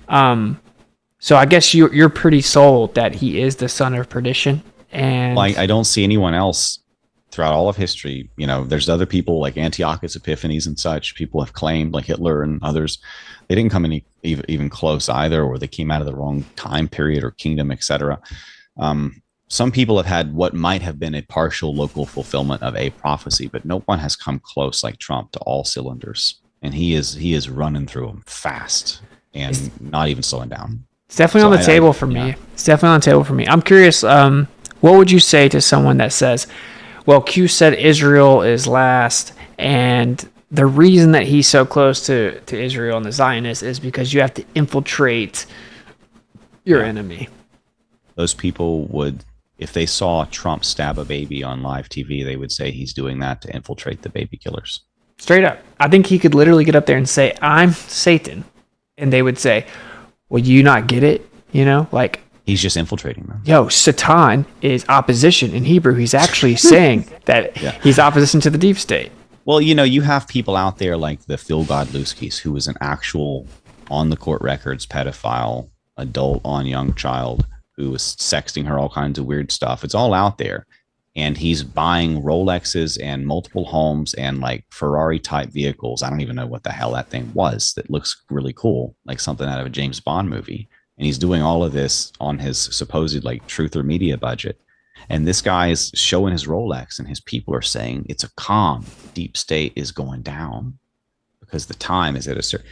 Yeah. So I guess you're pretty sold that he is the son of perdition. And I don't see anyone else throughout all of history. There's other people like Antiochus Epiphanes and such. People have claimed, like Hitler and others, they didn't come even close either, or they came out of the wrong time period or kingdom, etc. Some people have had what might have been a partial local fulfillment of a prophecy, but no one has come close like Trump to all cylinders, and he is running through them fast and not even slowing down. It's definitely on the table for me. Yeah. It's definitely on the table for me. I'm curious. What would you say to someone that says, well, Q said Israel is last, and the reason that he's so close to Israel and the Zionists is because you have to infiltrate your enemy. Those people would, if they saw Trump stab a baby on live TV, they would say he's doing that to infiltrate the baby killers. Straight up. I think he could literally get up there and say, I'm Satan. And they would say, well, you not get it? He's just infiltrating them. Yo, Satan is opposition. In Hebrew, he's actually saying that he's opposition to the deep state. Well, you have people out there like the Phil Godlewskis, who was an actual on the court records pedophile, adult on young child, who was sexting her all kinds of weird stuff. It's all out there. And he's buying Rolexes and multiple homes and Ferrari type vehicles. I don't even know what the hell that thing was. That looks really cool, like something out of a James Bond movie. And he's doing all of this on his supposed Truth or Media budget. And this guy is showing his Rolex, and his people are saying it's a calm. Deep state is going down because the time is at a certain.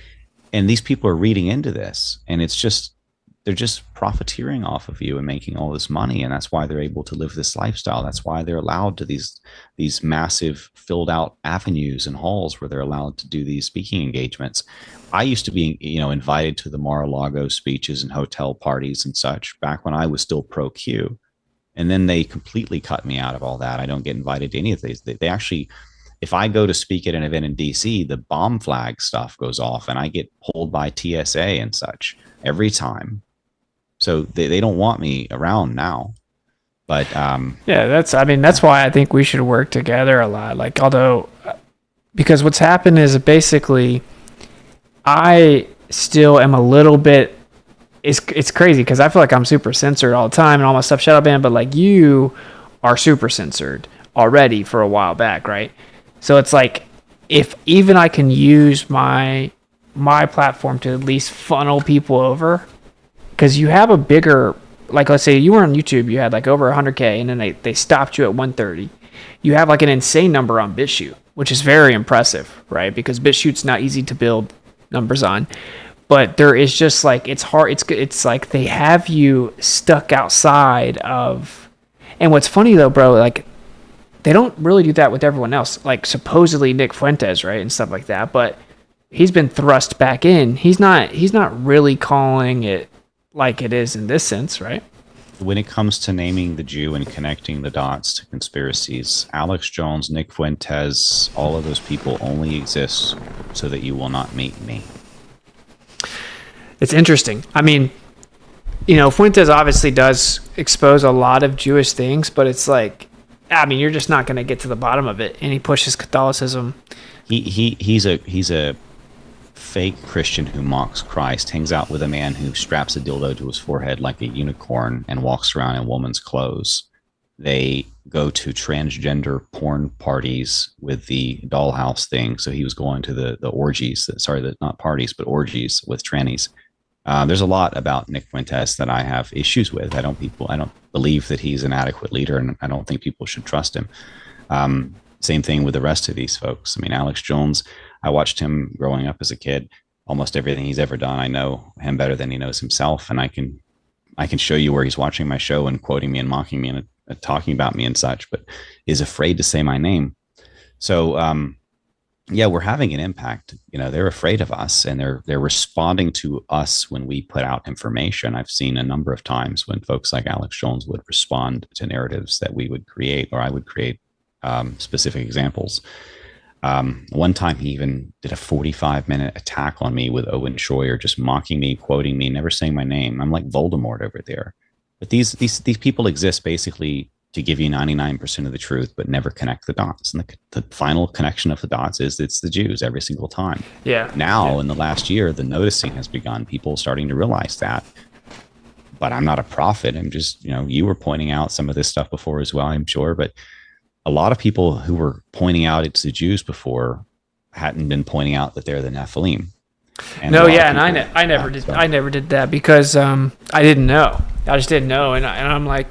And these people are reading into this, and they're just profiteering off of you and making all this money, and that's why they're able to live this lifestyle. That's why they're allowed to these massive filled out avenues and halls where they're allowed to do these speaking engagements. I used to be, invited to the Mar-a-Lago speeches and hotel parties and such back when I was still pro-Q. And then they completely cut me out of all that. I don't get invited to any of these. They actually, if I go to speak at an event in DC, the bomb flag stuff goes off and I get pulled by TSA and such every time. So they don't want me around now. But that's why I think we should work together a lot. Because what's happened is basically I still am a little bit. It's crazy because I feel like I'm super censored all the time and all my stuff shadow banned, but you are super censored already for a while back, right? So it's if even I can use my platform to at least funnel people over, because you have a bigger, let's say you were on YouTube, you had over 100K, and then they stopped you at 130, you have like an insane number on BitChute, which is very impressive, right? Because BitChute's not easy to build numbers on. But there is just like, it's hard. It's like they have you stuck outside of. And what's funny though, bro, like they don't really do that with everyone else. Like supposedly Nick Fuentes, right, and stuff like that. But he's been thrust back in. He's not really calling it like it is in this sense, right? When it comes to naming the Jew and connecting the dots to conspiracies, Alex Jones, Nick Fuentes, all of those people only exist so that you will not meet me. It's interesting. I mean, you know, Fuentes obviously does expose a lot of Jewish things, but it's like, I mean, you're just not going to get to the bottom of it. And he pushes Catholicism. He's a fake Christian who mocks Christ, hangs out with a man who straps a dildo to his forehead like a unicorn and walks around in woman's clothes. They go to transgender porn parties with the dollhouse thing. So he was going to the orgies, not parties, but orgies with trannies. There's a lot about Nick Fuentes that I have issues with. I don't believe that he's an adequate leader, and I don't think people should trust him. Same thing with the rest of these folks. I mean, Alex Jones, I watched him growing up as a kid. Almost everything he's ever done, I know him better than he knows himself, and I can show you where he's watching my show and quoting me and mocking me and talking about me and such, but is afraid to say my name. So yeah, we're having an impact. You know, they're afraid of us, and they're responding to us when we put out information. I've seen a number of times when folks like Alex Jones would respond to narratives that we would create, or I would create specific examples. One time he even did a 45-minute attack on me with Owen Schroyer, just mocking me, quoting me, never saying my name. I'm like Voldemort over there. But these people exist basically to give you 99% of the truth, but never connect the dots. And the final connection of the dots is it's the Jews every single time. Yeah. Now, in the last year, the noticing has begun. People starting to realize that. But I'm not a prophet. I'm just, you were pointing out some of this stuff before as well, I'm sure. But a lot of people who were pointing out it's the Jews before hadn't been pointing out that they're the Nephilim. And I never did that because I didn't know. I just didn't know, and I'm like,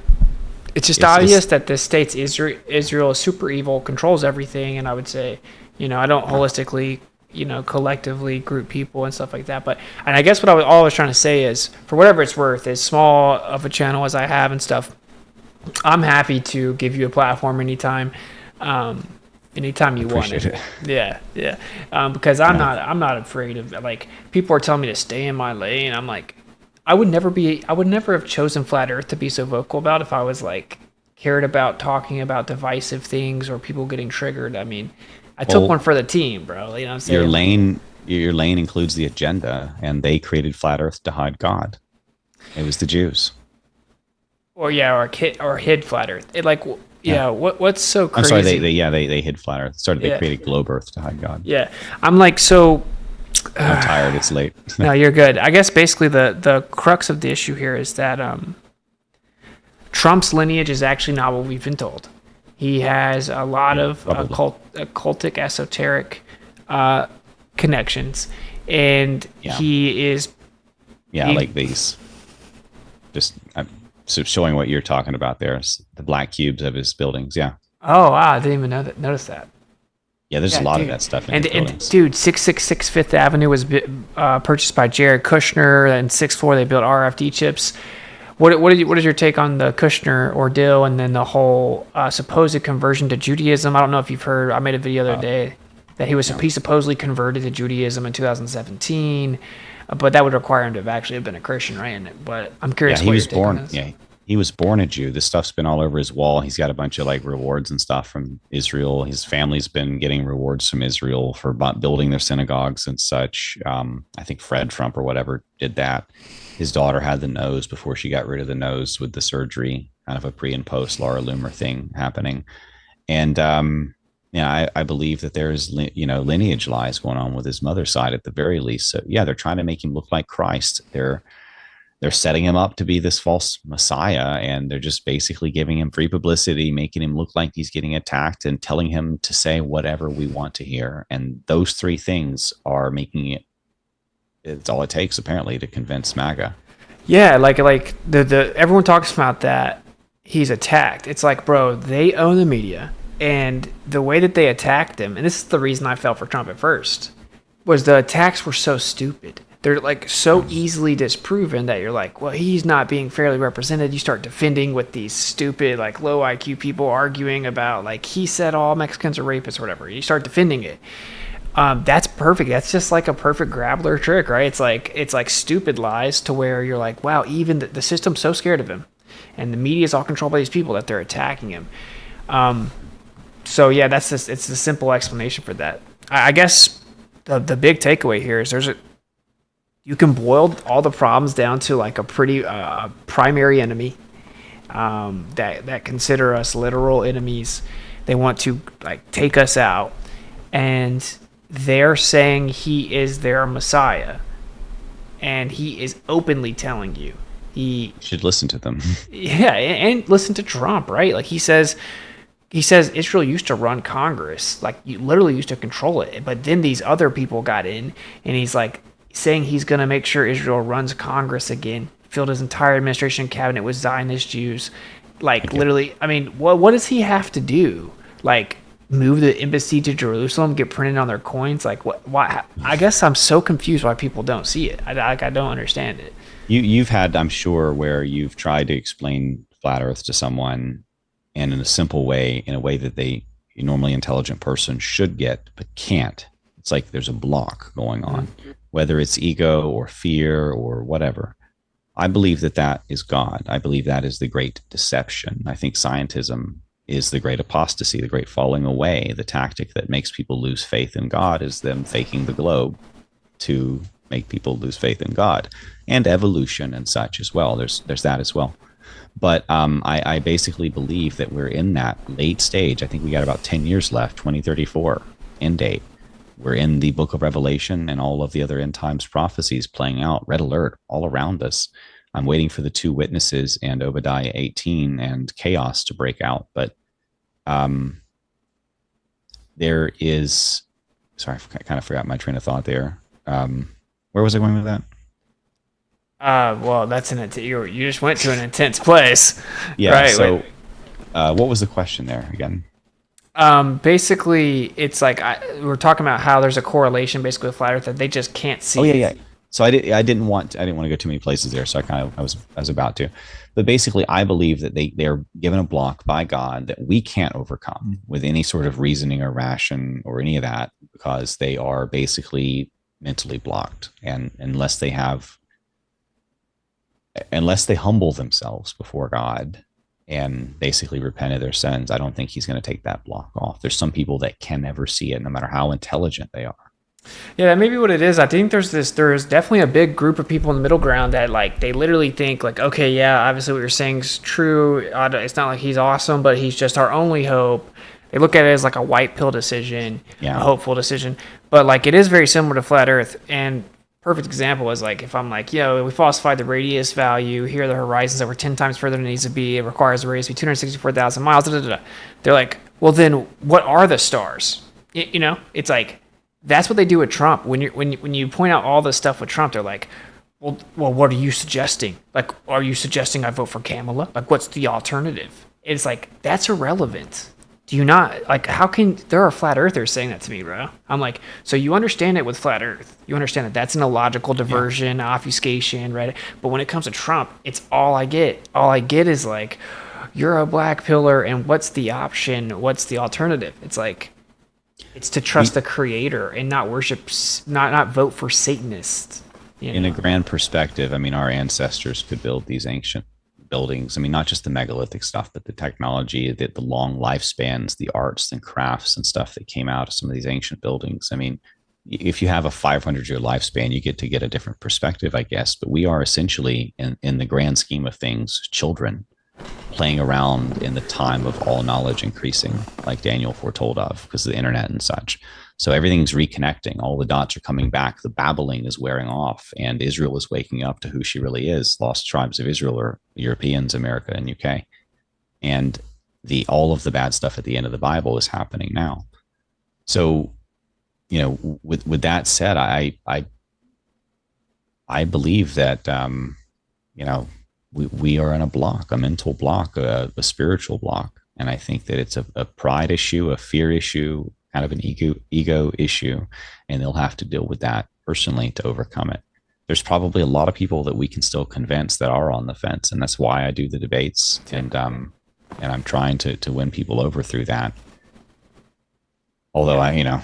it's just obvious that the state's Israel is super evil, controls everything, and I would say, I don't holistically, collectively group people and stuff like that. And I guess what I was trying to say is, for whatever it's worth, as small of a channel as I have and stuff, I'm happy to give you a platform anytime. Anytime you want it. Yeah. Because I'm not afraid of, like, people are telling me to stay in my lane. I'm like, I would never have chosen Flat Earth to be so vocal about if I was like cared about talking about divisive things or people getting triggered. I mean, I took one for the team, bro. You know what I'm saying? Your lane includes the agenda, and they created Flat Earth to hide God. It was the Jews. Or hid Flat Earth. What's so crazy? I'm sorry, they hid Flat Earth. They created Globe Earth to hide God. Yeah, I'm like, so. I'm tired. It's late. No, you're good. I guess basically the crux of the issue here is that Trump's lineage is actually not what we've been told. He has a lot of occultic, esoteric connections, and he is. Yeah, like these. Just. So showing what you're talking about there, the black cubes of his buildings. Yeah. Oh, wow. I didn't even notice that. Yeah, there's a lot of that stuff in the buildings. Dude, 666 Fifth Avenue was purchased by Jared Kushner, and 6th floor they built RFD chips. What is your take on the Kushner ordeal and then the whole supposed conversion to Judaism? I don't know if you've heard. I made a video the other day that he supposedly converted to Judaism in 2017. But that would require him to have actually been a Christian, right? But I'm curious. Yeah, he was born. Yeah, he was born a Jew. This stuff's been all over his wall. He's got a bunch of like rewards and stuff from Israel. His family's been getting rewards from Israel for building their synagogues and such. I think Fred Trump or whatever did that. His daughter had the nose before she got rid of the nose with the surgery, kind of a pre and post Laura Loomer thing happening. And I believe that there's, lineage lies going on with his mother's side at the very least. So yeah, they're trying to make him look like Christ. They're setting him up to be this false Messiah, and they're just basically giving him free publicity, making him look like he's getting attacked and telling him to say whatever we want to hear. And those three things are making it's all it takes apparently to convince MAGA. Yeah. Like the everyone talks about that he's attacked. It's like, bro, they own the media. And the way that they attacked him, and this is the reason I fell for Trump at first, was the attacks were so stupid. They're like so easily disproven that you're like, well, he's not being fairly represented. You start defending with these stupid, like low IQ people arguing about like he said all Mexicans are rapists or whatever. You start defending it. That's perfect. That's just like a perfect grabbler trick, right? It's like stupid lies to where you're like, wow, even the system's so scared of him, and the media is all controlled by these people that they're attacking him. So yeah, it's the simple explanation for that. I guess the big takeaway here is you can boil all the problems down to like a pretty primary enemy that consider us literal enemies. They want to like take us out, and they're saying he is their Messiah, and he is openly telling you he should listen to them. Yeah, and listen to Trump, right? Like he says Israel used to run Congress, like you literally used to control it, but then these other people got in, and he's like saying he's going to make sure Israel runs Congress again, filled his entire administration cabinet with Zionist Jews. Like literally, I mean, what does he have to do? Like move the embassy to Jerusalem, get printed on their coins? Like what? Why? I guess I'm so confused why people don't see it. I don't understand it. You've had, I'm sure, where you've tried to explain flat Earth to someone, and in a simple way, in a way that a normally intelligent person should get, but can't. It's like there's a block going on, whether it's ego or fear or whatever. I believe that is God. I believe that is the great deception. I think scientism is the great apostasy, the great falling away. The tactic that makes people lose faith in God is them faking the globe to make people lose faith in God, and evolution and such as well. There's that as well. But I basically believe that we're in that late stage. I think we got about 10 years left, 2034 end date. We're in the book of Revelation and all of the other end times prophecies playing out, red alert, all around us. I'm waiting for the two witnesses and Obadiah 18 and chaos to break out. But there is, sorry, I kind of forgot my train of thought there. Where was I going with that? Well, that's you just went to an intense place. Yeah. Right, so, what was the question there again? Basically, it's like we're talking about how there's a correlation basically with flat Earth that they just can't see. Oh yeah. So I didn't want to go too many places there. So I was about to, but basically, I believe that they're given a block by God that we can't overcome with any sort of reasoning or ration or any of that, because they are basically mentally blocked, and unless they humble themselves before God and basically repent of their sins, I don't think he's going to take that block off. There's some people that can never see it, no matter how intelligent they are. Yeah, that may be what it is. I think there's definitely a big group of people in the middle ground that like they literally think like, okay, yeah, obviously what you're saying is true. It's not like he's awesome, but he's just our only hope. They look at it as like a white pill decision, a hopeful decision. But like it is very similar to flat Earth. And perfect example is like if I'm like, we falsified the radius value. Here are the horizons that were 10 times further than it needs to be. It requires the radius to be 264,000 miles. They're like, well, then what are the stars? It's like that's what they do with Trump. When you point out all this stuff with Trump, they're like, well, what are you suggesting? Like, are you suggesting I vote for Kamala? Like, what's the alternative? It's like that's irrelevant. Do you not, like, how can, there are flat earthers saying that to me, bro. I'm like, so you understand it with flat earth. You understand that that's an illogical diversion, obfuscation, right? But when it comes to Trump, it's all I get. All I get is like, you're a black pillar, and what's the option? What's the alternative? It's like, it's to trust the creator and not worship, not vote for Satanists. In a grand perspective, I mean, our ancestors could build these ancient buildings. I mean, not just the megalithic stuff, but the technology, the long lifespans, the arts and crafts and stuff that came out of some of these ancient buildings. I mean, if you have a 500-year lifespan, you get a different perspective, I guess. But we are essentially, in the grand scheme of things, children playing around in the time of all knowledge increasing, like Daniel foretold of, because of the internet and such. So everything's reconnecting. All the dots are coming back. The babbling is wearing off, and Israel is waking up to who she really is. Lost tribes of Israel are Europeans, America, and UK. And all of the bad stuff at the end of the Bible is happening now. So, with that said, I believe that we are in a block, a mental block, a spiritual block, And I think that it's a pride issue, a fear issue, kind of an ego issue, and they'll have to deal with that personally to overcome it. There's probably a lot of people that we can still convince that are on the fence, and that's why I do the debates, and I'm trying to win people over through that. Although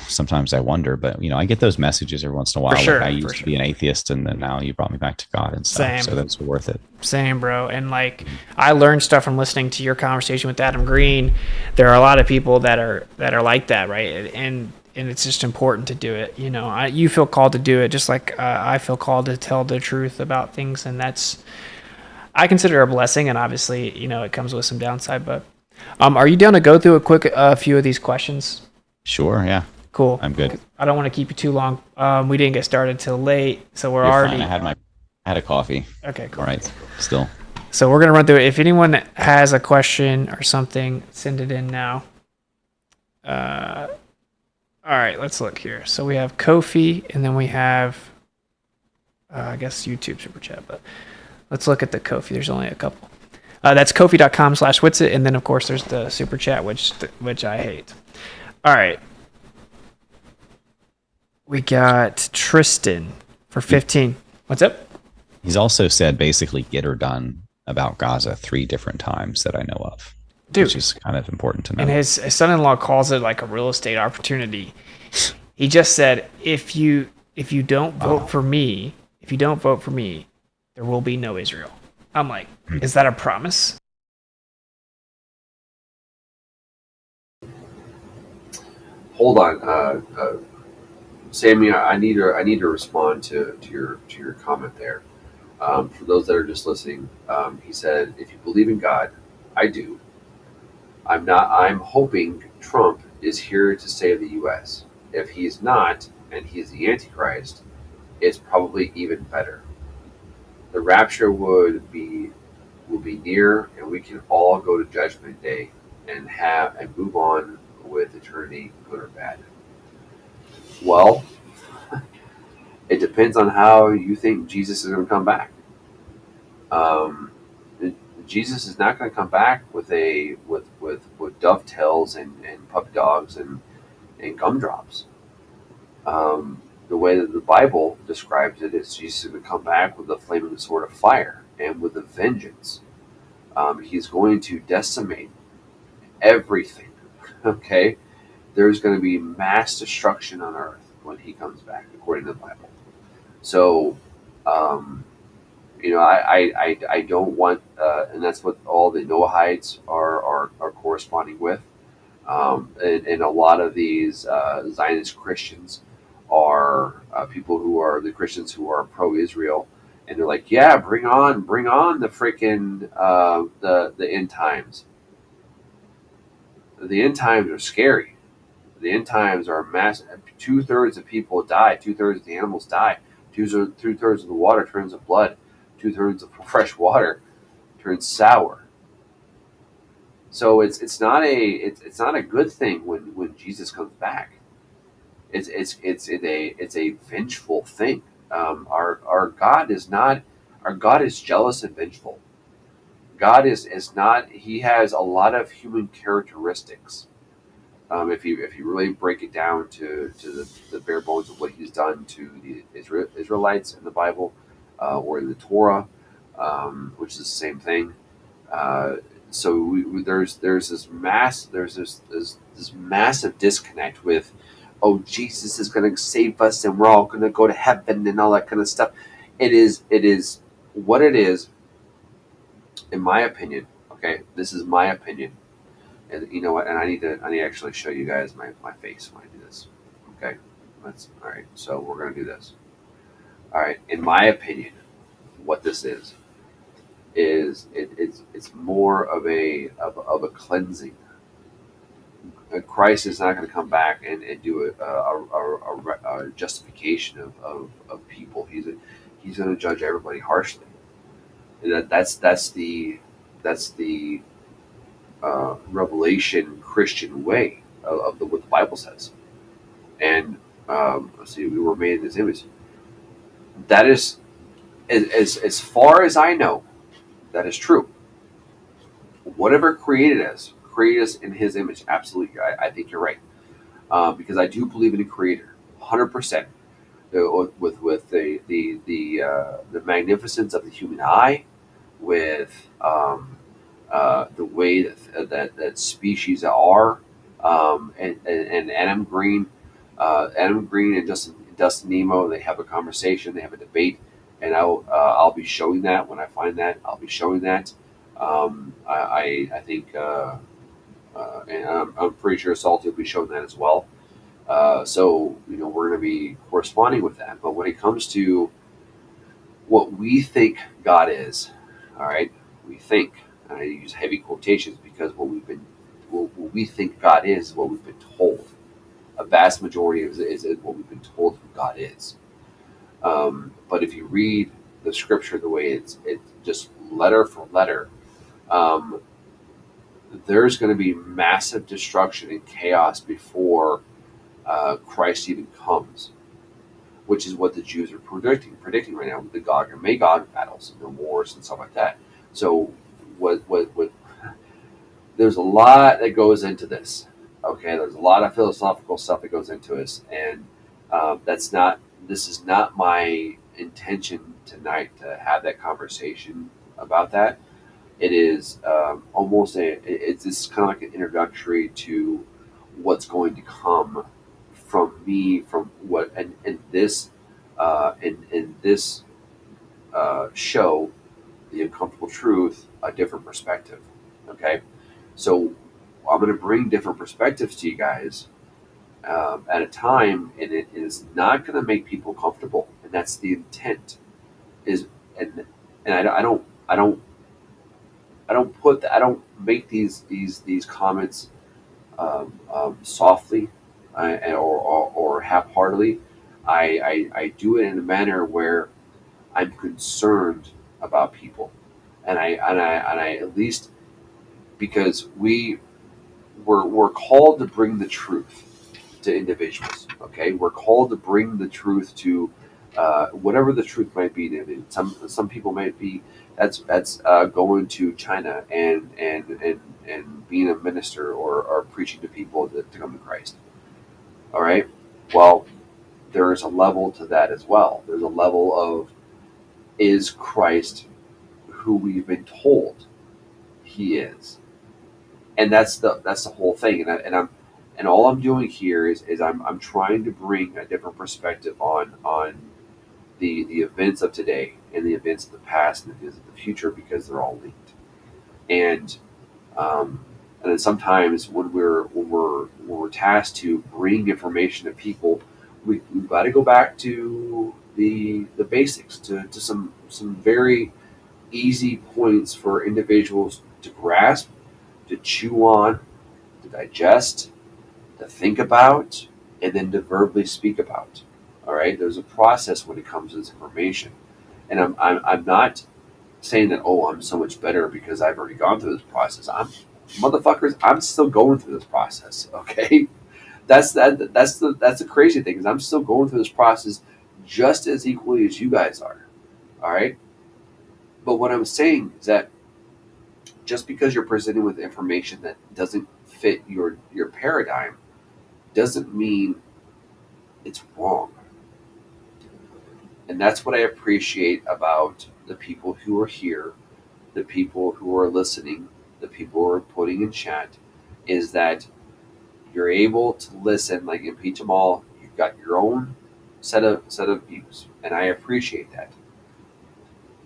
sometimes I wonder, but I get those messages every once in a while. sure, like I used to be an atheist, and then now you brought me back to God and stuff. Same. So that's worth it. Same, bro. And like, I learned stuff from listening to your conversation with Adam Green. There are a lot of people that are like that, right? And it's just important to do it. You feel called to do it, just like I feel called to tell the truth about things, and that's, I consider a blessing. And obviously, it comes with some downside. But are you down to go through a quick few of these questions? Sure. Yeah. Cool. I'm good. I don't want to keep you too long. We didn't get started till late, so we're You're already. fine. I had a coffee. Okay, cool. All right. Still. So we're gonna run through it. If anyone has a question or something, send it in now. All right, let's look here. So we have Kofi, and then we have, I guess YouTube super chat. But let's look at the Kofi. There's only a couple. That's kofi.com/witsit, and then of course there's the super chat, which I hate. All right. We got Tristan for 15. What's up? He's also said basically get her done about Gaza 3 different times that I know of. Dude. Which is kind of important to know. And his son-in-law calls it like a real estate opportunity. He just said, if you don't vote for me, there will be no Israel. I'm like, is that a promise? Hold on, Sammy. I need to respond to your comment there. For those that are just listening, he said, "If you believe in God, I do. I'm not. I'm hoping Trump is here to save the U.S. If he's not, and he's the Antichrist, it's probably even better. The rapture will be near, and we can all go to Judgment Day and move on with eternity, good or bad." Well, it depends on how you think Jesus is going to come back. Jesus is not going to come back with dovetails and puppy dogs and gumdrops. The way that the Bible describes it is Jesus is going to come back with a flaming sword of fire and with a vengeance. He's going to decimate everything. Okay? There's going to be mass destruction on earth when he comes back, according to the Bible. So, I don't want, and that's what all the Noahites are corresponding with. And a lot of these Zionist Christians are people who are the Christians who are pro-Israel, and they're like, yeah, bring on the freaking the end times. The end times are scary. The end times are massive. 2/3 of people die. 2/3 of the animals die. 2/3 of the water turns to blood. 2/3 of fresh water turns sour. So it's not a good thing when Jesus comes back. It's a vengeful thing. Our God is jealous and vengeful. God is not. He has a lot of human characteristics. If you really break it down to the bare bones of what he's done to the Israelites in the Bible or in the Torah, which is the same thing. So there's this massive disconnect with, oh, Jesus is going to save us and we're all going to go to heaven and all that kind of stuff. It is what it is, in my opinion. Okay, this is my opinion. And you know what? And I need to actually show you guys my face when I do this. Okay, that's all right. So we're gonna do this. All right. In my opinion, what this is it's more of a cleansing. Christ is not going to come back and do a justification of people. He's going to judge everybody harshly. And that's the Revelation Christian way of what the Bible says. And let's see, we were made in His image. That is, as far as I know, that is true. Whatever created us created us in His image. Absolutely, I think you're right, because I do believe in a Creator, 100%. With the magnificence of the human eye, with the way that species are, and Adam Green and Dustin Nemo, they have a conversation, they have a debate, and I'll be showing that when I find that. I'll be showing that. I think, and I'm pretty sure Salty will be showing that as well. So we're going to be corresponding with that. But when it comes to what we think God is, all right, we think. And I use heavy quotations because what we think God is what we've been told. A vast majority of it is what we've been told who God is. But if you read the scripture the way it's just letter for letter, there's going to be massive destruction and chaos before Christ even comes, which is what the Jews are predicting right now with the Gog and Magog battles and the wars and stuff like that. So what there's a lot that goes into this. Okay, there's a lot of philosophical stuff that goes into this, and this is not my intention tonight to have that conversation about that. It is it's just kind of like an introductory to what's going to come from me, from what in this show, The Uncomfortable Truth, a different perspective. Okay, so I'm going to bring different perspectives to you guys at a time, and it is not going to make people comfortable, and that's the intent. And I don't make these comments softly or half-heartedly. I do it in a manner where I'm concerned about people, and I at least, because we're called to bring the truth to individuals. Okay, we're called to bring the truth to whatever the truth might be. Some people might be that's going to China and being a minister or preaching to people to come to Christ. All right. Well, there's a level to that as well. There's a level of, is Christ who we've been told He is? And that's the whole thing. And all I'm doing here is I'm trying to bring a different perspective on the events of today and the events of the past and the events of the future, because they're all linked. And then sometimes when we're tasked to bring information to people, we've got to go back to the basics, to some very easy points for individuals to grasp, to chew on, to digest, to think about, and then to verbally speak about. All right, there's a process when it comes to this information, and I'm not saying that, oh, I'm so much better because I've already gone through this process. I'm still going through this process. Okay, that's the crazy thing, is I'm still going through this process just as equally as you guys are. All right, but what I'm saying is that just because you're presented with information that doesn't fit your paradigm doesn't mean it's wrong. And that's what I appreciate about the people who are here, the people who are listening, the people who are putting in chat, is that you're able to listen. Like in Peach Amal, you've got your own set of views, and I appreciate that.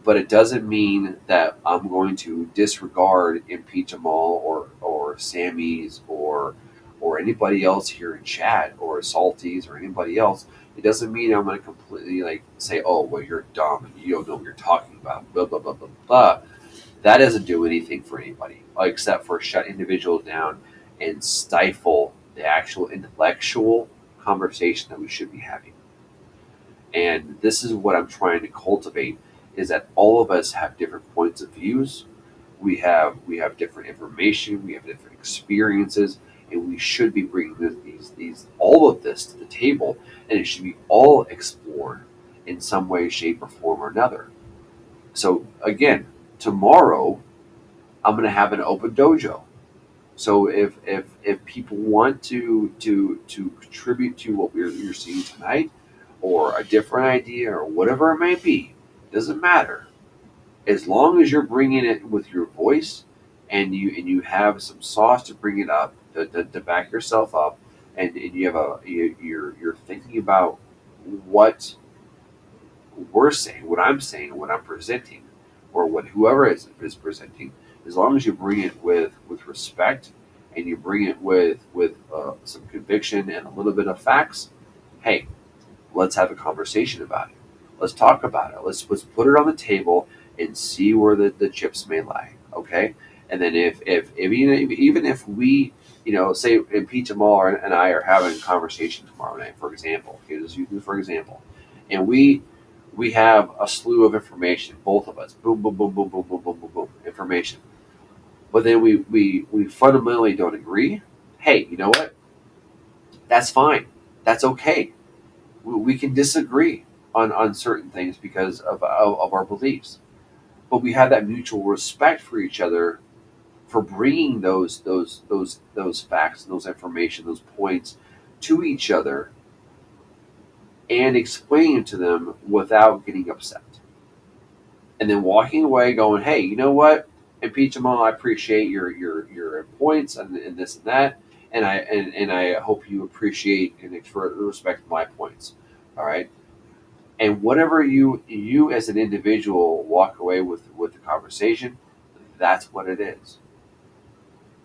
But it doesn't mean that I'm going to disregard Impeach Amal or Sammy's or anybody else here in chat, or Salties or anybody else. It doesn't mean I'm going to completely say, oh, well, you're dumb and you don't know what you're talking about, blah, blah, blah, blah, blah. That doesn't do anything for anybody except for shut individuals down and stifle the actual intellectual conversation that we should be having. And this is what I'm trying to cultivate, is that all of us have different points of views. We have different information. We have different experiences, and we should be bringing all of this to the table, and it should be all explored in some way, shape, or form or another. So again, tomorrow I'm going to have an open dojo. So if people want to contribute to what you're seeing tonight, or a different idea, or whatever it may be, doesn't matter. As long as you're bringing it with your voice, and you have some sauce to bring it up, to back yourself up, and you have you're thinking about what we're saying, what I'm saying, what I'm presenting, or what whoever is presenting. As long as you bring it with respect, and you bring it with some conviction and a little bit of facts, hey, let's have a conversation about it. Let's talk about it. Let's put it on the table and see where the chips may lie. Okay, and then if even if we, say Pete Jamal and I are having a conversation tomorrow night, for example, okay, just use this for example, and we have a slew of information, both of us, boom, boom, boom, boom, boom, boom, boom, boom, boom, information, but then we fundamentally don't agree. Hey, you know what? That's fine. That's okay. We can disagree on certain things because of our beliefs, but we have that mutual respect for each other, for bringing those facts, those information, those points to each other, and explaining to them without getting upset, and then walking away going, hey, you know what? Impeach them all. I appreciate your points and this and that, and I hope you appreciate and respect my points. All right. And whatever you as an individual walk away with the conversation, that's what it is.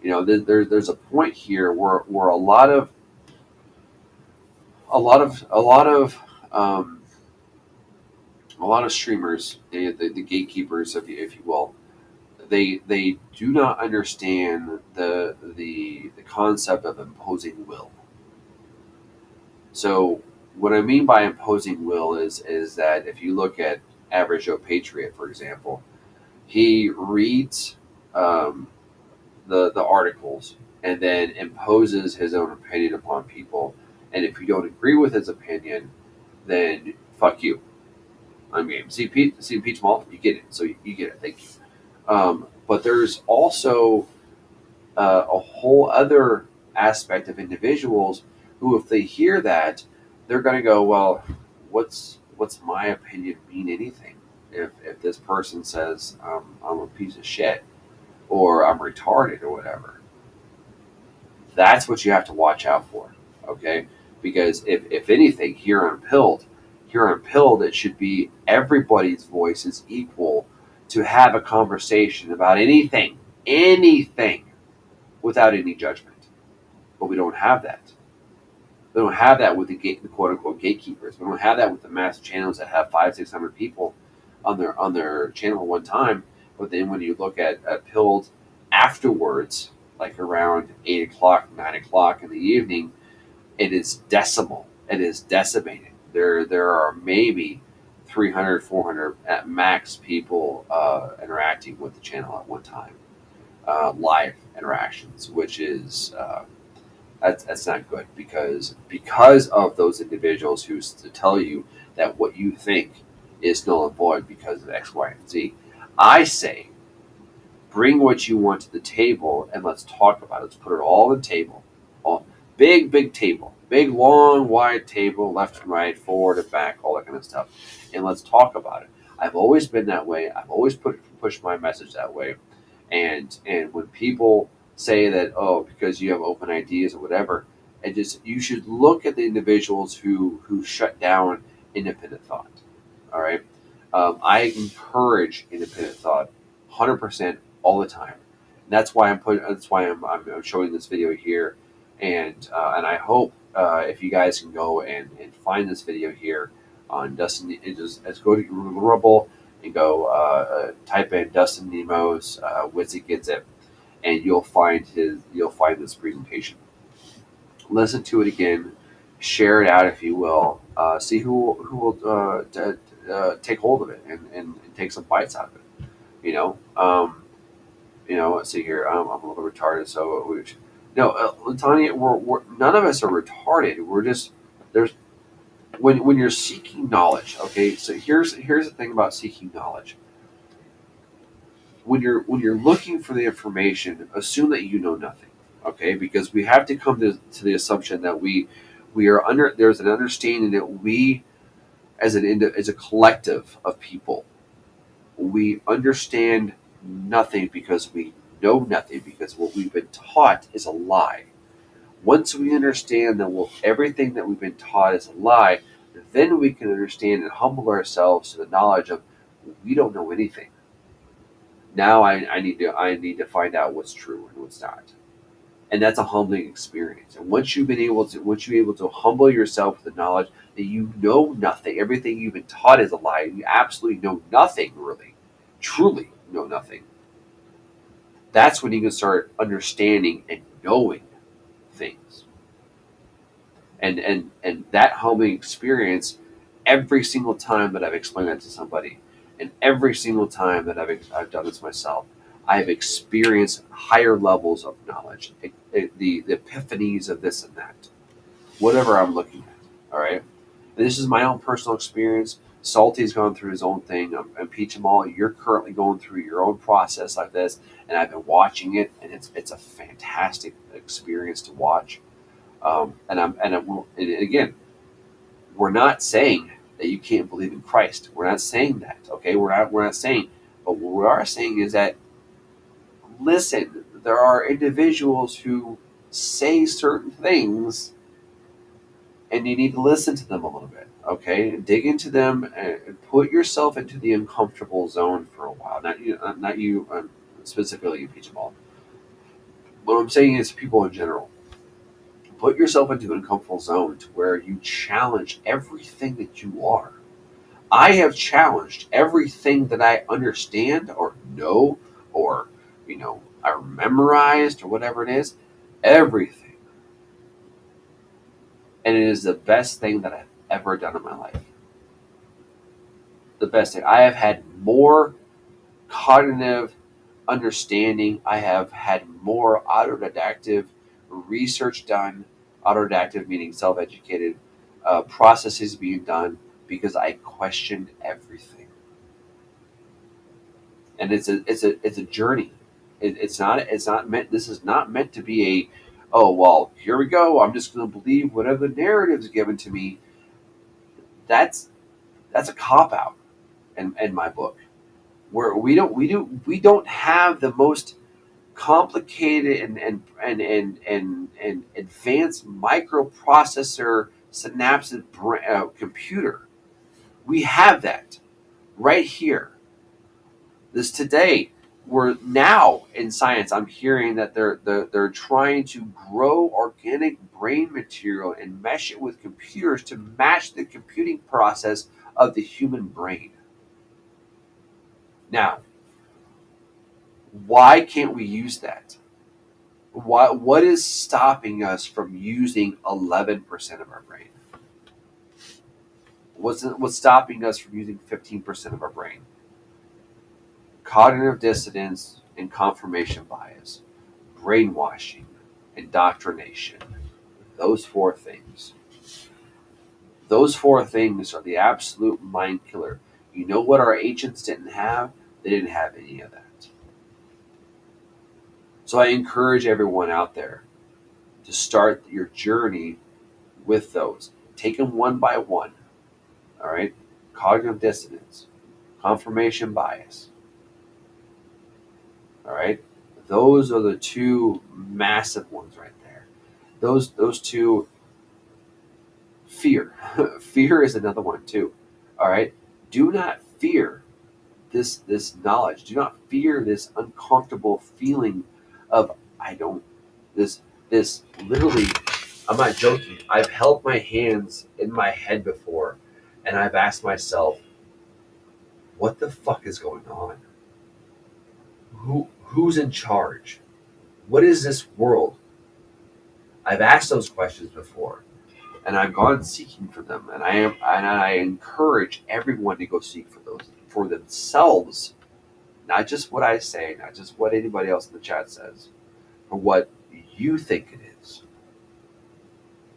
There's a point here where um, a lot of streamers, the gatekeepers, if you will, they do not understand the concept of imposing will. So what I mean by imposing will is that if you look at Average Joe Patriot, for example, he reads um, the articles and then imposes his own opinion upon people. And if you don't agree with his opinion, then fuck you. I'm game. See Peach Mall, you get it. So you get it. Thank you. But there's also a whole other aspect of individuals who, if they hear that, they're going to go, well, what's my opinion mean anything? If this person says I'm a piece of shit, or I'm retarded, or whatever, that's what you have to watch out for. Okay, because if anything, here on Pilled, it should be everybody's voice is equal to have a conversation about anything, without any judgment. But we don't have that. We don't have that with the quote unquote gatekeepers. We don't have that with the massive channels that have 500-600 people on their channel at one time. But then when you look at Pilled afterwards, like around 8 o'clock, 9 o'clock in the evening, it is decimal. It is decimated. There are maybe 300, 400 at max people interacting with the channel at one time. Live interactions, which is that's not good, because of those individuals who to tell you that what you think is null and void because of X, Y, and Z. I say, bring what you want to the table and let's talk about it. Let's put it all on the table, all big table, big long wide table, left and right, forward and back, all that kind of stuff, and let's talk about it. I've always been that way. I've always pushed my message that way, and when people say that, oh, because you have open ideas or whatever, and just you should look at the individuals who shut down independent thought. All right, I encourage independent thought 100% all the time. That's why I'm showing this video here, and I hope if you guys can go and find this video here on Dustin, just go to Rumble and go type in Dustin Nemo's Witzy Gets It, and you'll find this presentation. Listen to it again, share it out if you will. See who will take hold of it and take some bites out of it. Let's see here. I'm a little retarded, so Tanya, we're none of us are retarded. We're just there's when you're seeking knowledge. Okay, so here's the thing about seeking knowledge. When you're looking for the information, assume that you know nothing. Okay, because we have to come to the assumption that we are under. There's an understanding that we, as a collective of people, we understand nothing because we know nothing because what we've been taught is a lie. Once we understand that everything that we've been taught is a lie, then we can understand and humble ourselves to the knowledge of we don't know anything. Now I need to find out what's true and what's not. And that's a humbling experience. And once you're able to humble yourself with the knowledge that you know nothing, everything you've been taught is a lie, you absolutely know nothing really, truly know nothing. That's when you can start understanding and knowing things. And that humbling experience, every single time that I've explained that to somebody, and every single time that I've done this myself, I have experienced higher levels of knowledge, the epiphanies of this and that, whatever I'm looking at. All right, and this is my own personal experience. Salty's gone through his own thing. And Peach and Mall, you're currently going through your own process like this, and I've been watching it, and it's a fantastic experience to watch. And again, we're not saying that you can't believe in Christ. We're not saying that. Okay, we're not saying. But what we are saying is that listen, there are individuals who say certain things, and you need to listen to them a little bit. Okay, dig into them and put yourself into the uncomfortable zone for a while. Not you specifically, you Peach Ball. What I'm saying is people in general. Put yourself into an uncomfortable zone to where you challenge everything that you are. I have challenged everything that I understand or know or, I memorized or whatever it is. Everything. And it is the best thing that I've ever done in my life. The best thing. I have had more cognitive understanding. I have had more autodidactic research done. Autodidactic meaning self-educated processes being done because I questioned everything. And it's a journey. It's not meant. This is not meant to be a, oh well, here we go. I'm just going to believe whatever the narrative is given to me. That's a cop out in my book, where we don't have the most complicated and advanced microprocessor synapses computer. We have that right here. This today, we're now in science. I'm hearing that they're trying to grow organic brain material and mesh it with computers to match the computing process of the human brain. Now, why can't we use that? What is stopping us from using 11% of our brain? What's stopping us from using 15% of our brain? Cognitive dissonance and confirmation bias, brainwashing, indoctrination. Those four things. Those four things are the absolute mind killer. You know what our ancients didn't have? They didn't have any of that. So I encourage everyone out there to start your journey with those. Take them one by one. All right? Cognitive dissonance, confirmation bias. All right? Those are the two massive ones right there. Those two. Fear. Fear is another one too. All right? Do not fear this knowledge. Do not fear this uncomfortable feeling of this literally, I'm not joking. I've held my hands in my head before and I've asked myself, what the fuck is going on? Who's in charge? What is this world? I've asked those questions before and I've gone seeking for them, and I encourage everyone to go seek for those for themselves, not just what I say, not just what anybody else in the chat says, for what you think it is.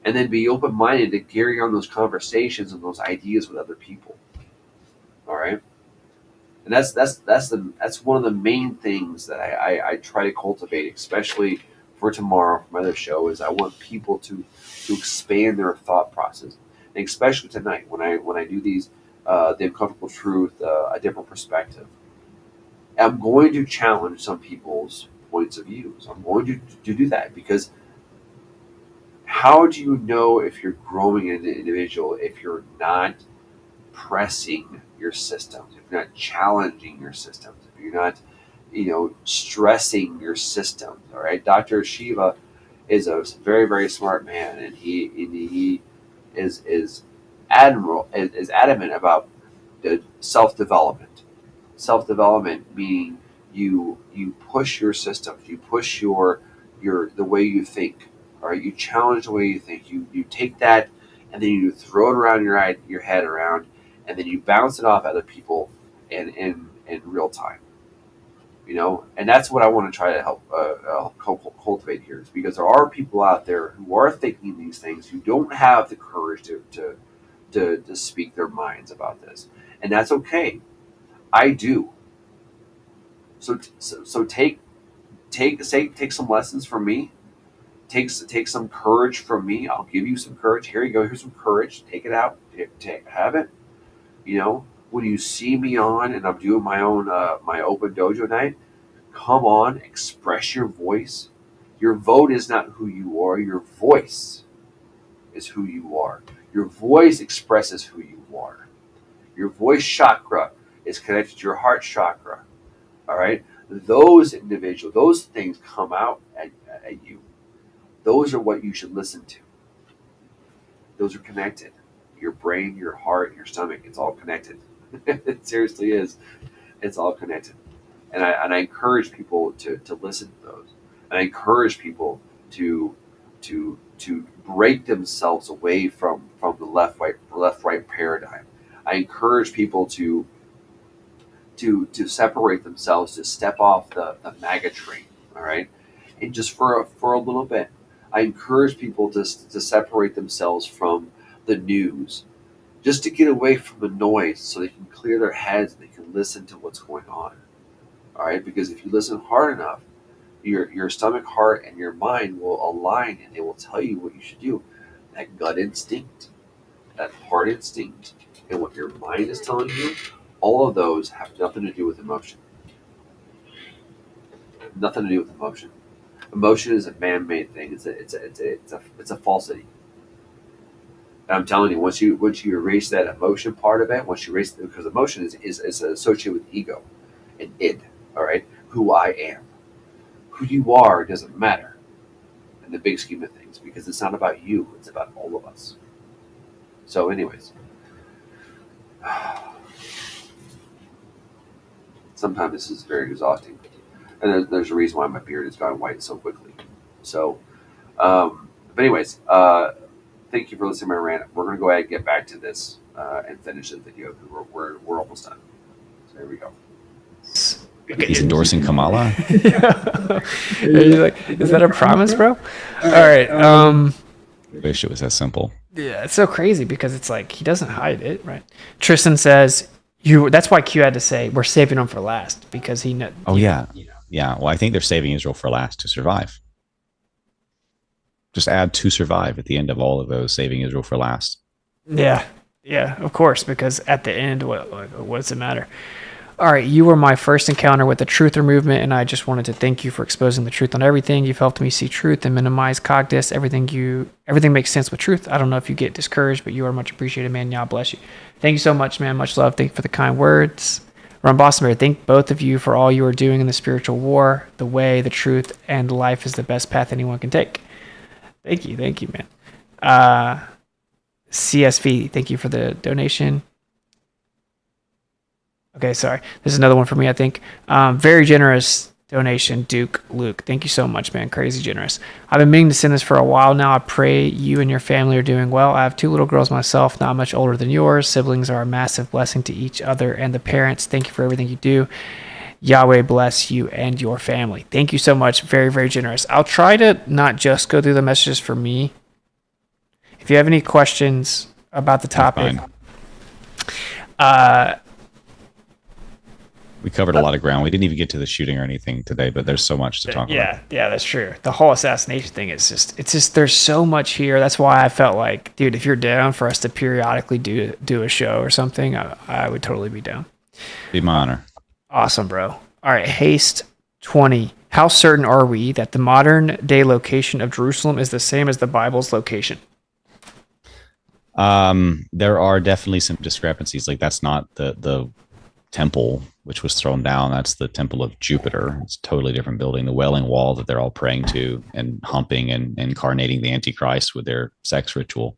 And then be open-minded to carry on those conversations and those ideas with other people. All right, and that's one of the main things that I try to cultivate, especially for tomorrow, for my other show, is I want people to expand their thought process, and especially tonight when I do these the uncomfortable truth, a different perspective. I'm going to challenge some people's points of views. I'm going to do that because how do you know if you're growing as an individual if you're not pressing your systems, if you're not challenging your systems, if you're not, stressing your systems? All right, Dr. Shiva is a very, very smart man, and he is adamant about the self-development. Self-development meaning you push your systems, you push your the way you think. All right, you challenge the way you think. You take that and then you throw it around your head around, and then you bounce it off other people in real time. And that's what I want to try to help cultivate here, is because there are people out there who are thinking these things who don't have the courage to speak their minds about this, and that's okay. I do. So take some lessons from me. Take some courage from me. I'll give you some courage. Here you go. Here's some courage. Take it out. Have it. When you see me on and I'm doing my own my open dojo night, come on, express your voice. Your vote is not who you are. Your voice is who you are. Your voice expresses who you are. Your voice chakra is connected to your heart chakra. All right, those things come out at you. Those are what you should listen to. Those are connected. Your brain, your heart, your stomach, it's all connected. It seriously is. It's all connected. And I encourage people to listen to those. And I encourage people to break themselves away from the left right paradigm. I encourage people to separate themselves, to step off the MAGA train, all right? And just for a little bit. I encourage people to separate themselves from the news, just to get away from the noise so they can clear their heads and they can listen to what's going on. All right, because if you listen hard enough, your stomach, heart, and your mind will align, and they will tell you what you should do. That gut instinct, that heart instinct, and what your mind is telling you, all of those have nothing to do with emotion. Nothing to do with emotion. Emotion is a man-made thing. It's a falsity. And I'm telling you, once you erase that emotion part of it, once you erase it, because emotion is associated with ego and id. All right, who I am, who you are doesn't matter in the big scheme of things, because it's not about you; it's about all of us. So, anyways, sometimes this is very exhausting. And there's a reason why my beard has gone white so quickly. So, but anyways, thank you for listening to my rant. We're going to go ahead and get back to this and finish the video. We're almost done. So here we go. He's endorsing Kamala. Yeah. You're like, is that a promise, bro? All right. Wish it was that simple. Yeah, it's so crazy because it's like he doesn't hide it, right? Tristan says that's why Q had to say we're saving him for last, because he knows. Oh yeah. Yeah, well, I think they're saving Israel for last to survive. Just add to survive at the end of all of those, saving Israel for last. Yeah, of course, because at the end, what does it matter? All right, you were my first encounter with the truther movement, and I just wanted to thank you for exposing the truth on everything. You've helped me see truth and minimize cognitus. Everything makes sense with truth. I don't know if you get discouraged, but you are much appreciated, man. God bless you. Thank you so much, man. Much love. Thank you for the kind words. Ron Bossenberry, thank both of you for all you are doing in the spiritual war. The way, the truth, and life is the best path anyone can take. Thank you, man. CSV, thank you for the donation. Okay, sorry. There's another one for me, I think. Very generous donation, Duke Luke. Thank you so much, man. Crazy generous. I've been meaning to send this for a while now. I pray you and your family are doing well. I have 2 little girls myself, not much older than yours. Siblings are a massive blessing to each other and the parents. Thank you for everything you do. Yahweh bless you and your family. Thank you so much. Very, very generous. I'll try to not just go through the messages for me. If you have any questions about the topic, We covered a lot of ground. We didn't even get to the shooting or anything today, but there's so much to talk about. Yeah, that's true. The whole assassination thing is just there's so much here. That's why I felt like, dude, if you're down for us to periodically do a show or something, I would totally be down. Be my honor. Awesome, bro. All right, Haste 20. How certain are we that the modern day location of Jerusalem is the same as the Bible's location? There are definitely some discrepancies. Like that's not the temple which was thrown down. That's the temple of Jupiter. It's a totally different building. The Wailing Wall that they're all praying to and humping and incarnating the Antichrist with their sex ritual,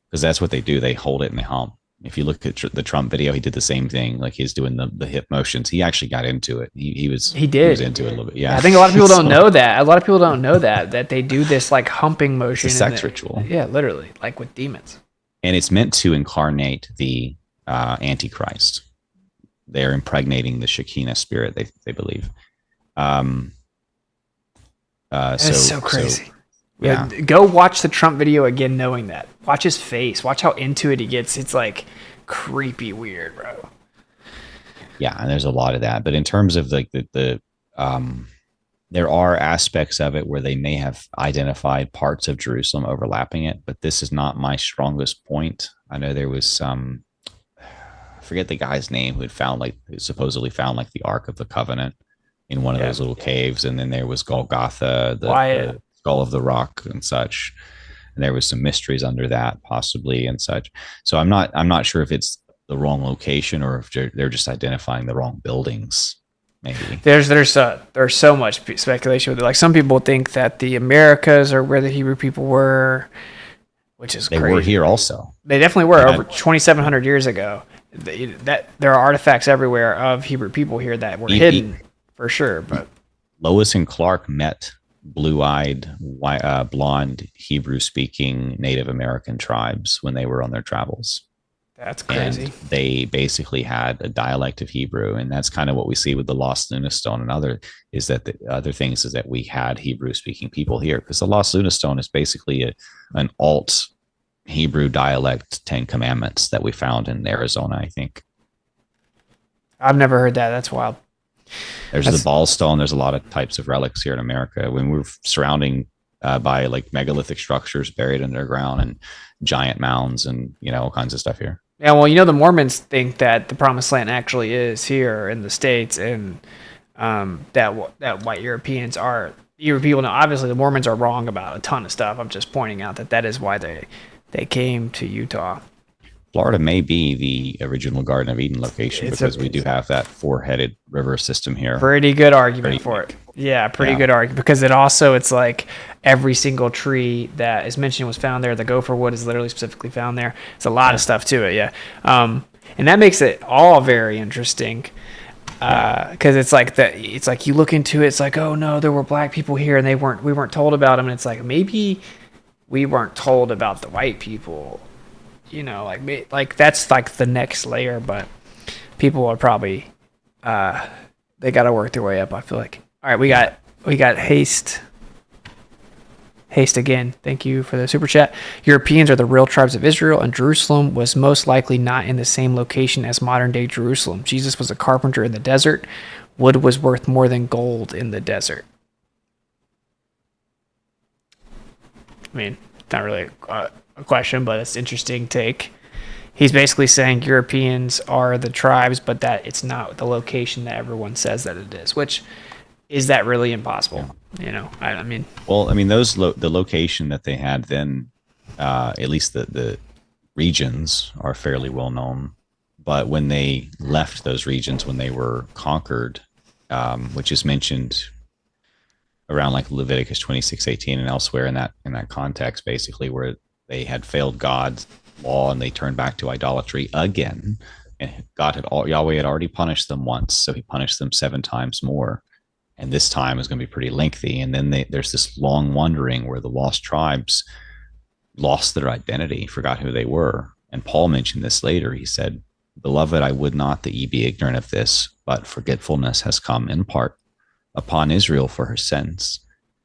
because that's what they do. They hold it and they hump. If you look at the Trump video, he did the same thing. Like he's doing the hip motions. He actually got into it. He was into it a little bit. Yeah. I think a lot of people don't know that. A lot of people don't know that they do this like humping motion. It's a sex ritual. Yeah, literally, like with demons. And it's meant to incarnate the Antichrist. They're impregnating the Shekinah spirit, they believe. It's so crazy. So, yeah. Go watch the Trump video again, knowing that. Watch his face. Watch how into it he gets. It's like creepy weird, bro. Yeah, and there's a lot of that. But in terms of like the there are aspects of it where they may have identified parts of Jerusalem overlapping it, but this is not my strongest point. I know there was some, I forget the guy's name, who supposedly found like the Ark of the Covenant in one of those little caves. And then there was Golgotha, the skull of the rock and such. And there was some mysteries under that possibly and such. So I'm not sure if it's the wrong location or if they're just identifying the wrong buildings. Maybe there's so much speculation with it. Like some people think that the Americas are where the Hebrew people were, which is they crazy. were here also. They definitely were over 2,700 years ago. That there are artifacts everywhere of Hebrew people here that were hidden for sure. But Lois and Clark met blue-eyed, blonde, Hebrew-speaking Native American tribes when they were on their travels. That's crazy. And they basically had a dialect of Hebrew, and that's kind of what we see with the Lost Luna Stone and other things is that we had Hebrew-speaking people here, because the Lost Luna Stone is basically an alt Hebrew dialect 10 Commandments that we found in Arizona, I think. I've never heard that. That's wild. There's the Ball Stone. There's a lot of types of relics here in America. When we're surrounding by like megalithic structures buried underground and giant mounds and all kinds of stuff here. Yeah, well, the Mormons think that the Promised Land actually is here in the States, and that white Europeans are people. Now, obviously, the Mormons are wrong about a ton of stuff. I'm just pointing out that is why they came to Utah. Florida may be the original Garden of Eden location because we do have that four-headed river system here. Pretty good argument for it. Yeah, pretty good argument, because it's like every single tree that is mentioned was found there. The gopher wood is literally specifically found there. It's a lot of stuff to it, yeah. And that makes it all very interesting, because it's like you look into it, it's like, oh no, there were black people here and we weren't told about them, and it's like maybe we weren't told about the white people. Like that's like the next layer, but people are probably they got to work their way up, I feel like. All right, we got Haste again. Thank you for the super chat. Europeans are the real tribes of Israel, and Jerusalem was most likely not in the same location as modern day Jerusalem. Jesus was a carpenter in the desert. Wood was worth more than gold in the desert. I mean, not really a question, but it's an interesting take. He's basically saying Europeans are the tribes, but that it's not the location that everyone says that it is, which is that really impossible? I mean, the location that they had then, at least the regions are fairly well known, but when they left those regions, when they were conquered, which is mentioned around like Leviticus 26:18 and elsewhere in that context, basically where they had failed God's law and they turned back to idolatry again, and Yahweh had already punished them once, so he punished them 7 times more, and this time is going to be pretty lengthy. And then there's this long wandering where the lost tribes lost their identity, forgot who they were. And Paul mentioned this later. He said, "Beloved, I would not that ye be ignorant of this, but forgetfulness has come in part upon Israel for her sins."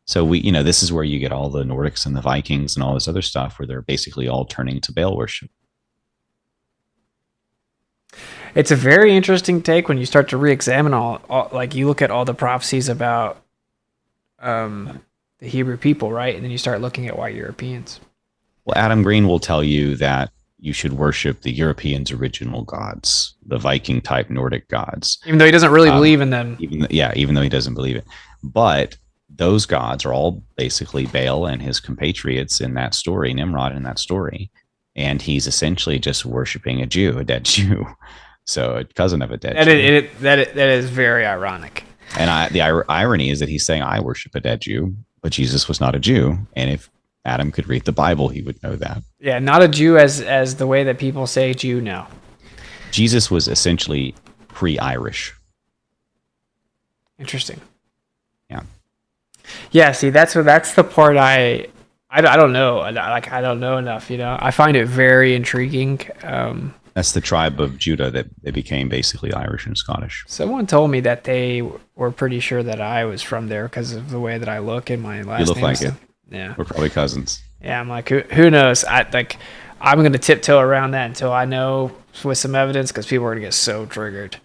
So this is where you get all the Nordics and the Vikings and all this other stuff where they're basically all turning to Baal worship. It's a very interesting take when you start to re-examine all like you look at all the prophecies about the Hebrew people, right? And then you start looking at white Europeans. Well, Adam Green will tell you that you should worship the Europeans' original gods, the Viking type Nordic gods. Even though he doesn't really believe in them. Even though he doesn't believe it. But those gods are all basically Baal and his compatriots in that story, Nimrod in that story. And he's essentially just worshiping a Jew, a dead Jew. So a cousin of a dead Jew. That is very ironic. And the irony is that he's saying, I worship a dead Jew, but Jesus was not a Jew. And if Adam could read the Bible, he would know that. Yeah, not a Jew as the way that people say Jew now. Jesus was essentially pre-Irish. Interesting. Yeah. Yeah, see, that's the part I don't know. Like, I don't know enough, you know. I find it very intriguing. That's the tribe of Judah that they became basically Irish and Scottish. Someone told me that they were pretty sure that I was from there because of the way that I look in my last name. You look like it. Yeah. We're probably cousins. Yeah, I'm like, who knows? I'm going to tiptoe around that until I know with some evidence because people are going to get so triggered.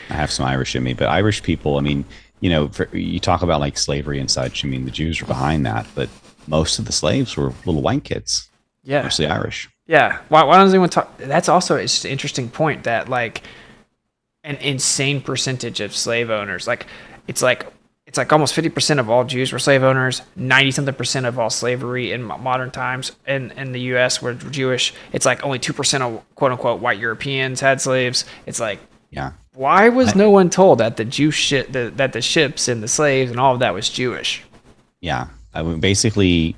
I have some Irish in me, but Irish people, I mean, you know, you talk about like slavery and such. I mean, the Jews were behind that, but most of the slaves were little white kids. Yeah. Mostly Irish. Yeah. Why doesn't anyone talk? That's also it's an interesting point that like an insane percentage of slave owners, it's like almost 50% of all Jews were slave owners, 90-something% of all slavery in modern times in the U.S. were Jewish. It's like only 2% of quote unquote white Europeans had slaves. It's like, yeah. Why was no one told that the that the ships and the slaves and all of that was Jewish? Yeah. I mean, basically,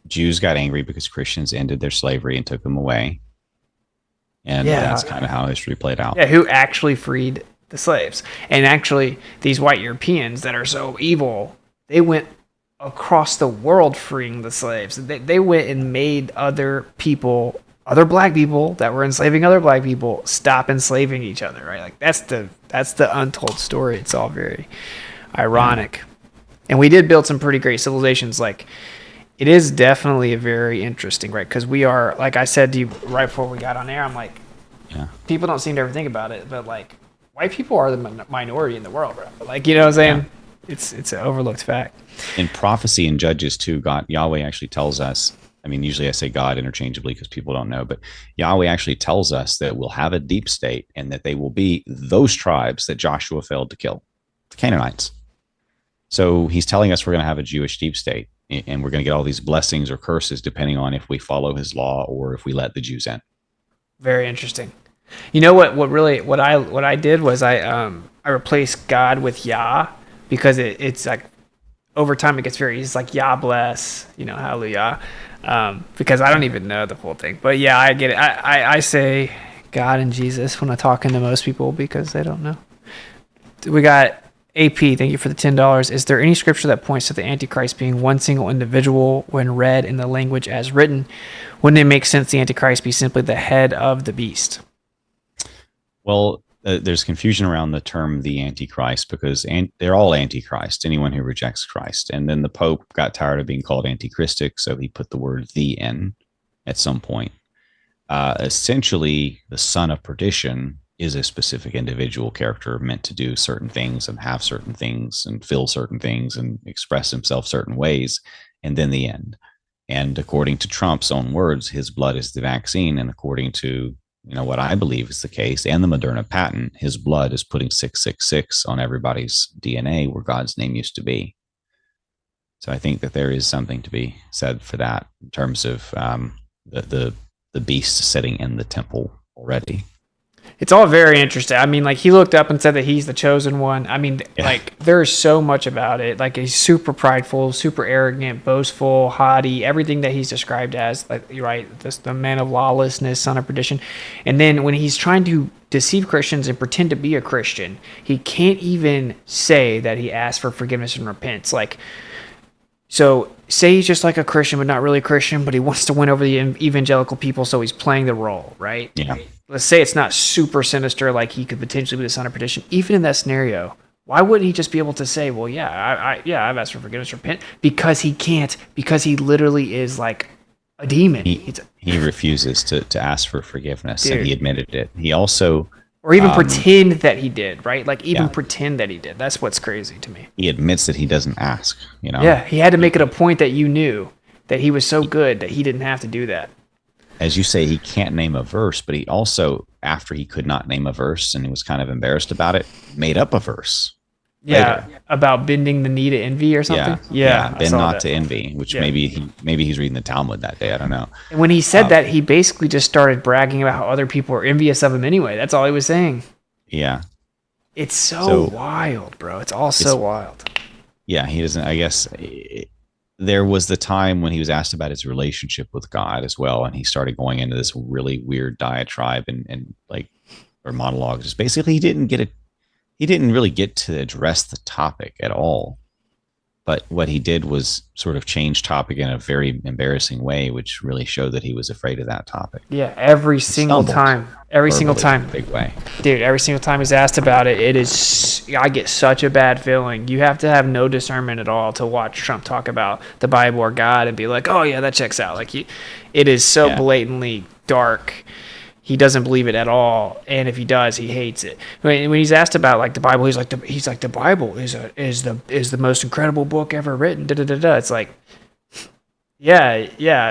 Jews got angry because Christians ended their slavery and took them away. And that's kind of how history played out. Yeah, who actually freed the slaves? And actually, these white Europeans that are so evil, they went across the world freeing the slaves. They went and made other black people that were enslaving other black people stop enslaving each other, right? Like that's the untold story. It's all very ironic. And we did build some pretty great civilizations. Like, it is definitely a very interesting, right? Because we are, like I said to you right before we got on air, I'm like, people don't seem to ever think about it, but like, white people are the minority in the world, right? Like, you know what I'm saying? Yeah. It's an overlooked fact. In prophecy and Judges too, Yahweh actually tells us, I mean, usually I say God interchangeably because people don't know, but Yahweh actually tells us that we'll have a deep state and that they will be those tribes that Joshua failed to kill, the Canaanites. So he's telling us we're going to have a Jewish deep state and we're going to get all these blessings or curses depending on if we follow his law or if we let the Jews in. Very interesting. You know what I did was I replaced God with Yah because it's like over time it gets it's like Yah bless, you know, hallelujah. Because I don't even know the full thing. But yeah, I get it. I say God and Jesus when I'm talking to most people because they don't know. We got AP, thank you for the $10. Is there any scripture that points to the Antichrist being one single individual when read in the language as written? Wouldn't it make sense the Antichrist be simply the head of the beast? Well, there's confusion around the term the Antichrist because they're all Antichrist, anyone who rejects Christ. And then the Pope got tired of being called antichristic, so he put the word the in at some point. Essentially, the son of perdition is a specific individual character meant to do certain things and have certain things and feel certain things and express himself certain ways, and then the end. And according to Trump's own words, his blood is the vaccine. And according to what I believe is the case and the Moderna patent, his blood is putting 666 on everybody's DNA where God's name used to be. So I think that there is something to be said for that in terms of the beast sitting in the temple already. It's all very interesting. I mean, like, he looked up and said that he's the chosen one. I mean, like, there's so much about it. Like, he's super prideful, super arrogant, boastful, haughty, everything that he's described as, like, you're right, the man of lawlessness, son of perdition. And then when he's trying to deceive Christians and pretend to be a Christian, he can't even say that he asked for forgiveness and repents. Like, so say he's just like a Christian, but not really a Christian, but he wants to win over the evangelical people, so he's playing the role, right? Yeah. Let's say it's not super sinister, like he could potentially be the son of perdition. Even in that scenario, why wouldn't he just be able to say, well, yeah, I've asked for forgiveness, repent? Because he can't, because he literally is like a demon. He refuses to ask for forgiveness, Dude. and he admitted it. He also, or even pretend that he did, right? Like even Yeah. pretend that he did. That's what's crazy to me. he admits that he doesn't ask. You know, Yeah, he had to make it a point that you knew that he was so good that he didn't have to do that. as you say, he can't name a verse, but he also, after he could not name a verse and he was kind of embarrassed about it, made up a verse. Yeah, about bending the knee to envy or something. I bend saw not that. to envy, which Yeah. maybe he's reading the Talmud that day. I don't know. And when he said that, he basically just started bragging about how other people were envious of him anyway. That's all he was saying. Yeah, It's so So- wild, bro. It's all so wild. yeah, he doesn't. I guess there was the time when he was asked about his relationship with God as well, and he started going into this really weird diatribe and like or monologue. Just basically, he didn't really get to address the topic at all. But what he did was sort of change topic in a very embarrassing way, which really showed that he was afraid of that topic. Yeah, every single stumbled time. Every single Verbally, in time. a big way. Dude, every single time he's asked about it, I get such a bad feeling. You have to have no discernment at all to watch Trump talk about the Bible or God and be like, oh yeah, that checks out. Like it is so Yeah. blatantly dark. He doesn't believe it at all, and if he does, he hates it. When he's asked about like the Bible, he's like the Bible is the most incredible book ever written. Da da da da. It's like, yeah,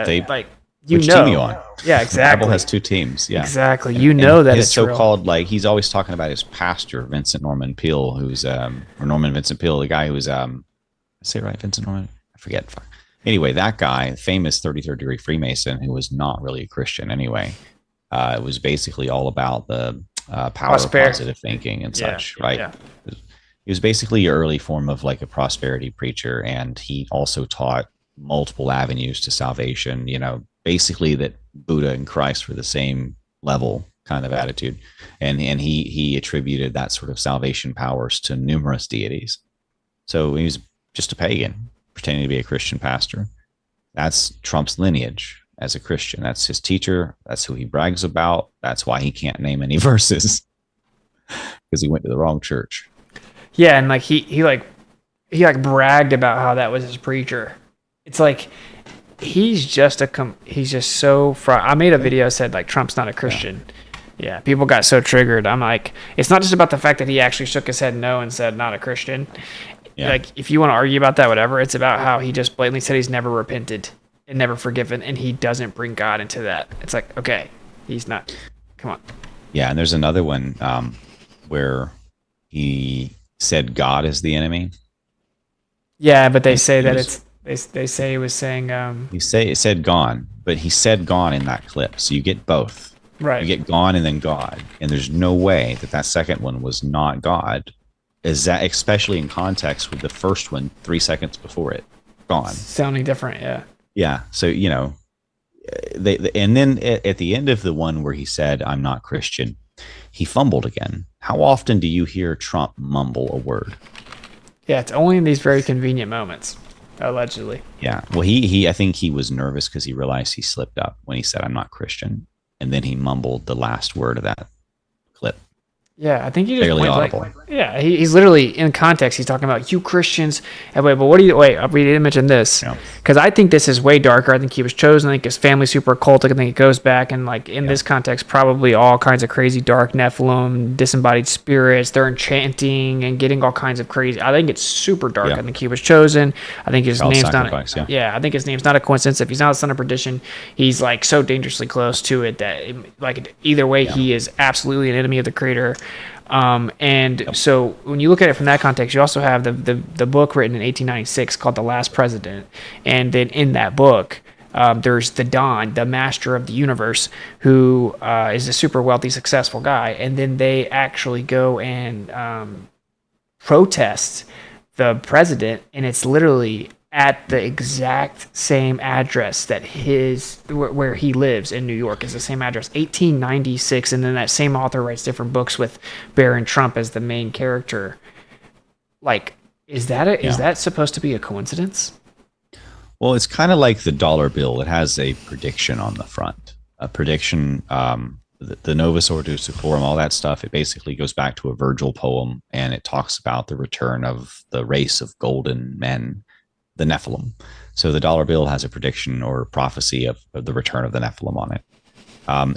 They- like you Which know, team you on? yeah, The exactly. Bible has two teams. Yeah, Exactly. You know that his it's real. so-called like he's always talking about his pastor Vincent Norman Peale, who's or Norman Vincent Peale, the guy who's I say it right, Vincent Norman. I forget. Fuck. Anyway, that guy, famous 33rd degree Freemason, who was not really a Christian anyway. It was basically all about the power of positive thinking and such, right? Yeah. He was basically an early form of like a prosperity preacher, and he also taught multiple avenues to salvation. You know, basically that Buddha and Christ were the same level kind of attitude, and he attributed that sort of salvation powers to numerous deities. So he was just a pagan pretending to be a Christian pastor. That's Trump's lineage as a Christian. That's his teacher. That's who he brags about. That's why he can't name any verses because he went to the wrong church. Yeah, and like he bragged about how that was his preacher. It's like he's just so I made a video said like Trump's not a Christian. Yeah, people got so triggered. I'm like, it's not just about the fact that he actually shook his head no and said not a Christian. Yeah. Like if you want to argue about that, whatever. It's about how he just blatantly said he's never repented and never forgiven, and he doesn't bring God into that. It's like, okay, he's not. Come on. Yeah, and there's another one where he said God is the enemy. Yeah, but they say that was- they say he was saying It said gone, but he said gone in that clip. So you get both. right. You get gone and then God, and there's no way that second one was not God. Is that especially in context with the first one 3 seconds before it? Gone. Sounding different, yeah. Yeah. So, you know, and then at the end of the one where he said, I'm not Christian, he fumbled again. How often do you hear Trump mumble a word? Yeah, it's only in these very convenient moments, allegedly. Yeah. Well, I think he was nervous because he realized he slipped up when he said, I'm not Christian. And then he mumbled the last word of that clip. Yeah, I think he just Barely went audible. like, yeah, he's literally in context. He's talking about you Christians. And wait, but what do you wait? We didn't mention this Yeah. because I think this is way darker. I think he was chosen. I think his family's super occultic. I think it goes back and like in this context, probably all kinds of crazy dark Nephilim, disembodied spirits. They're enchanting and getting all kinds of crazy. I think it's super dark. Yeah. I think he was chosen. I think his Child name's sacrifice, not. yeah. I think his name's not a coincidence. If he's not a son of perdition, he's like so dangerously close to it that like either way, he is absolutely an enemy of the creator. So when you look at it from that context, you also have the book written in 1896 called The Last President. And then in that book, there's the Don, the master of the universe, who is a super wealthy, successful guy. And then they actually go and protest the president. And it's literally at the exact same address that where he lives in New York is the same address, 1896, and then that same author writes different books with Barron Trump as the main character. Like, is that supposed to be a coincidence? Well, it's kind of like the dollar bill. It has a prediction on the front. A prediction, the Novus Ordo Seclorum, all that stuff. It basically goes back to a Virgil poem, and it talks about the return of the race of golden men the Nephilim. So the dollar bill has a prediction or prophecy of the return of the Nephilim on it.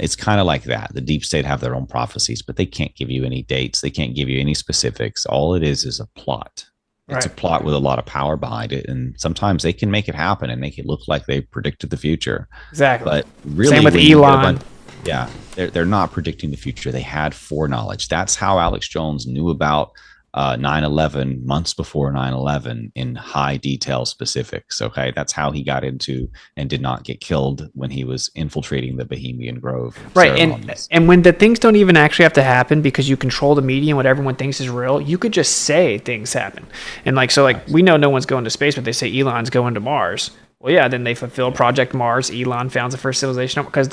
It's kind of like that. The deep state have their own prophecies, but they can't give you any dates. They can't give you any specifics. All it is a plot. It's a plot with a lot of power behind it. And sometimes they can make it happen and make it look like they predicted the future. Exactly. But really, same with Elon. They're not predicting the future. They had foreknowledge. That's how Alex Jones knew about 9/11 months before 9/11 in high detail specifics. Okay, that's how he got into and did not get killed when he was infiltrating the Bohemian Grove. Right, and when the things don't even actually have to happen because you control the media and what everyone thinks is real, you could just say things happen. And we know no one's going to space, but they say Elon's going to Mars. Well, yeah, then they fulfill Project Mars. Elon founds the first civilization because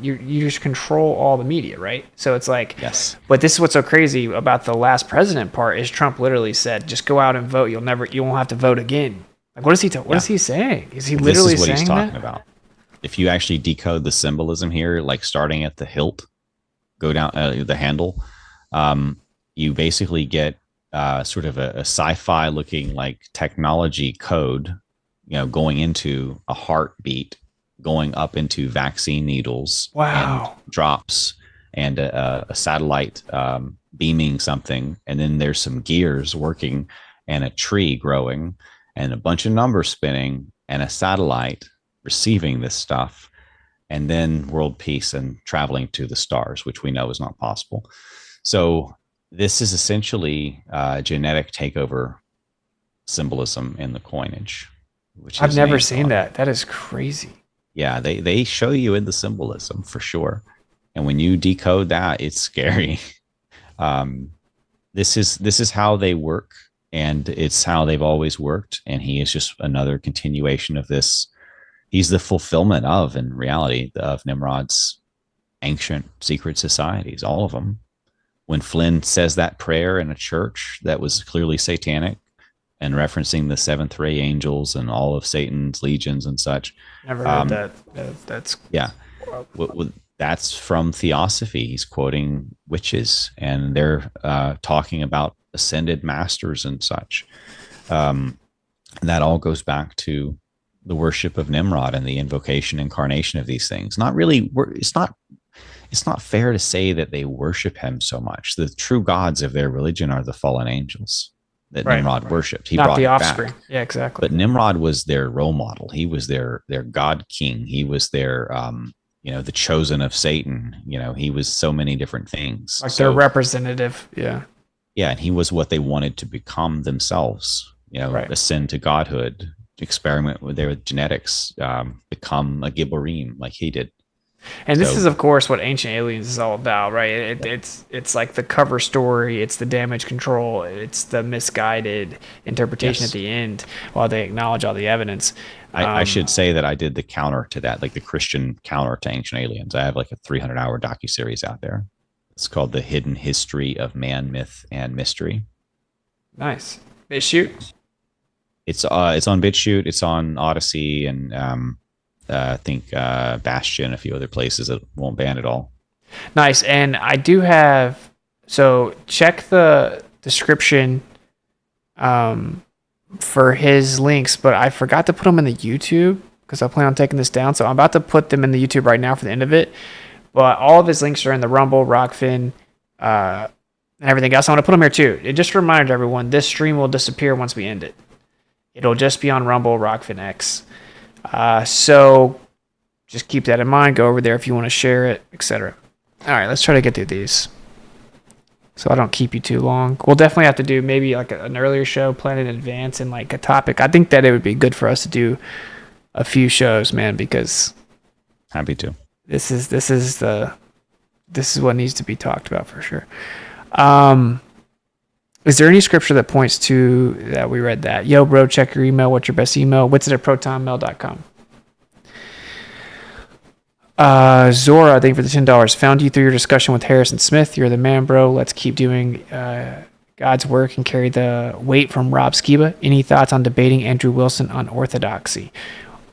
you just control all the media, right? So it's like, yes. But this is what's so crazy about the last president part is Trump literally said, "Just go out and vote. You won't have to vote again." Like, what is he? What is he saying? Is he literally saying that? This is what he's talking about. If you actually decode the symbolism here, like starting at the hilt, go down the handle, you basically get sort of a sci-fi looking like technology code. Going into a heartbeat, going up into vaccine needles, wow, and drops, and a satellite beaming something, and then there's some gears working, and a tree growing, and a bunch of numbers spinning, and a satellite receiving this stuff, and then world peace and traveling to the stars, which we know is not possible. So this is essentially genetic takeover symbolism in the coinage. I've never seen that. That is crazy. Yeah, they show you in the symbolism for sure. And when you decode that, it's scary. This is how they work, and it's how they've always worked. And he is just another continuation of this. He's the fulfillment of, in reality, of Nimrod's ancient secret societies, all of them. When Flynn says that prayer in a church that was clearly satanic, and referencing the seventh ray angels and all of Satan's legions and such. Never heard that. That's that's from Theosophy. He's quoting witches, and they're talking about ascended masters and such. And that all goes back to the worship of Nimrod and the invocation, incarnation of these things. Not really. It's not fair to say that they worship him so much. The true gods of their religion are the fallen angels that Nimrod worshipped. He not brought the it offspring. Back. Yeah, exactly. But Nimrod was their role model. He was their god king. He was their the chosen of Satan. He was so many different things. Like their representative. Yeah. Yeah, and he was what they wanted to become themselves. Ascend to godhood, experiment with their genetics, become a Gibborim like he did. And this is, of course, what Ancient Aliens is all about, right? It's like the cover story, it's the damage control, it's the misguided interpretation at the end while they acknowledge all the evidence. I should say that I did the counter to that, like the Christian counter to Ancient Aliens. I have like a 300-hour docuseries out there. It's called The Hidden History of Man, Myth, and Mystery. Nice. BitChute? It's on BitChute, it's on Odyssey, and I think Bastion, a few other places that won't ban it all. Nice. And I do have, so check the description for his links, but I forgot to put them in the YouTube because I plan on taking this down. So I'm about to put them in the YouTube right now for the end of it. But all of his links are in the Rumble, Rockfin, and everything else. I want to put them here too. It just reminded everyone, this stream will disappear once we end it. It'll just be on Rumble, Rockfin X. So just keep that in mind. Go over there if you want to share it, etc. All right, let's try to get through these so I don't keep you too long. We'll definitely have to do maybe like an earlier show, plan in advance, and like a topic. I think that it would be good for us to do a few shows, man, because happy to. This is what needs to be talked about for sure. Is there any scripture that points to that we read that? Yo, bro, check your email. What's your best email? Witsit@protonmail.com. Zora, thank you for the $10. Found you through your discussion with Harrison Smith. You're the man, bro. Let's keep doing God's work and carry the weight from Rob Skiba. Any thoughts on debating Andrew Wilson on orthodoxy?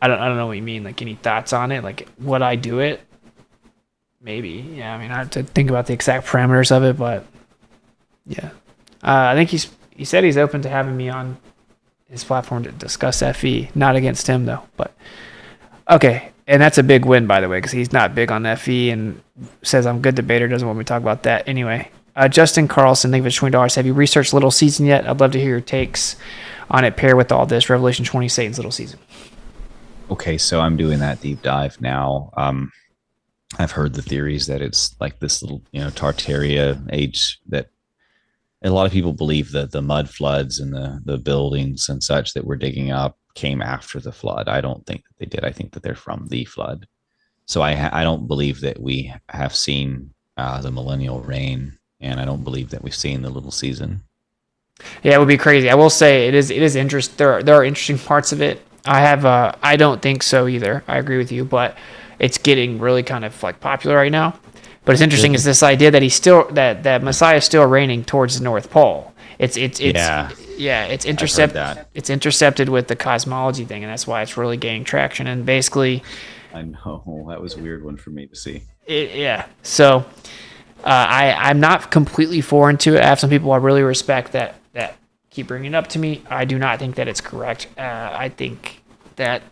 I don't know what you mean. Like, any thoughts on it? Like, would I do it? Maybe. Yeah, I mean, I have to think about the exact parameters of it, but yeah. I think he said he's open to having me on his platform to discuss FE. Not against him though, but okay. And that's a big win, by the way, because he's not big on FE and says I'm a good debater. Doesn't want me to talk about that anyway. Justin Carlson, thank you for $20. Have you researched Little Season yet? I'd love to hear your takes on it. Pair with all this Revelation 20, Satan's Little Season. Okay, so I'm doing that deep dive now. I've heard the theories that it's like this little, Tartaria age, that a lot of people believe that the mud floods and the buildings and such that we're digging up came after the flood. I don't think that they did. I think that they're from the flood. So I don't believe that we have seen the millennial reign, and I don't believe that we've seen the little season. Yeah, it would be crazy. I will say it is interesting. There are interesting parts of it. I don't think so either. I agree with you, but it's getting really kind of like popular right now. But it's interesting is this idea that he's still that Messiah is still reigning towards the North Pole. It's intercepted. It's intercepted with the cosmology thing, and that's why it's really gaining traction. And basically, I know that was a weird one for me to see. So I'm not completely foreign to it. I have some people I really respect that keep bringing it up to me. I do not think that it's correct. I think that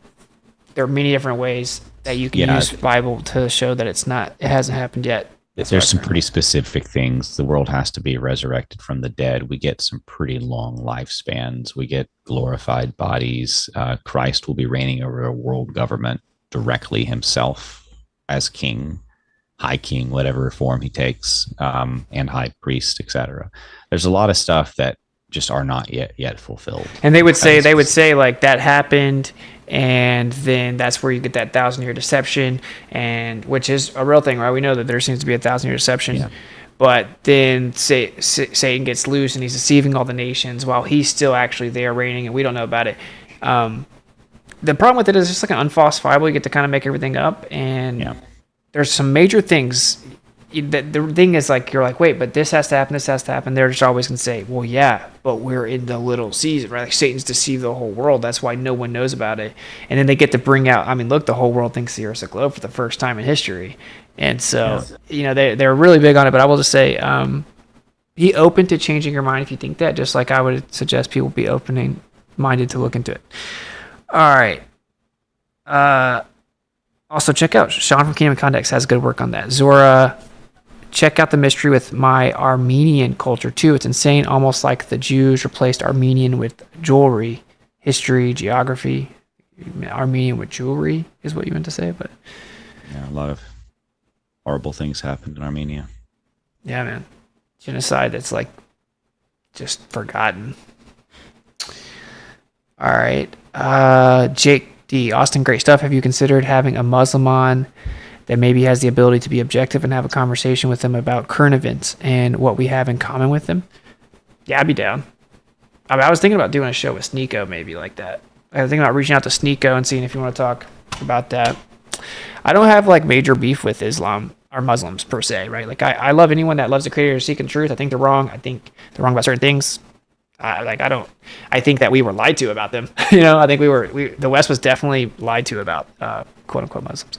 there are many different ways that you can use the Bible to show that it hasn't happened yet. There's some pretty specific things. The world has to be resurrected from the dead. We get some pretty long lifespans. We get glorified bodies. Christ will be reigning over a world government directly himself as king, high king, whatever form he takes, and high priest, etc. There's a lot of stuff that just are not yet fulfilled. And they would say like that happened, and then that's where you get that 1,000-year deception, and which is a real thing, right? We know that there seems to be a 1,000-year deception, but then Satan gets loose and he's deceiving all the nations while he's still actually there reigning, and we don't know about it. The problem with it is it's just like an unfalsifiable. You get to kind of make everything up, and there's some major things. The thing is, like, you're like, wait, but this has to happen. They're just always going to say, well, yeah, but we're in the little season, right? Like, Satan's deceived the whole world. That's why no one knows about it. And then they get to bring out, I mean, look, the whole world thinks the Earth's a globe for the first time in history. And so, they're really big on it. But I will just say, be open to changing your mind if you think that, just like I would suggest people be opening-minded to look into it. All right. Also, check out Sean from Kingdom Context has good work on that. Zora, check out the mystery with my Armenian culture too. It's insane, almost like the Jews replaced Armenian with jewelry, history, geography. Armenian with jewelry is what you meant to say, but a lot of horrible things happened in Armenia. Yeah, man, genocide that's like just forgotten. All right, Jake D. Austin, great stuff. Have you considered having a Muslim on that maybe has the ability to be objective and have a conversation with them about current events and what we have in common with them? Yeah, I'd be down. I was thinking about doing a show with Sneeko, maybe like that. I was thinking about reaching out to Sneeko and seeing if you want to talk about that. I don't have like major beef with Islam or Muslims per se, right? Like I love anyone that loves the creator seeking truth. I think they're wrong. I think they're wrong about certain things. I think that we were lied to about them. I think the West was definitely lied to about quote unquote Muslims.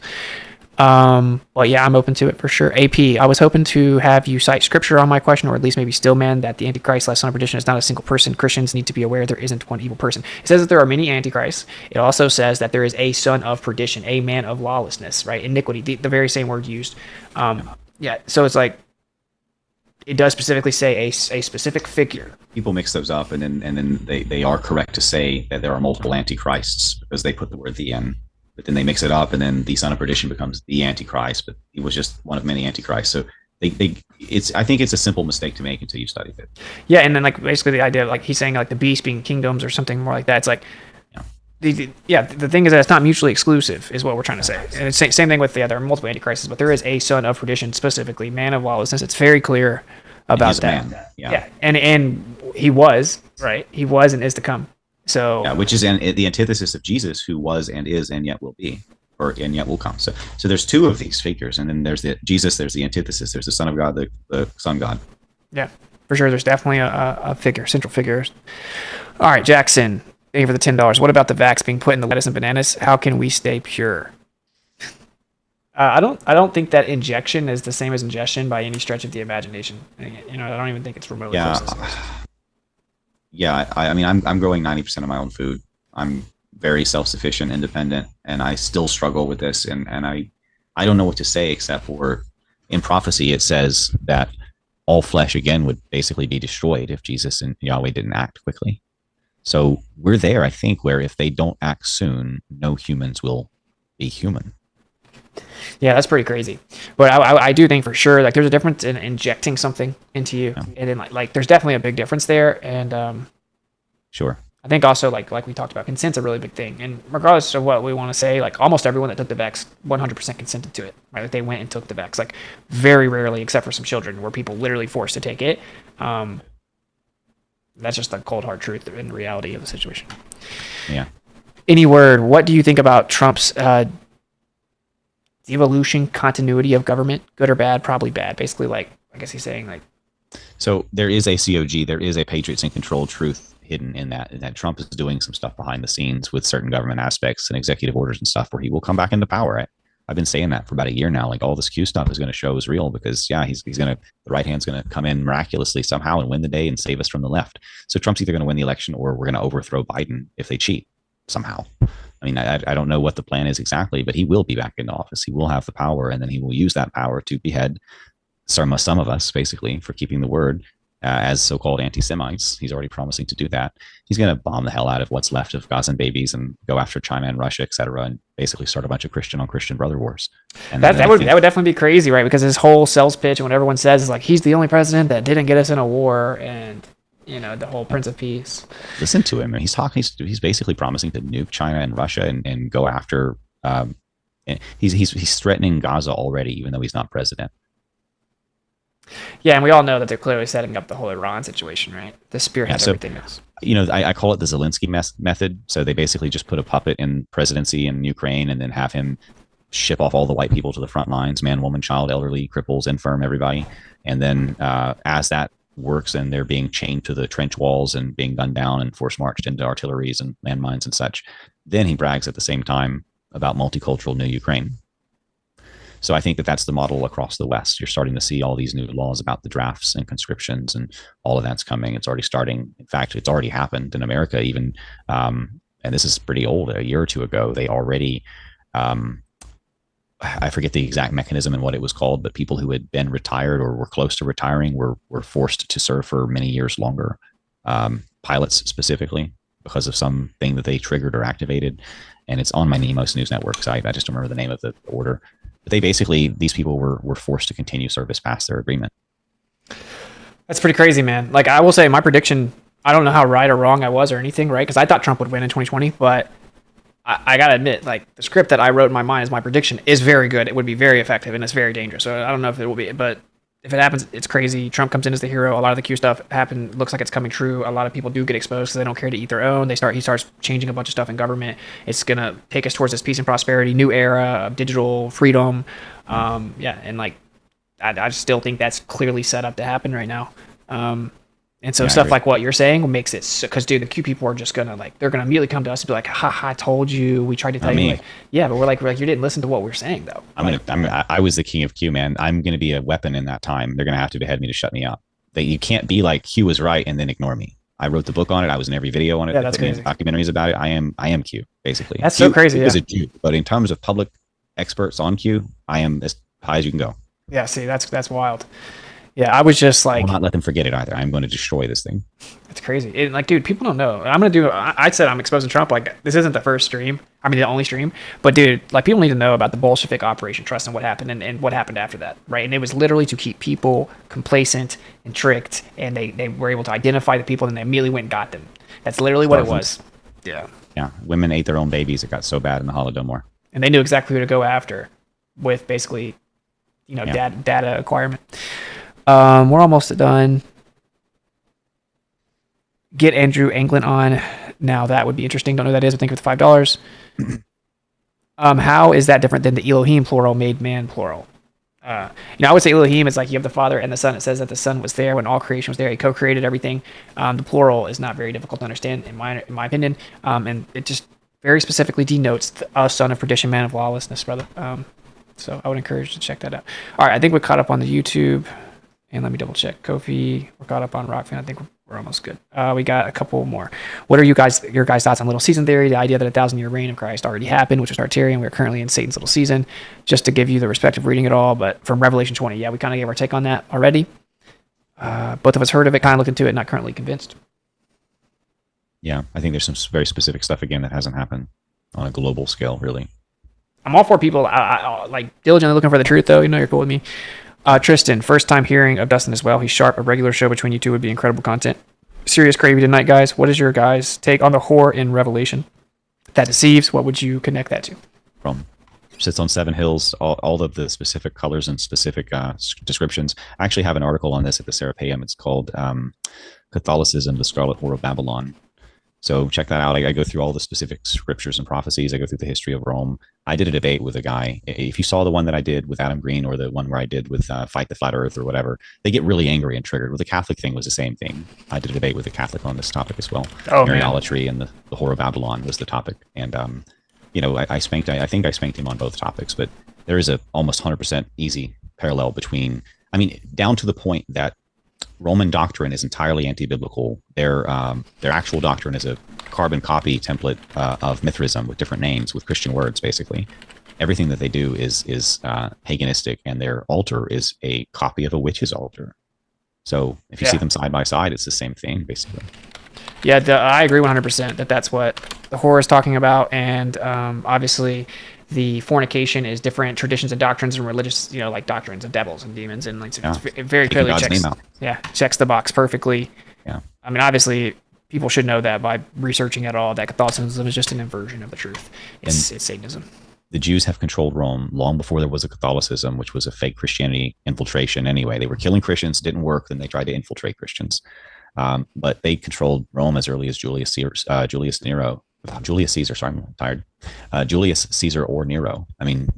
But yeah, I'm open to it for sure. AP, I was hoping to have you cite scripture on my question, or at least maybe Stillman, that the Antichrist, last son of perdition, is not a single person. Christians need to be aware there isn't one evil person. It says that there are many Antichrists. It also says that there is a son of perdition, a man of lawlessness, right? Iniquity, the very same word used. So it's like, it does specifically say a specific figure. People mix those up, and then they are correct to say that there are multiple antichrists because they put the word "the" in, but then they mix it up, and then the son of perdition becomes the antichrist, but he was just one of many antichrists. So I think it's a simple mistake to make until you study it. Yeah, and then like basically the idea of like he's saying like the beast being kingdoms or something more like that. It's like the thing is that it's not mutually exclusive, is what we're trying to say. And it's same thing with there are multiple antichrists, but there is a son of perdition, specifically man of lawlessness. It's very clear about that. Yeah, and he was right. He was and is to come. So which is the antithesis of Jesus, who was and is and yet will be, and yet will come. So there's two of these figures, and then there's the Jesus. There's the antithesis. There's the Son of God, the Son God. Yeah, for sure. There's definitely a central figure. All right, Jackson. Thank you for the $10. What about the vax being put in the lettuce and bananas? How can we stay pure? I don't think that injection is the same as ingestion by any stretch of the imagination. I don't even think it's remotely close. Yeah, I mean, I'm growing 90% of my own food. I'm very self-sufficient, independent, and I still struggle with this. And I don't know what to say except for in prophecy it says that all flesh again would basically be destroyed if Jesus and Yahweh didn't act quickly. So we're there, I think, where if they don't act soon, no humans will be human. Yeah, that's pretty crazy. But I do think for sure, like, there's a difference in injecting something into you, and then like there's definitely a big difference there. And Sure. I think also like we talked about, consent's a really big thing. And regardless of what we want to say, like almost everyone that took the vax 100% consented to it, right? Like they went and took the vax. Like very rarely, except for some children, were people literally forced to take it. That's just the cold hard truth and reality of the situation. Yeah. Any word? What do you think about Trump's devolution, continuity of government, good or bad? Probably bad. Basically, like I guess he's saying like. So there is a COG, there is a Patriots in Control truth hidden in that Trump is doing some stuff behind the scenes with certain government aspects and executive orders and stuff where he will come back into power. I've been saying that for about a year now. Like all this Q stuff is going to show is real because he's going to, the right hand's going to come in miraculously somehow and win the day and save us from the left. So Trump's either going to win the election or we're going to overthrow Biden if they cheat somehow. I mean, I don't know what the plan is exactly, but he will be back in office. He will have the power, and then he will use that power to behead some of us, basically, for keeping the word as so-called anti-Semites. He's already promising to do that. He's going to bomb the hell out of what's left of Gazan babies and go after China and Russia, etc., and basically start a bunch of Christian on Christian brother wars. And that would definitely be crazy, right? Because his whole sales pitch and what everyone says is like he's the only president that didn't get us in a war, and the whole Prince of Peace. Listen to him. He's talking. He's basically promising to nuke China and Russia and go after. He's threatening Gaza already, even though he's not president. Yeah, and we all know that they're clearly setting up the whole Iran situation, right? The spearhead everything else. I call it the Zelensky method. So they basically just put a puppet in presidency in Ukraine and then have him ship off all the white people to the front lines, man, woman, child, elderly, cripples, infirm, everybody. And then as that works and they're being chained to the trench walls and being gunned down and force marched into artilleries and landmines and such, then he brags at the same time about multicultural new Ukraine. So I think that that's the model across the West. You're starting to see all these new laws about the drafts and conscriptions, and all of that's coming. It's already starting. In fact, it's already happened in America even. And this is pretty old. A year or two ago, they already, I forget the exact mechanism and what it was called, but people who had been retired or were close to retiring were forced to serve for many years longer. Pilots specifically, because of something that they triggered or activated. And it's on my Nemos News Network site. I just don't remember the name of the order. But they basically, these people were forced to continue service past their agreement. That's pretty crazy, man. Like, I will say my prediction, I don't know how right or wrong I was or anything, right? Because I thought Trump would win in 2020, but I got to admit, like, the script that I wrote in my mind as my prediction is very good. It would be very effective, and it's very dangerous. So I don't know if it will be, but if it happens, it's crazy. Trump comes in as the hero. A lot of the Q stuff looks like it's coming true. A lot of people do get exposed because they don't care to eat their own. He starts changing a bunch of stuff in government. It's going to take us towards this peace and prosperity, new era of digital freedom. And like, I still think that's clearly set up to happen right now. And so stuff like what you're saying makes it, because dude, the Q people are just gonna they're gonna immediately come to us and be like, "Ha, I told you. We tried to tell you." Like, yeah, but we're like, you didn't listen to what we're saying though. I was the king of Q, man. I'm gonna be a weapon in that time. They're gonna have to behead me to shut me up. You can't be like Q was right and then ignore me. I wrote the book on it. I was in every video on it. Yeah, that's crazy. Documentaries about it. I am Q basically. That's Q, so crazy. Is a Jew, but in terms of public experts on Q, I am as high as you can go. Yeah, see, that's wild. Yeah, I was just like, I will not let them forget it either. I'm going to destroy this thing. It's crazy. Like, dude, people don't know. I said I'm exposing Trump. Like, this isn't the first stream. I mean, the only stream. But, dude, like, people need to know about the Bolshevik Operation Trust and what happened and what happened after that, right? And it was literally to keep people complacent and tricked, and they were able to identify the people, and they immediately went and got them. That's literally what it was. Yeah. Yeah. Women ate their own babies. It got so bad in the Holodomor. And they knew exactly who to go after with basically, data acquirement. We're almost done. Get Andrew Anglin on. Now that would be interesting. Don't know who that is, but thank you for the $5. How is that different than the Elohim plural made man plural? I would say Elohim is like you have the Father and the Son. It says that the Son was there when all creation was there. He co-created everything. The plural is not very difficult to understand in my opinion. And it just very specifically denotes a son of perdition, man of lawlessness, brother. So I would encourage you to check that out. All right, I think we're caught up on the YouTube. And let me double check. Kofi, we're caught up on Rockfin. I think we're We're almost good. We got a couple more. What are your guys' thoughts on little season theory? The idea that 1,000-year reign of Christ already happened, which is Tartarian. We're currently in Satan's little season. Just to give you the respect of reading it all, but from Revelation 20, yeah, we kind of gave our take on that already. Both of us heard of it, kind of looked into it, not currently convinced. Yeah, I think there's some very specific stuff again that hasn't happened on a global scale, really. I'm all for people like diligently looking for the truth, though. You know, you're cool with me. Tristan, first time hearing of Dustin as well. He's sharp. A regular show between you two would be incredible content. Serious gravy tonight, guys. What is your guys' take on the whore in Revelation that deceives? What would you connect that to? From sits on 7 hills, all of the specific colors and specific descriptions. I actually have an article on this at the Serapeum. It's called Catholicism, the Scarlet Whore of Babylon. So check that out. I go through all the specific scriptures and prophecies. I go through the history of Rome. I did a debate with a guy. If you saw the one that I did with Adam Green or the one where I did with Fight the Flat Earth or whatever, they get really angry and triggered. Well, the Catholic thing was the same thing. I did a debate with a Catholic on this topic as well. Mariolatry and the Whore of Babylon was the topic. And, I think I spanked him on both topics, but there is a almost 100% easy parallel between, down to the point that Roman doctrine is entirely anti-biblical. Their actual doctrine is a carbon copy template of Mithraism with different names, with Christian words, basically. Everything that they do is paganistic, and their altar is a copy of a witch's altar. So if you see them side by side, it's the same thing, basically. Yeah, I agree 100% that that's what the whore is talking about, and obviously the fornication is different traditions and doctrines and religious, like doctrines of devils and demons, and like it very clearly checks the box perfectly. Yeah, obviously people should know that by researching at all that Catholicism is just an inversion of the truth. It's Satanism. The Jews have controlled Rome long before there was a Catholicism, which was a fake Christianity infiltration anyway. They were killing Christians, didn't work, then they tried to infiltrate Christians. But they controlled Rome as early as Julius Caesar. Sorry, I'm tired. Julius Caesar or Nero.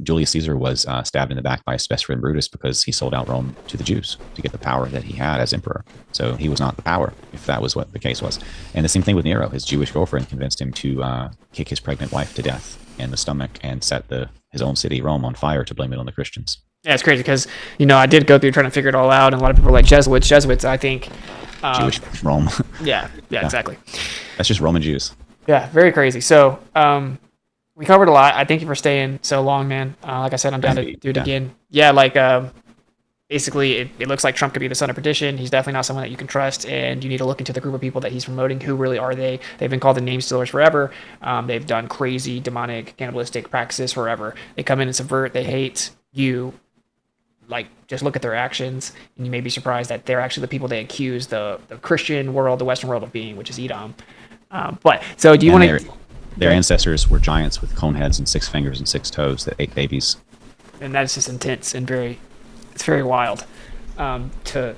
Julius Caesar was stabbed in the back by his best friend Brutus because he sold out Rome to the Jews to get the power that he had as emperor. So he was not the power, if that was what the case was. And the same thing with Nero. His Jewish girlfriend convinced him to kick his pregnant wife to death in the stomach and set his own city, Rome, on fire to blame it on the Christians. Yeah, it's crazy because, I did go through trying to figure it all out, and a lot of people are like Jesuits. Jesuits, I think. Jewish Rome. yeah, exactly. That's just Roman Jews. Yeah, very crazy. So we covered a lot. I thank you for staying so long, man. Like I said, I'm down to do it again. Yeah, basically, it looks like Trump could be the son of perdition. He's definitely not someone that you can trust, and you need to look into the group of people that he's promoting. Who really are they? They've been called the name stealers forever. They've done crazy, demonic, cannibalistic practices forever. They come in and subvert. They hate you. Just look at their actions, and you may be surprised that they're actually the people they accuse the Christian world, the Western world of being, which is Edom. So do you want to... Their ancestors were giants with cone heads and 6 fingers and 6 toes that ate babies. And that's just intense and it's very wild to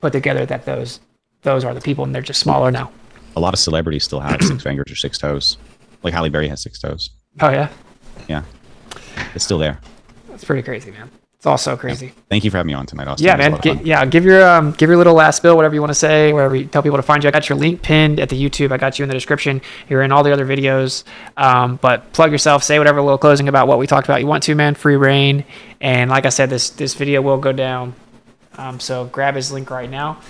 put together that those are the people, and they're just smaller now. A lot of celebrities still have 6 fingers or 6 toes. Like Halle Berry has 6 toes. Oh, yeah? Yeah. It's still there. That's pretty crazy, man. It's all so crazy. Yeah. Thank you for having me on tonight, Austin. Yeah, man. Give your little last spill, whatever you want to say, wherever you tell people to find you. I got your link pinned at the YouTube. I got you in the description. You're in all the other videos. But plug yourself. Say whatever little closing about what we talked about you want to, man. Free reign. And like I said, this video will go down. So grab his link right now.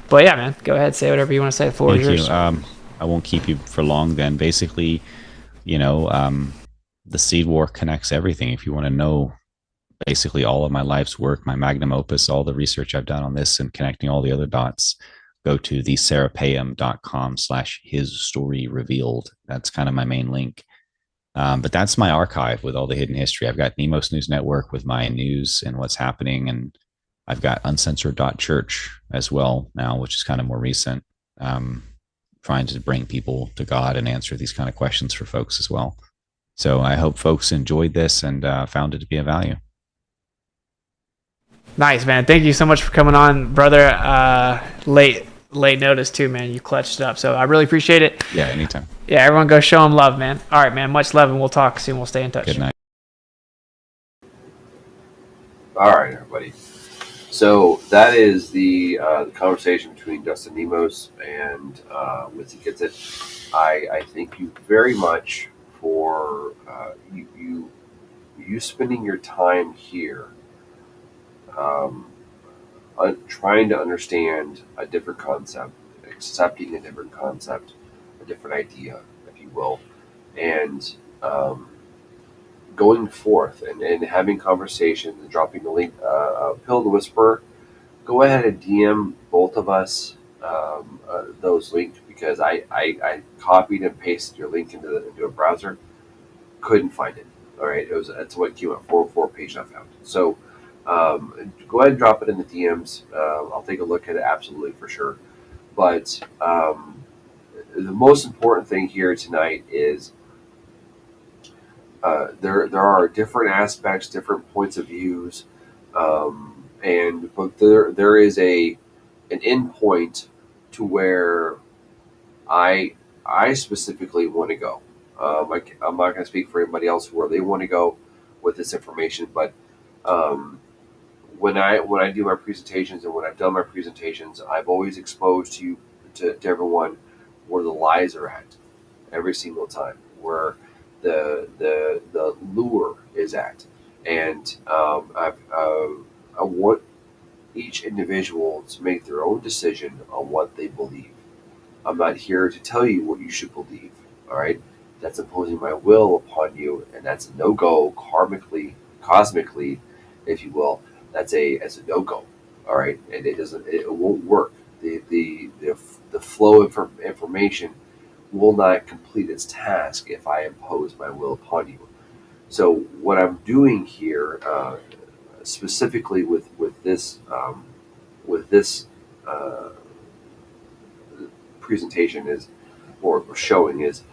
But yeah, man. Go ahead. Say whatever you want to say. The floor is yours. I won't keep you for long then. Basically, the Seed War connects everything. If you want to know basically all of my life's work, my magnum opus, all the research I've done on this and connecting all the other dots, go to theserapeum.com/his story revealed. That's kind of my main link. But that's my archive with all the hidden history. I've got Nemos News Network with my news and what's happening. And I've got uncensored.church as well now, which is kind of more recent, trying to bring people to God and answer these kind of questions for folks as well. So I hope folks enjoyed this and found it to be of value. Nice, man. Thank you so much for coming on, brother. Late notice too, man. You clutched it up, so I really appreciate it. Yeah, anytime. Yeah, everyone go show him love, man. All right, man. Much love, and we'll talk soon. We'll stay in touch. Good night. All right, everybody. So that is the conversation between Dustin Nemos and Witzy Gets It. I thank you very much for you spending your time here. trying to understand a different concept, accepting a different concept, a different idea, if you will, and going forth and having conversations and dropping the link, Pill the Whisperer. Go ahead and DM both of us those links because I copied and pasted your link into a browser. Couldn't find it. All right, that's what came up 404 page I found. So go ahead and drop it in the DMs. I'll take a look at it absolutely for sure. But the most important thing here tonight is there are different aspects, different points of views, but there is an end point to where I specifically want to go. I'm not going to speak for anybody else where they want to go with this information, but when I do my presentations and when I've done my presentations, I've always exposed to everyone where the lies are at every single time, where the lure is at, and I want each individual to make their own decision on what they believe. I'm not here to tell you what you should believe. All right, that's imposing my will upon you, and that's a no go karmically, cosmically, if you will. That's a no go. All right, and it won't work. The flow of information will not complete its task if I impose my will upon you. So what I'm doing here, specifically with this uh, presentation or showing is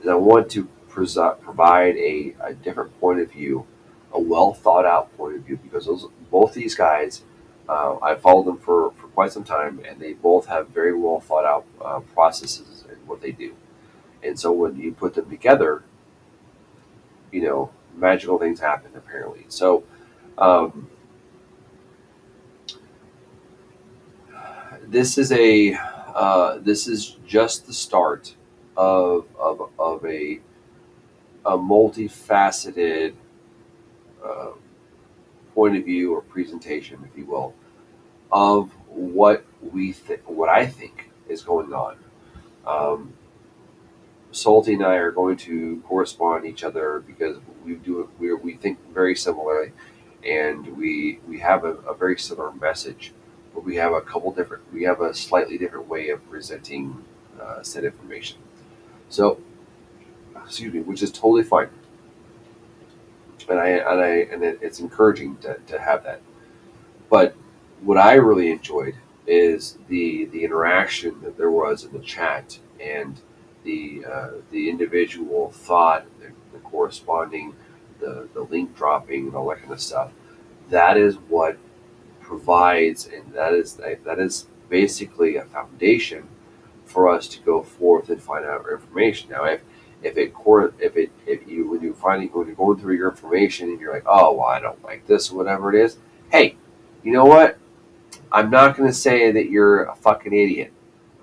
I want to provide a different point of view, a well thought out point of view, because both these guys, I followed them for quite some time, and they both have very well thought out processes in what they do. And so when you put them together, magical things happen apparently. So this is just the start of a multifaceted point of view or presentation, if you will, of what I think is going on. Salty and I are going to correspond each other because we think very similarly, and we have a very similar message, but we have a slightly different way of presenting said information. So, excuse me, which is totally fine, and it's encouraging to have that. But what I really enjoyed is the interaction that there was in the chat, and the individual thought, the corresponding, the link dropping, and all that kind of stuff. That is what provides, and that is basically a foundation for us to go forth and find out our information. Now, if you when you're going through your information and you're like, oh well, I don't like this or whatever it is, hey, you know what? I'm not going to say that you're a fucking idiot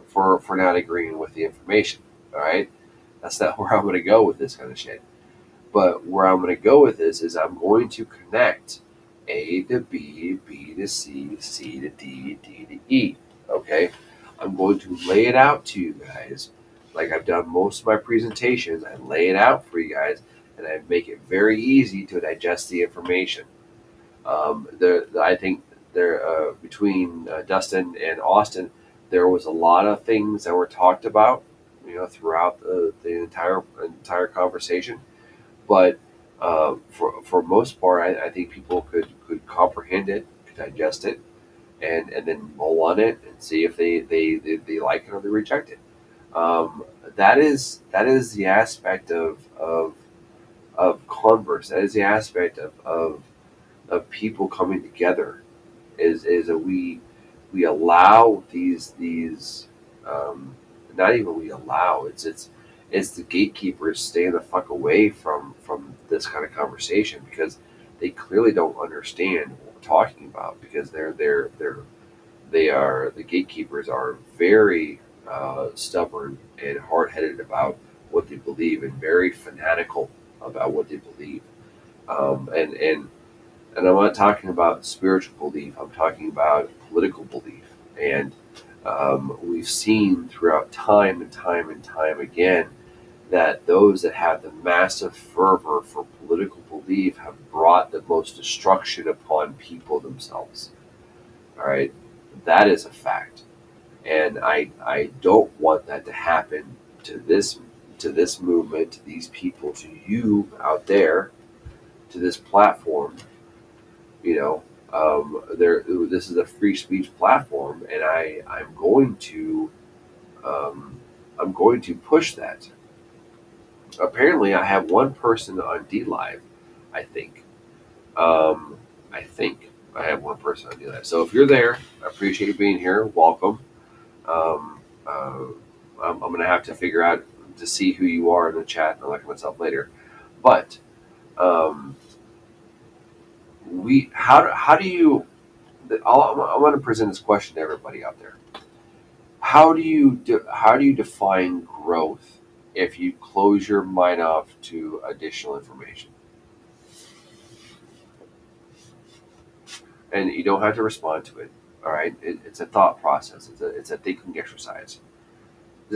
for not agreeing with the information. All right, that's not where I'm going to go with this kind of shit. But where I'm going to go with this is I'm going to connect A to B, B to C, C to D, D to E. Okay, I'm going to lay it out to you guys like I've done most of my presentations. I lay it out for you guys, and I make it very easy to digest the information. I think between Dustin and Austin, there was a lot of things that were talked about, throughout the entire conversation. But for most part, I think people could comprehend it, could digest it, and then mull on it and see if they like it or they reject it. That is the aspect of converse. That is the aspect of people coming together. Is that we allow these not even we allow, it's the gatekeepers staying the fuck away from this kind of conversation, because they clearly don't understand what we're talking about, because the gatekeepers are very stubborn and hard-headed about what they believe, and very fanatical about what they believe. And I'm not talking about spiritual belief. I'm talking about political belief. And we've seen throughout time and time and time again that those that have the massive fervor for political belief have brought the most destruction upon people themselves. All right, that is a fact, and I don't want that to happen to this movement, to these people, to you out there, to this platform. You know, this is a free speech platform, and I'm going to push that. Apparently, I have one person on D Live. I think. I think I have one person on D Live. So if you're there, I appreciate you being here. Welcome. Um, uh, I'm going to have to figure out to see who you are in the chat, and I'll look at myself later. But um, how do you? I want to present this question to everybody out there. How do you define growth if you close your mind off to additional information? And you don't have to respond to it. All right, it's a thought process. It's a thinking exercise.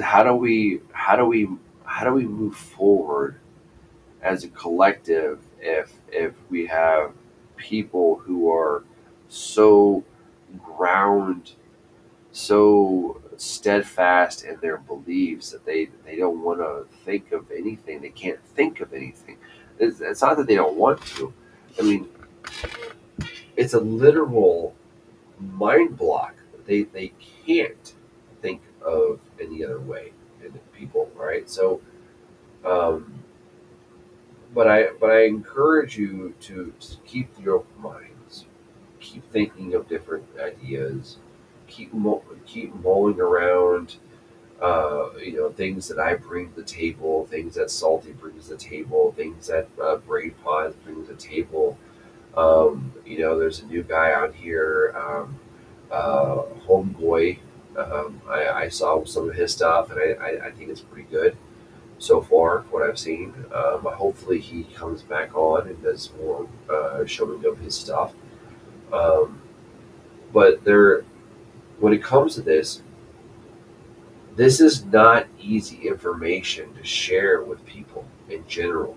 How do we move forward as a collective if we have people who are so ground, so steadfast in their beliefs that they don't want to think of anything. They can't think of anything. It's not that they don't want to. I mean, it's a literal mind block. They can't think of any other way in people, right? So, but I encourage you to keep your open minds, keep thinking of different ideas, keep mulling around. Things that I bring to the table, things that Salty brings to the table, things that Braid Pod brings to the table. There's a new guy on here, Homeboy. I saw some of his stuff, and I think it's pretty good so far, what I've seen. Hopefully, he comes back on and does more showing of his stuff. But when it comes to this is not easy information to share with people in general,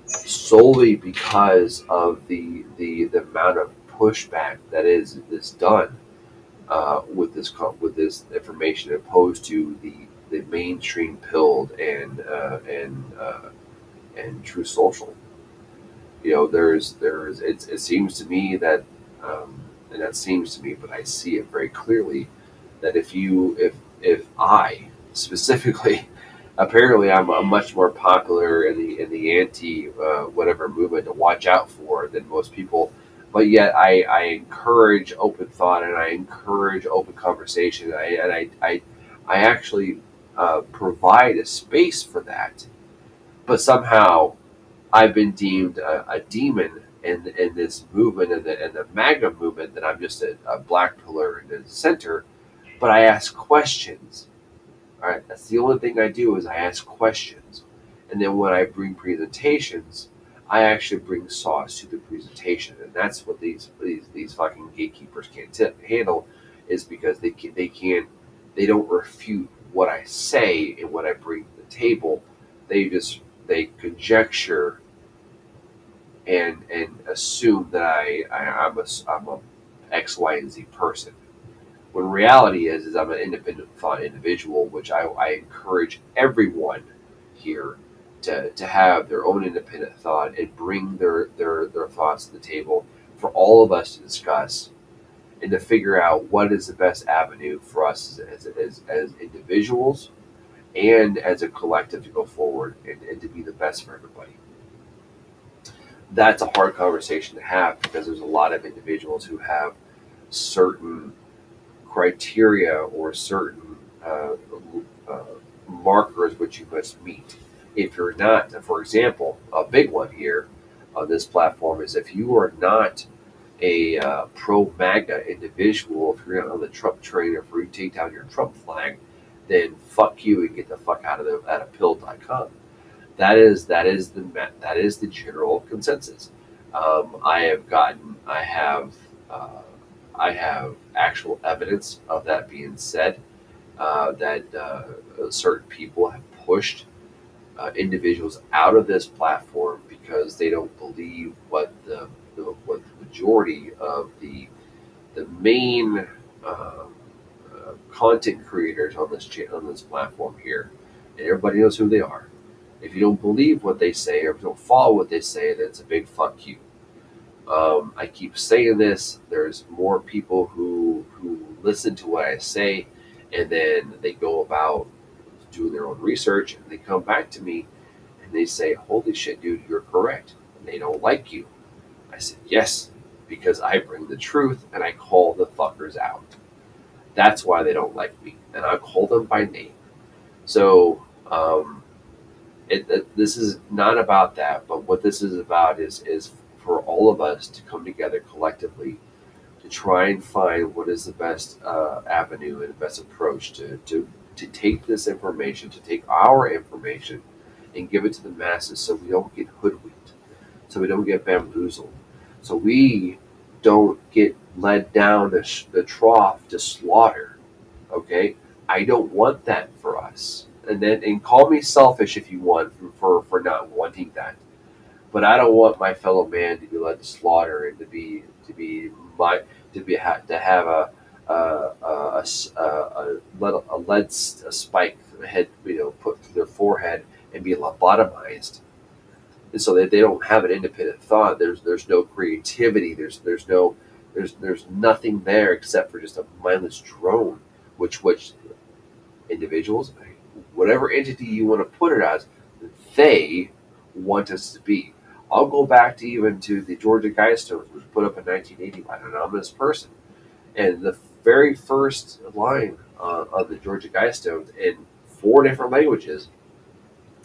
solely because of the amount of pushback that is done with this information, opposed to the mainstream pilled and True Social. It seems to me that, and that seems to me, but I see it very clearly, that if I specifically, apparently I'm much more popular in the anti whatever movement to watch out for than most people, but yet I encourage open thought, and I encourage open conversation. I actually provide a space for that, but somehow I've been deemed a demon in this movement, and the MAGA movement, that I'm just a black pillar in the center. But I ask questions. All right, that's the only thing I do, is I ask questions, and then when I bring presentations, I actually bring sauce to the presentation, and that's what these fucking gatekeepers can't handle, is because they don't refute what I say and what I bring to the table. They conjecture and assume that I'm a X, Y, and Z person. When reality is I'm an independent thought individual, which I encourage everyone here to have their own independent thought and bring their thoughts to the table for all of us to discuss, and to figure out what is the best avenue for us as individuals and as a collective to go forward and to be the best for everybody. That's a hard conversation to have, because there's a lot of individuals who have certain criteria or certain markers which you must meet. If you're not, for example, a big one here on this platform is, if you are not a pro-MAGA individual, if you're not on the Trump train, or if you take down your Trump flag, then fuck you and get the fuck out of pill.com. That is the general consensus. I have I have actual evidence of that being said. That certain people have pushed individuals out of this platform because they don't believe what the majority of the main content creators on on this platform here, and everybody knows who they are. If you don't believe what they say or if you don't follow what they say, then it's a big fuck you. I keep saying this. There's more people who listen to what I say, and then they go about doing their own research, and they come back to me and they say, "Holy shit, dude, you're correct." And they don't like you. I said, "Yes, because I bring the truth and I call the fuckers out. That's why they don't like me, and I call them by name." So this is not about that, but what this is about is for all of us to come together collectively to try and find what is the best avenue and the best approach to take this information, to take our information and give it to the masses so we don't get hoodwinked, so we don't get bamboozled, so we don't get led down the trough to slaughter. Okay? I don't want that for us. And call me selfish if you want for not wanting that. But I don't want my fellow man to be led to slaughter and to have a lead spike head, put through their forehead and be lobotomized, and so that they don't have an independent thought. There's no creativity. There's nothing there except for just a mindless drone, which individuals, whatever entity you want to put it as, they want us to be. I'll go back to even to the Georgia Guidestones, which was put up in 1980 by an anonymous person. And the very first line of the Georgia Guidestones in 4 different languages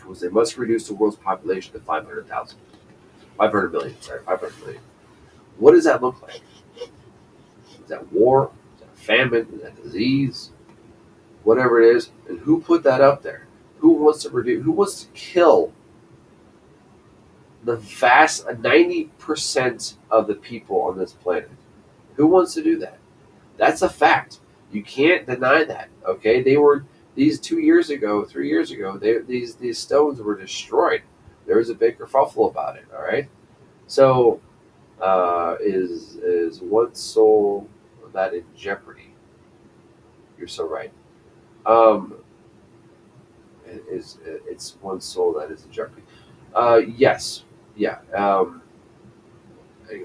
was they must reduce the world's population to 500,000. 500 million, sorry, 500 million. What does that look like? Is that war? Is that famine? Is that disease? Whatever it is. And who put that up there? Who wants to kill the vast 90% of the people on this planet? Who wants to do that? That's a fact. You can't deny that. Okay, these 2 years ago, 3 years ago. These stones were destroyed. There was a big kerfuffle about it. All right. So, is one soul that in jeopardy? You're so right. Um, it's one soul that is in jeopardy? Yes. Yeah.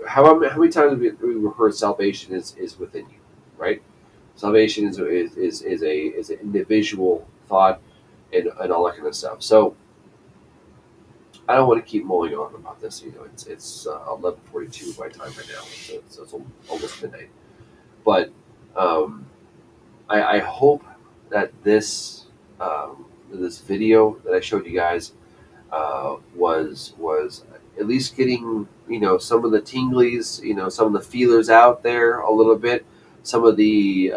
How many times have we heard salvation is within you, right? Salvation is an individual thought and all that kind of stuff. So I don't want to keep mulling on about this. It's 11:42 by time right now, so it's almost midnight. But I hope that this video that I showed you guys was at least getting some of the tinglies, some of the feelers out there a little bit, some of the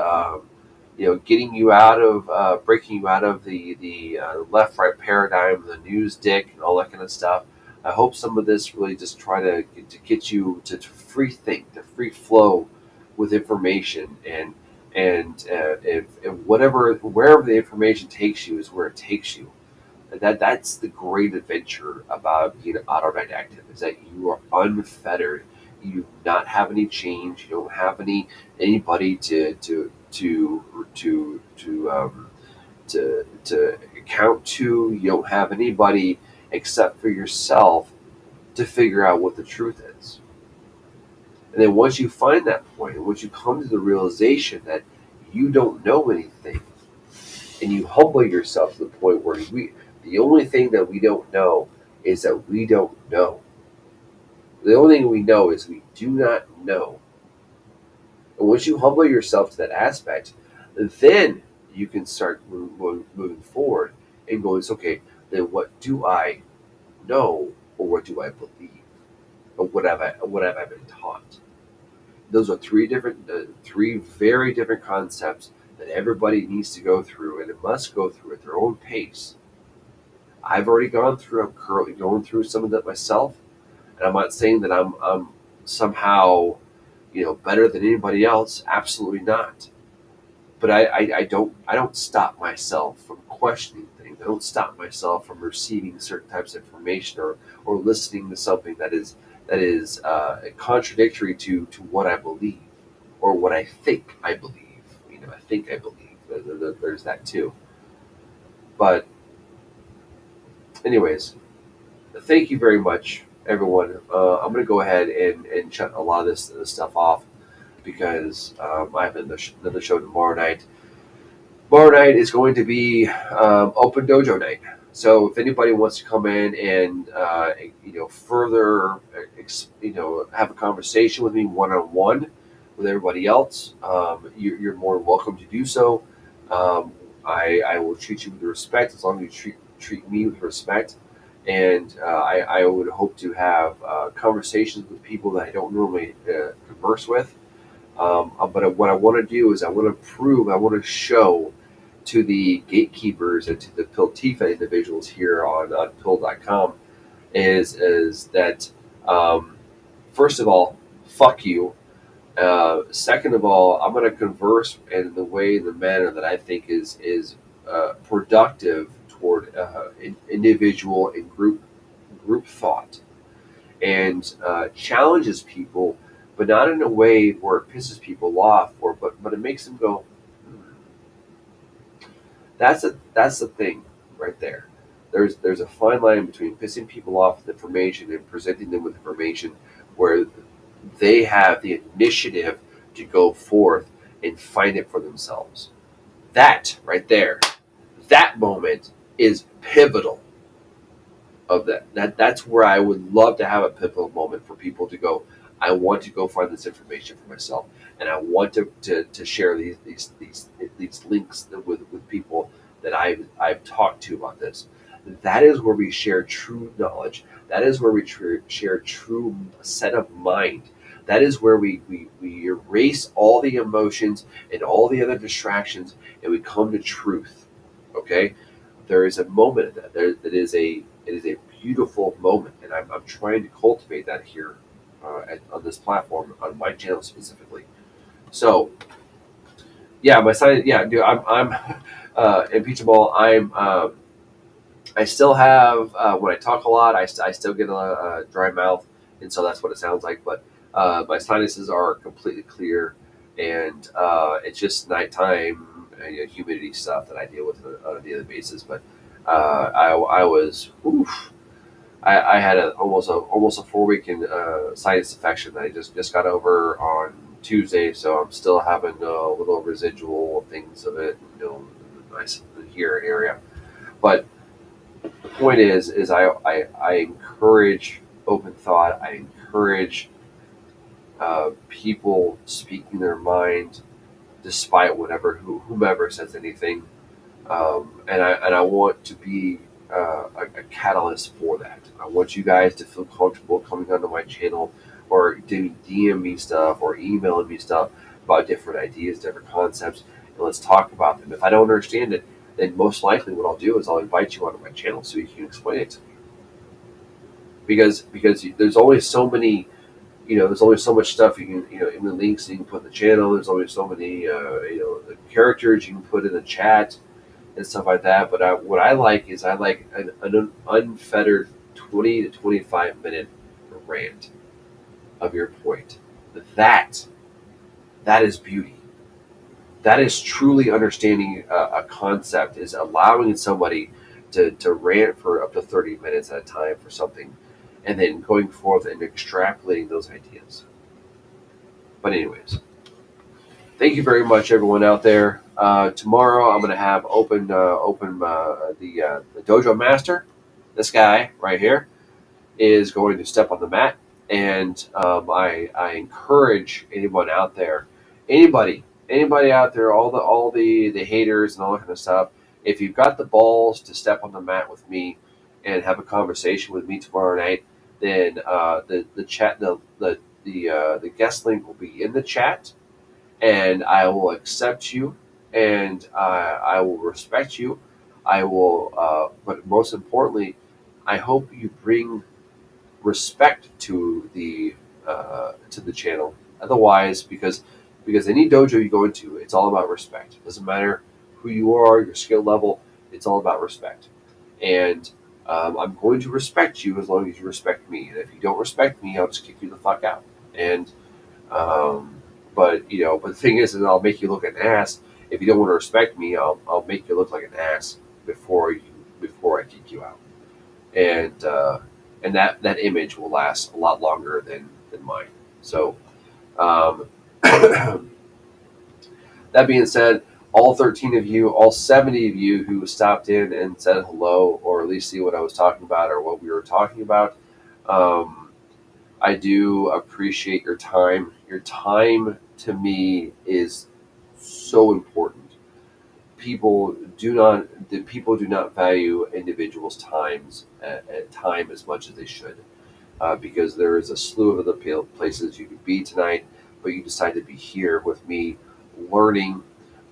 getting you out of breaking you out of the left right paradigm, the news dick, and all that kind of stuff. I hope some of this really just try to get you to free think, to free flow with information, and if wherever the information takes you is where it takes you. That's the great adventure about being an autodidactic, is that you are unfettered. You do not have any change. You don't have anybody to account to. You don't have anybody except for yourself to figure out what the truth is. And then once you find that point, once you come to the realization that you don't know anything, and you humble yourself to the point where the only thing that we don't know is that we don't know. The only thing we know is we do not know. And once you humble yourself to that aspect, then you can start moving forward and going, okay, then what do I know, or what do I believe, or what have I been taught? Those are three very different concepts that everybody needs to go through, and it must go through at their own pace. I've already gone through. I'm currently going through some of that myself, and I'm not saying that I'm somehow better than anybody else? Absolutely not. But I don't stop myself from questioning things. I don't stop myself from receiving certain types of information, or listening to something that is contradictory to what I believe, or what I think I believe. I think I believe. There's that too. But anyways, thank you very much, everyone. I'm going to go ahead and shut a lot of this stuff off, because I have another show tomorrow night. Tomorrow night is going to be open dojo night. So if anybody wants to come in and further have a conversation with me one-on-one with everybody else, you're more than welcome to do so. I will treat you with respect, as long as you treat me with respect. And I would hope to have conversations with people that I don't normally converse with. But what I want to do is I want to show to the gatekeepers and to the Piltifa individuals here on Pill.com is that, first of all, fuck you. Second of all, I'm going to converse in the manner that I think is productive toward individual and group thought, and challenges people, but not in a way where it pisses people off, but it makes them go, That's the thing right there. There's a fine line between pissing people off with information and presenting them with information where they have the initiative to go forth and find it for themselves. That right there, that moment is pivotal of that's where I would love to have a pivotal moment for people to go, I want to go find this information for myself, and I want to share these links with people that I've talked to about this. That is where we share true knowledge. That is where we share true set of mind. That is where we erase all the emotions and all the other distractions, and we come to truth. Okay, there is a moment that it is a beautiful moment, and I'm trying to cultivate that here on this platform, on my channel specifically. So, yeah, my sign, yeah, dude, I'm impeachable. I still have when I talk a lot, I still get a dry mouth, and so that's what it sounds like. But my sinuses are completely clear, and it's just nighttime humidity stuff that I deal with on a daily basis. But I was, I had almost a 4-week sinus infection that I just got over on Tuesday, so I'm still having a little residual things of it, nice here area. But the point is I encourage open thought. I encourage people speaking their mind, despite whomever says anything, and I want to be a catalyst for that. I want you guys to feel comfortable coming onto my channel, or DM me stuff, or emailing me stuff about different ideas, different concepts, and let's talk about them. If I don't understand it, then most likely what I'll do is I'll invite you onto my channel so you can explain it to me. Because there's only so many, there's only so much stuff you can, in the links you can put in the channel. There's only so many, the characters you can put in the chat and stuff like that. But what I like is an unfettered 20 to 25 minute rant of your point. That is beauty. That is truly understanding a concept, is allowing somebody to rant for up to 30 minutes at a time for something, and then going forth and extrapolating those ideas. But anyways, thank you very much, everyone out there. Tomorrow I'm going to have open the Dojo Master. This guy right here is going to step on the mat, and I encourage anyone out there, anybody out there, all the haters and all that kind of stuff, if you've got the balls to step on the mat with me and have a conversation with me tomorrow night, then the chat, the guest link will be in the chat, and I will accept you, and I will respect you. I will, but most importantly, I hope you bring respect to the channel. Otherwise, because any dojo you go into, it's all about respect. It doesn't matter who you are, your skill level. It's all about respect. And I'm going to respect you as long as you respect me. And if you don't respect me, I'll just kick you the fuck out. And but the thing is I'll make you look like an ass. If you don't want to respect me, I'll make you look like an ass before I kick you out. And that image will last a lot longer than mine. So um, that being said, all 13 of you, all 70 of you who stopped in and said hello, or at least see what I was talking about or what we were talking about, I do appreciate your time. Your time to me is so important. People do not value individuals' time as much as they should, because there is a slew of other places you could be tonight, but you decide to be here with me, learning,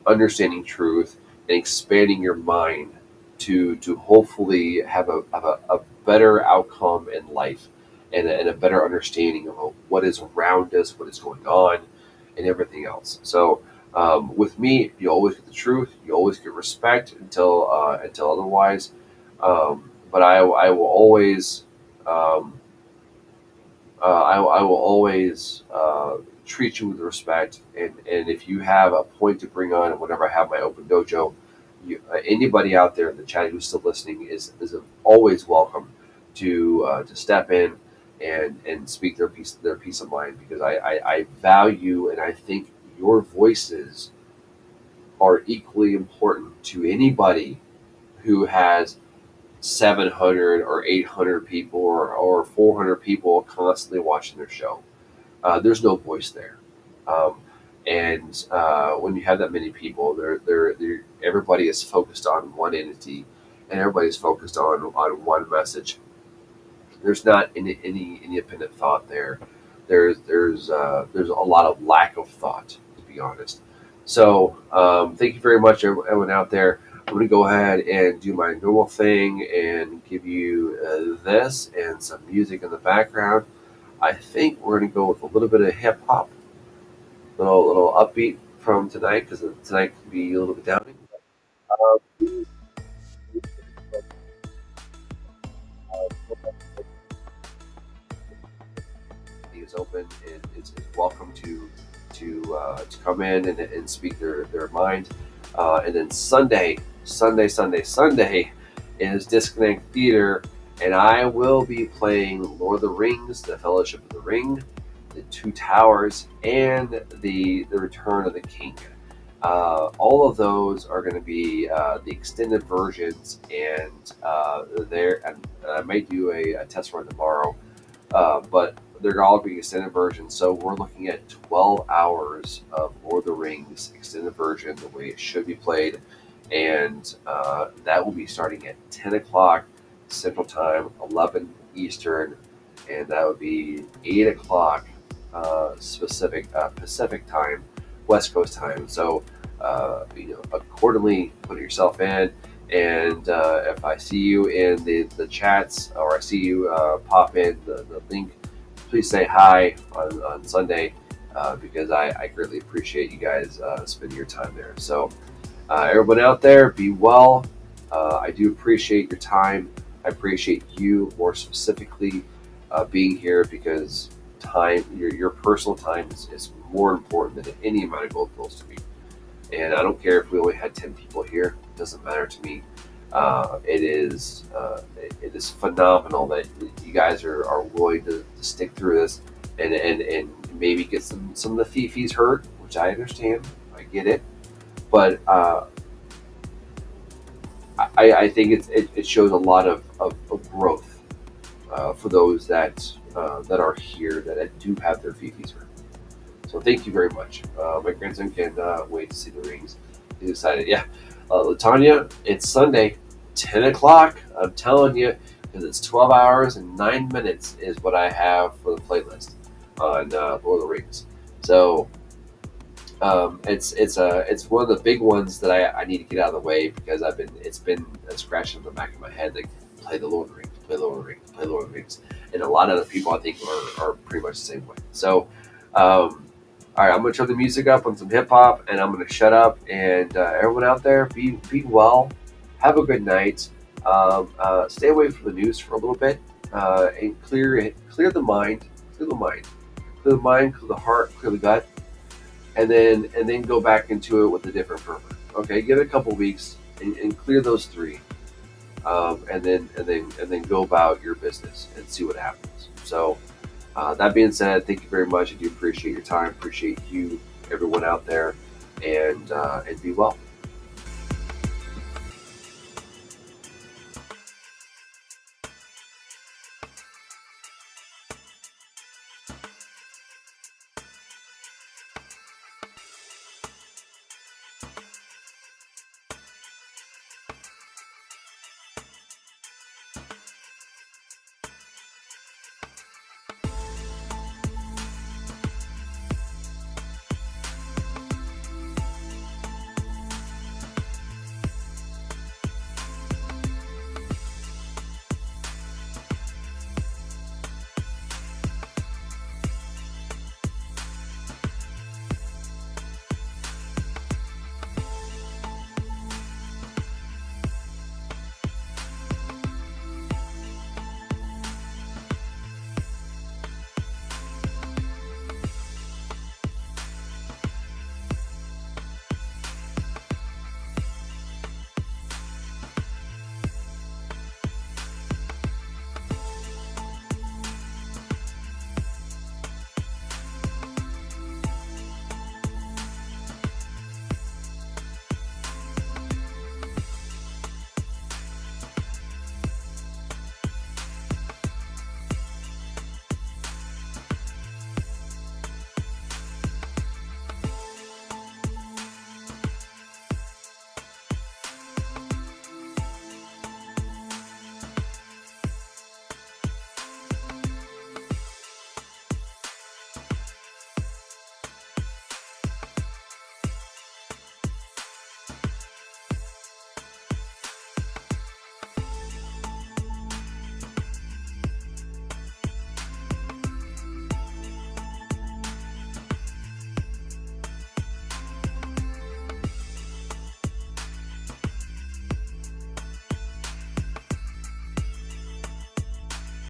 understanding truth, and expanding your mind to hopefully have a better outcome in life, and a better understanding of what is around us, what is going on, and everything else. So with me, you always get the truth, you always get respect until otherwise. But I will always I will always treat you with respect. And if you have a point to bring on, whenever I have my open dojo, anybody out there in the chat who's still listening is always welcome to step in and speak their piece of mind, because I value, and I think your voices are equally important to anybody who has 700 or 800 people or 400 people constantly watching their show. There's no voice there. And when you have that many people, everybody is focused on one entity, and everybody's focused on one message. There's not any independent thought there. There's a lot of lack of thought, to be honest. So thank you very much, everyone out there. I'm going to go ahead and do my normal thing and give you this and some music in the background. I think we're going to go with a little bit of hip hop, little upbeat from tonight, because tonight can be a little bit downing. Is open and is welcome to come in and speak their mind. And then Sunday is Disconnect Theater, and I will be playing Lord of the Rings, The Fellowship of the Ring, The Two Towers, and the Return of the King. All of those are going to be the extended versions, and I might do a test run tomorrow, but they're all being extended versions. So we're looking at 12 hours of Lord of the Rings extended version, the way it should be played. And that will be starting at 10 o'clock Central Time, 11 Eastern, and that would be 8 o'clock Pacific Time, West Coast Time. So, accordingly, put yourself in. And if I see you in the chats, or I see you pop in the link, please say hi on Sunday, because I greatly appreciate you guys spending your time there. So everyone out there, be well. I do appreciate your time. I appreciate you more specifically being here, because time, your personal time is more important than any amount of gold bills to me. And I don't care if we only had 10 people here. It doesn't matter to me. It is phenomenal that you guys are willing to stick through this and maybe get some of the fifis hurt, which I understand. I get it. But I think it shows a lot of growth for those that are here that do have their fifis hurt. So thank you very much. My grandson can't wait to see the rings. He's excited. Yeah. Latanya, it's Sunday, 10 o'clock. I'm telling you, because it's 12 hours and 9 minutes is what I have for the playlist on Lord of the Rings. So it's one of the big ones that I need to get out of the way, because it's been scratching in the back of my head, like, play the Lord of the Rings, play Lord of the Rings, play Lord of the Rings. And a lot of other people, I think, are pretty much the same way. So All right, I'm gonna turn the music up on some hip hop, and I'm gonna shut up. And everyone out there, be well. Have a good night. Stay away from the news for a little bit, and clear the mind, clear the mind, clear the mind, clear the heart, clear the gut, and then go back into it with a different fervor. Okay, give it a couple weeks and clear those three, and then go about your business and see what happens. So. That being said, thank you very much. I do appreciate your time. Appreciate you, everyone out there, and be well.